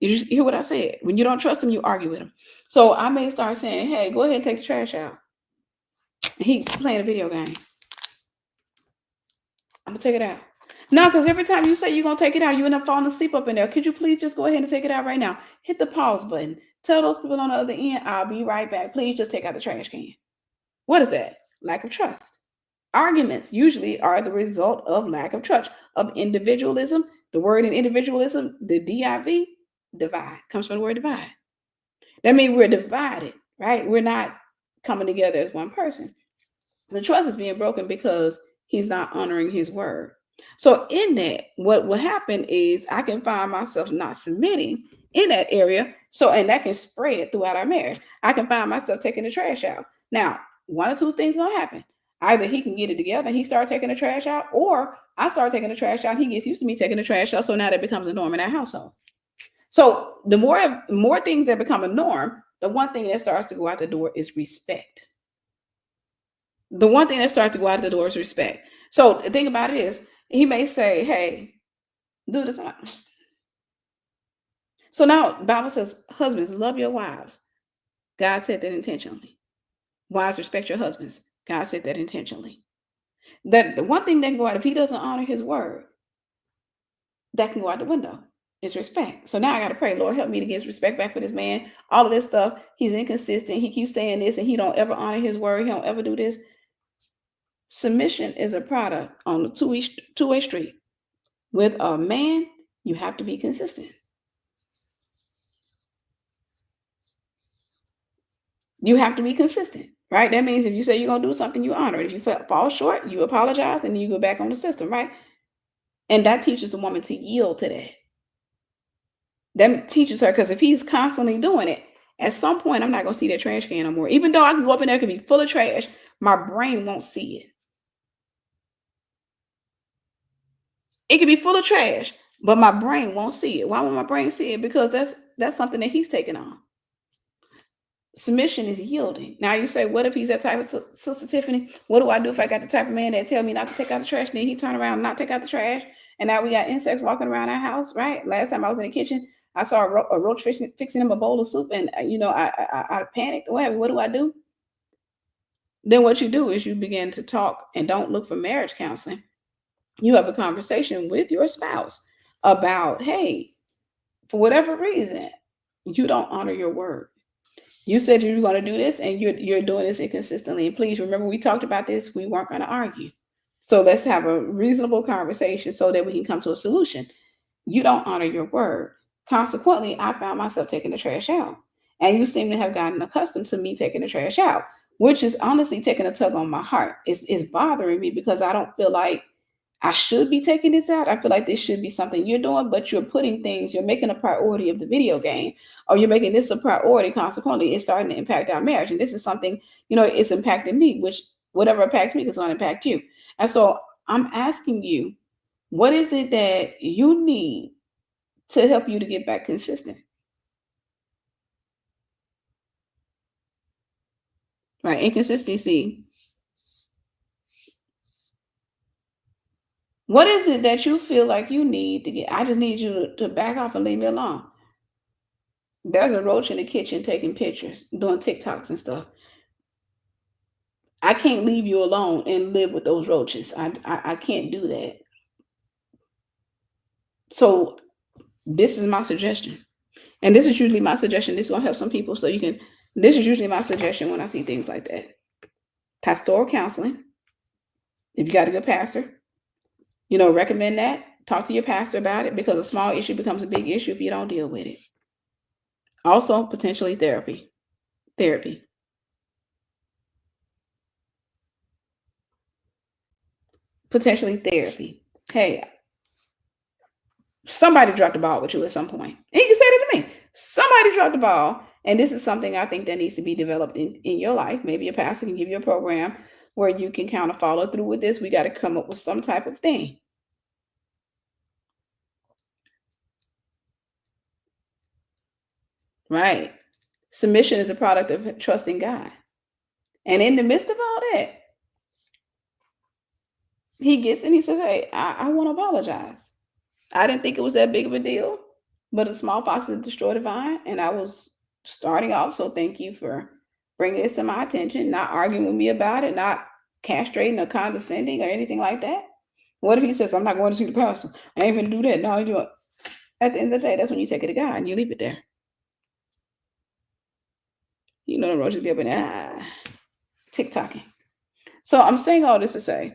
You hear what I said? When you don't trust him, you argue with him. So I may start saying, hey, go ahead and take the trash out. He's playing a video game. I'm going to take it out. No, because every time you say you're going to take it out, you end up falling asleep up in there. Could you please just go ahead and take it out right now? Hit the pause button. Tell those people on the other end, I'll be right back. Please just take out the trash can. What is that? Lack of trust. Arguments usually are the result of lack of trust, of individualism, The word in individualism, the DIV, divide, comes from the word divide. That means we're divided, right? We're not coming together as one person. The trust is being broken because he's not honoring his word. So in that, what will happen is I can find myself not submitting in that area. So, and that can spread throughout our marriage. I can find myself taking the trash out. Now, one or two things gonna happen. Either he can get it together and he start taking the trash out, or I start taking the trash out. He gets used to me taking the trash out. So now that becomes a norm in our household. So the more things that become a norm, the one thing that starts to go out the door is respect. The one thing that starts to go out the door is respect. So the thing about it is, he may say, "Hey, do this." So now the Bible says, "Husbands, love your wives." God said that intentionally. Wives, respect your husbands. God said that intentionally. That the one thing that can go out, if he doesn't honor his word, that can go out the window. It's respect. So now I got to pray, Lord, help me to get his respect back for this man. All of this stuff, he's inconsistent. He keeps saying this, and he don't ever honor his word. He don't ever do this. Submission is a product on the two-way street. With a man, you have to be consistent. You have to be consistent, right? That means if you say you're going to do something, you honor it. If you fall short, you apologize, and then you go back on the system, right? And that teaches the woman to yield to that. That teaches her, because if he's constantly doing it, at some point, I'm not going to see that trash can no more. Even though I can go up in there, it can be full of trash, my brain won't see it. It can be full of trash, but my brain won't see it. Why won't my brain see it? Because that's something that he's taking on. Submission is yielding. Now you say, what if he's that type of Sister Tiffany? What do I do if I got the type of man that tell me not to take out the trash, and then he turn around and not take out the trash, and now we got insects walking around our house, right? Last time I was in the kitchen, I saw a roach fixing him a bowl of soup, and I panicked. What do I do? Then what you do is you begin to talk, and don't look for marriage counseling. You have a conversation with your spouse about, hey, for whatever reason, you don't honor your word. You said you were going to do this, and you're doing this inconsistently. And please remember, we talked about this. We weren't going to argue. So let's have a reasonable conversation so that we can come to a solution. You don't honor your word. Consequently, I found myself taking the trash out. And you seem to have gotten accustomed to me taking the trash out, which is honestly taking a tug on my heart. It's bothering me because I don't feel like I should be taking this out. I feel like this should be something you're doing, but you're putting things, you're making a priority of the video game, or you're making this a priority. Consequently, it's starting to impact our marriage. And this is something, it's impacting me, which whatever impacts me is going to impact you. And so I'm asking you, what is it that you need to help you to get back consistent? Right? Inconsistency. What is it that you feel like you need to get? I just need you to back off and leave me alone. There's a roach in the kitchen taking pictures, doing TikToks and stuff. I can't leave you alone and live with those roaches. I can't do that. So this is my suggestion. And this is usually my suggestion. This is going to help some people. So this is usually my suggestion when I see things like that. Pastoral counseling. If you got a good pastor, recommend that. Talk to your pastor about it, because a small issue becomes a big issue if you don't deal with it. Also, potentially therapy. Potentially therapy. Hey, somebody dropped the ball with you at some point. And you can say that to me. Somebody dropped the ball. And this is something I think that needs to be developed in your life. Maybe your pastor can give you a program where you can kind of follow through with this. We got to come up with some type of thing. Right. Submission is a product of trusting God. And in the midst of all that, he gets and he says, hey, I want to apologize. I didn't think it was that big of a deal, but a small fox has destroyed a vine, and I was starting off. So thank you for bringing this to my attention, not arguing with me about it, not castrating or condescending or anything like that. What if he says, I'm not going to see the pastor? I ain't going to do that. No, you do it. At the end of the day, that's when you take it to God and you leave it there. The roaches be up in there tick-tocking. So I'm saying all this to say,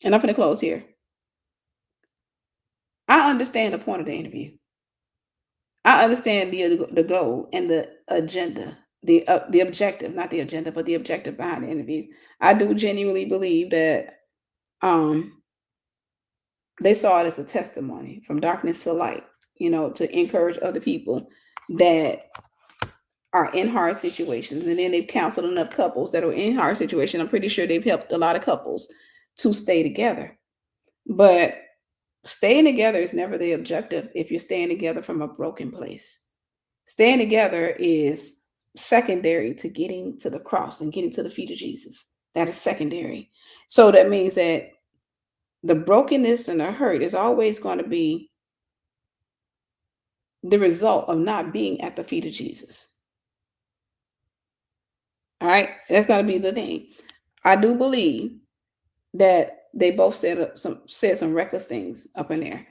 and I'm going to close here. I understand the point of the interview. I understand the goal and the agenda, the objective, not the agenda, but the objective behind the interview. I do genuinely believe that um, they saw it as a testimony from darkness to light, to encourage other people that are in hard situations. And then they've counseled enough couples that are in hard situations. I'm pretty sure they've helped a lot of couples to stay together. But staying together is never the objective if you're staying together from a broken place. Staying together is secondary to getting to the cross and getting to the feet of Jesus. That is secondary. So that means that the brokenness and the hurt is always going to be the result of not being at the feet of Jesus. All right, that's going to be the thing. I do believe that they both said some reckless things up in there,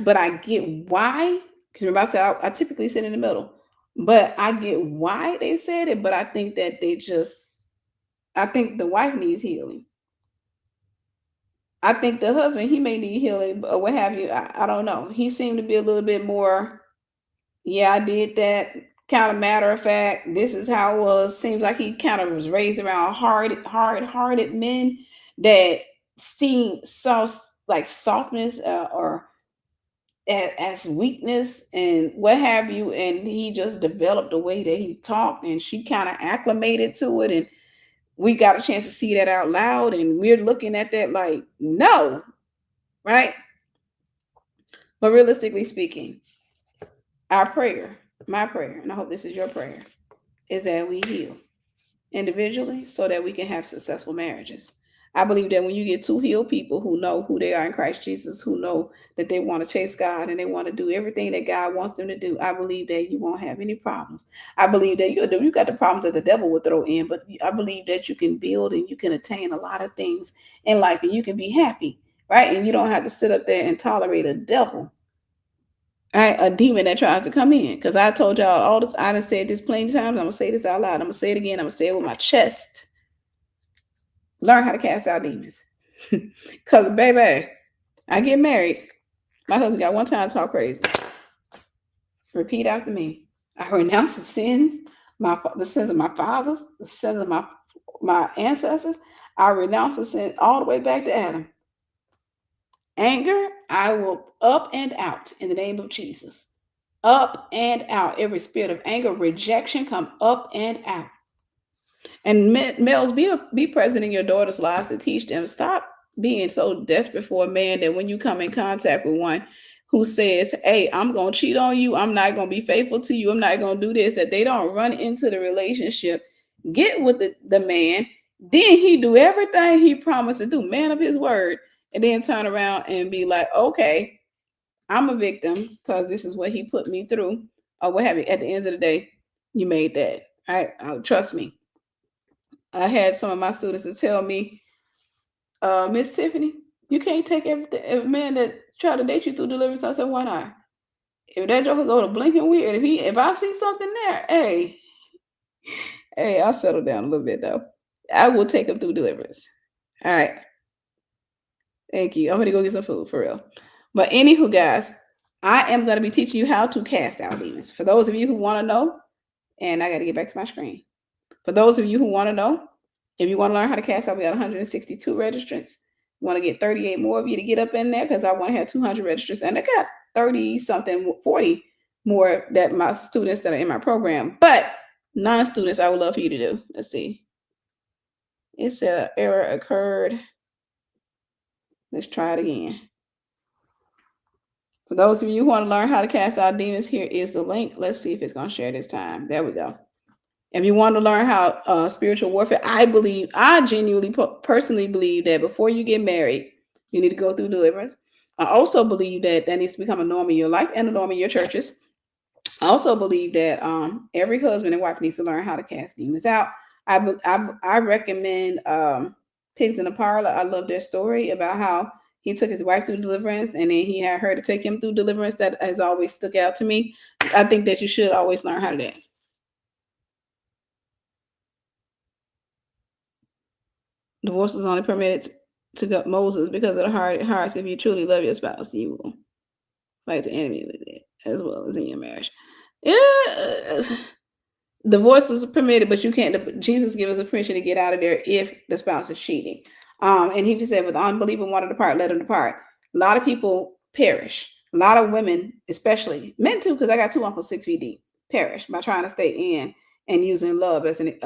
but I get why. Because remember, I said I typically sit in the middle, but I get why they said it. But I think that I think the wife needs healing. I think the husband, he may need healing or what have you. I don't know. He seemed to be a little bit more, yeah, I did that, kind of matter of fact. This is how it was. Seems like he kind of was raised around hard-hearted men that saw like softness or as weakness and what have you. And he just developed the way that he talked, and she kind of acclimated to it. And we got a chance to see that out loud, and we're looking at that like, no, right? But realistically speaking, our prayer, my prayer, and I hope this is your prayer, is that we heal individually so that we can have successful marriages. I believe that when you get two healed people who know who they are in Christ Jesus, who know that they want to chase God and they want to do everything that God wants them to do, I believe that you won't have any problems. I believe that you got the problems that the devil will throw in, but I believe that you can build and you can attain a lot of things in life and you can be happy, right? And you don't have to sit up there and tolerate a devil, right? A demon that tries to come in. Because I told y'all all the time, I done said this plenty of times. I'm gonna say this out loud. I'm gonna say it again. I'm gonna say it with my chest. Learn how to cast out demons. Cause baby, I get married. My husband got one time to talk crazy. Repeat after me. I renounce the sins, the sins of my fathers, the sins of my ancestors. I renounce the sin all the way back to Adam. Anger, I will up and out in the name of Jesus. Up and out. Every spirit of anger, rejection, come up and out. And males, be present in your daughters' lives to teach them. Stop being so desperate for a man that when you come in contact with one who says, "Hey, I'm gonna cheat on you. I'm not gonna be faithful to you. I'm not gonna do this," that they don't run into the relationship, get with the man, then he do everything he promised to do, man of his word, and then turn around and be like, "Okay, I'm a victim because this is what he put me through," or what have you. At the end of the day, you made that. All right, trust me. I had some of my students to tell me, Miss Tiffany, you can't take every man that try to date you through Deliverance. I said, why not? If that joker go to blinking weird, if I see something there, hey, I'll settle down a little bit though. I will take him through Deliverance. All right. Thank you. I'm gonna go get some food for real. But anywho, guys, I am gonna be teaching you how to cast out demons. For those of you who want to know, and I gotta get back to my screen. For those of you who want to know, if you want to learn how to cast out, we got 162 registrants. We want to get 38 more of you to get up in there because I want to have 200 registrants. And I got 30 something, 40 more that my students that are in my program. But non-students, I would love for you to do. Let's see. It said error occurred. Let's try it again. For those of you who want to learn how to cast out demons, here is the link. Let's see if it's going to share this time. There we go. If you want to learn how spiritual warfare, I genuinely, personally believe that before you get married, you need to go through Deliverance. I also believe that needs to become a norm in your life and a norm in your churches. I also believe that every husband and wife needs to learn how to cast demons out. I recommend Pigs in the Parlor. I love their story about how he took his wife through Deliverance and then he had her to take him through Deliverance. That has always stuck out to me. I think that you should always learn how to do that. Divorce is only permitted to go Moses because of the hearts. If you truly love your spouse, you will. Fight the enemy with it, as well as in your marriage. Yeah, divorce is permitted, but you can't. Jesus gives us a permission to get out of there if the spouse is cheating. And he said, "With unbelieving want to depart, let them depart." A lot of people perish. A lot of women, especially men too, because I got 2 uncles 6 feet deep, perish by trying to stay in and using love as an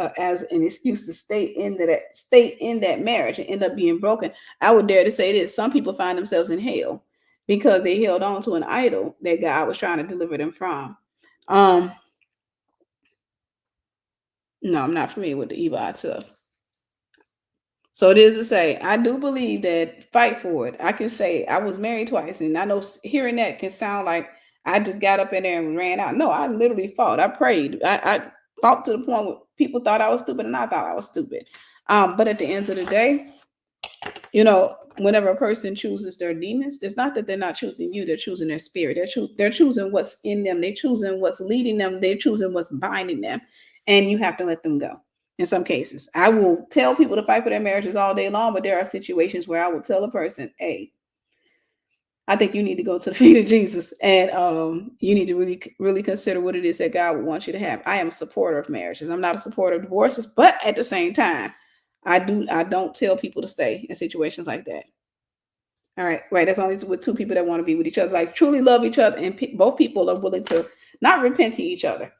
excuse to stay in that marriage and end up being broken. I would dare to say this: some people find themselves in hell because they held on to an idol that God was trying to deliver them from. No, I'm not familiar with the evil eye stuff. So it is to say, I do believe that fight for it. I can say I was married twice, and I know hearing that can sound like I just got up in there and ran out. No, I literally fought. I prayed. I fought to the point where people thought I was stupid, and I thought I was stupid. But at the end of the day, whenever a person chooses their demons, it's not that they're not choosing you; they're choosing their spirit. They're choosing what's in them. They're choosing what's leading them. They're choosing what's binding them, and you have to let them go. In some cases, I will tell people to fight for their marriages all day long, but there are situations where I will tell a person, "Hey, I think you need to go to the feet of Jesus, and you need to really, really consider what it is that God would want you to have." I am a supporter of marriages. I'm not a supporter of divorces, but at the same time, I don't tell people to stay in situations like that. All right, right. That's only with two people that want to be with each other, like truly love each other, and both people are willing to not repent to each other.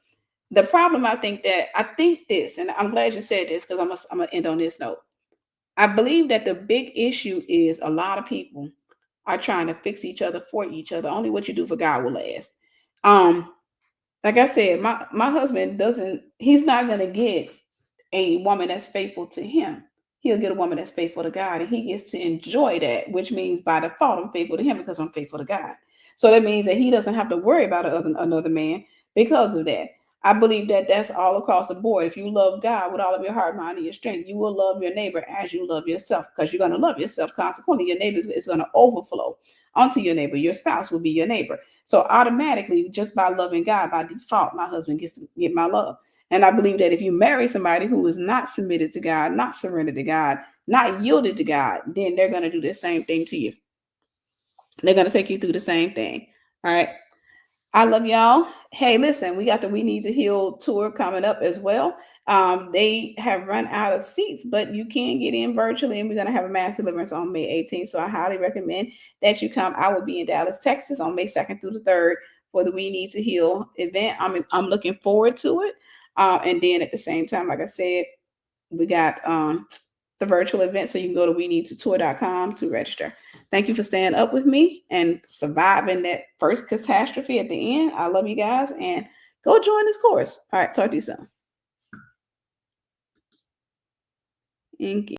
The problem, I think this, and I'm glad you said this because I'm gonna end on this note. I believe that the big issue is a lot of people are trying to fix each other for each other. Only what you do for God will last. Um, like I said, my husband doesn't. He's not gonna get a woman that's faithful to him. He'll get a woman that's faithful to God, and he gets to enjoy that, which means by default, I'm faithful to him because I'm faithful to God. So that means that he doesn't have to worry about another man because of that. I believe that that's all across the board. If you love God with all of your heart, mind, and your strength, you will love your neighbor as you love yourself because you're going to love yourself. Consequently, your neighbor is going to overflow onto your neighbor. Your spouse will be your neighbor. So automatically, just by loving God, by default, my husband gets to get my love. And I believe that if you marry somebody who is not submitted to God, not surrendered to God, not yielded to God, then they're going to do the same thing to you. They're going to take you through the same thing. All right. I love y'all. Hey, listen, we got the We Need to Heal tour coming up as well. They have run out of seats, but you can get in virtually, and we're going to have a mass deliverance on May 18th. So I highly recommend that you come. I will be in Dallas, Texas on May 2nd through the 3rd for the We Need to Heal event. I'm looking forward to it. And then at the same time, like I said, we got the virtual event. So you can go to weneedtotour.com to register. Thank you for staying up with me and surviving that first catastrophe at the end. I love you guys, and go join this course. All right, talk to you soon. Thank you.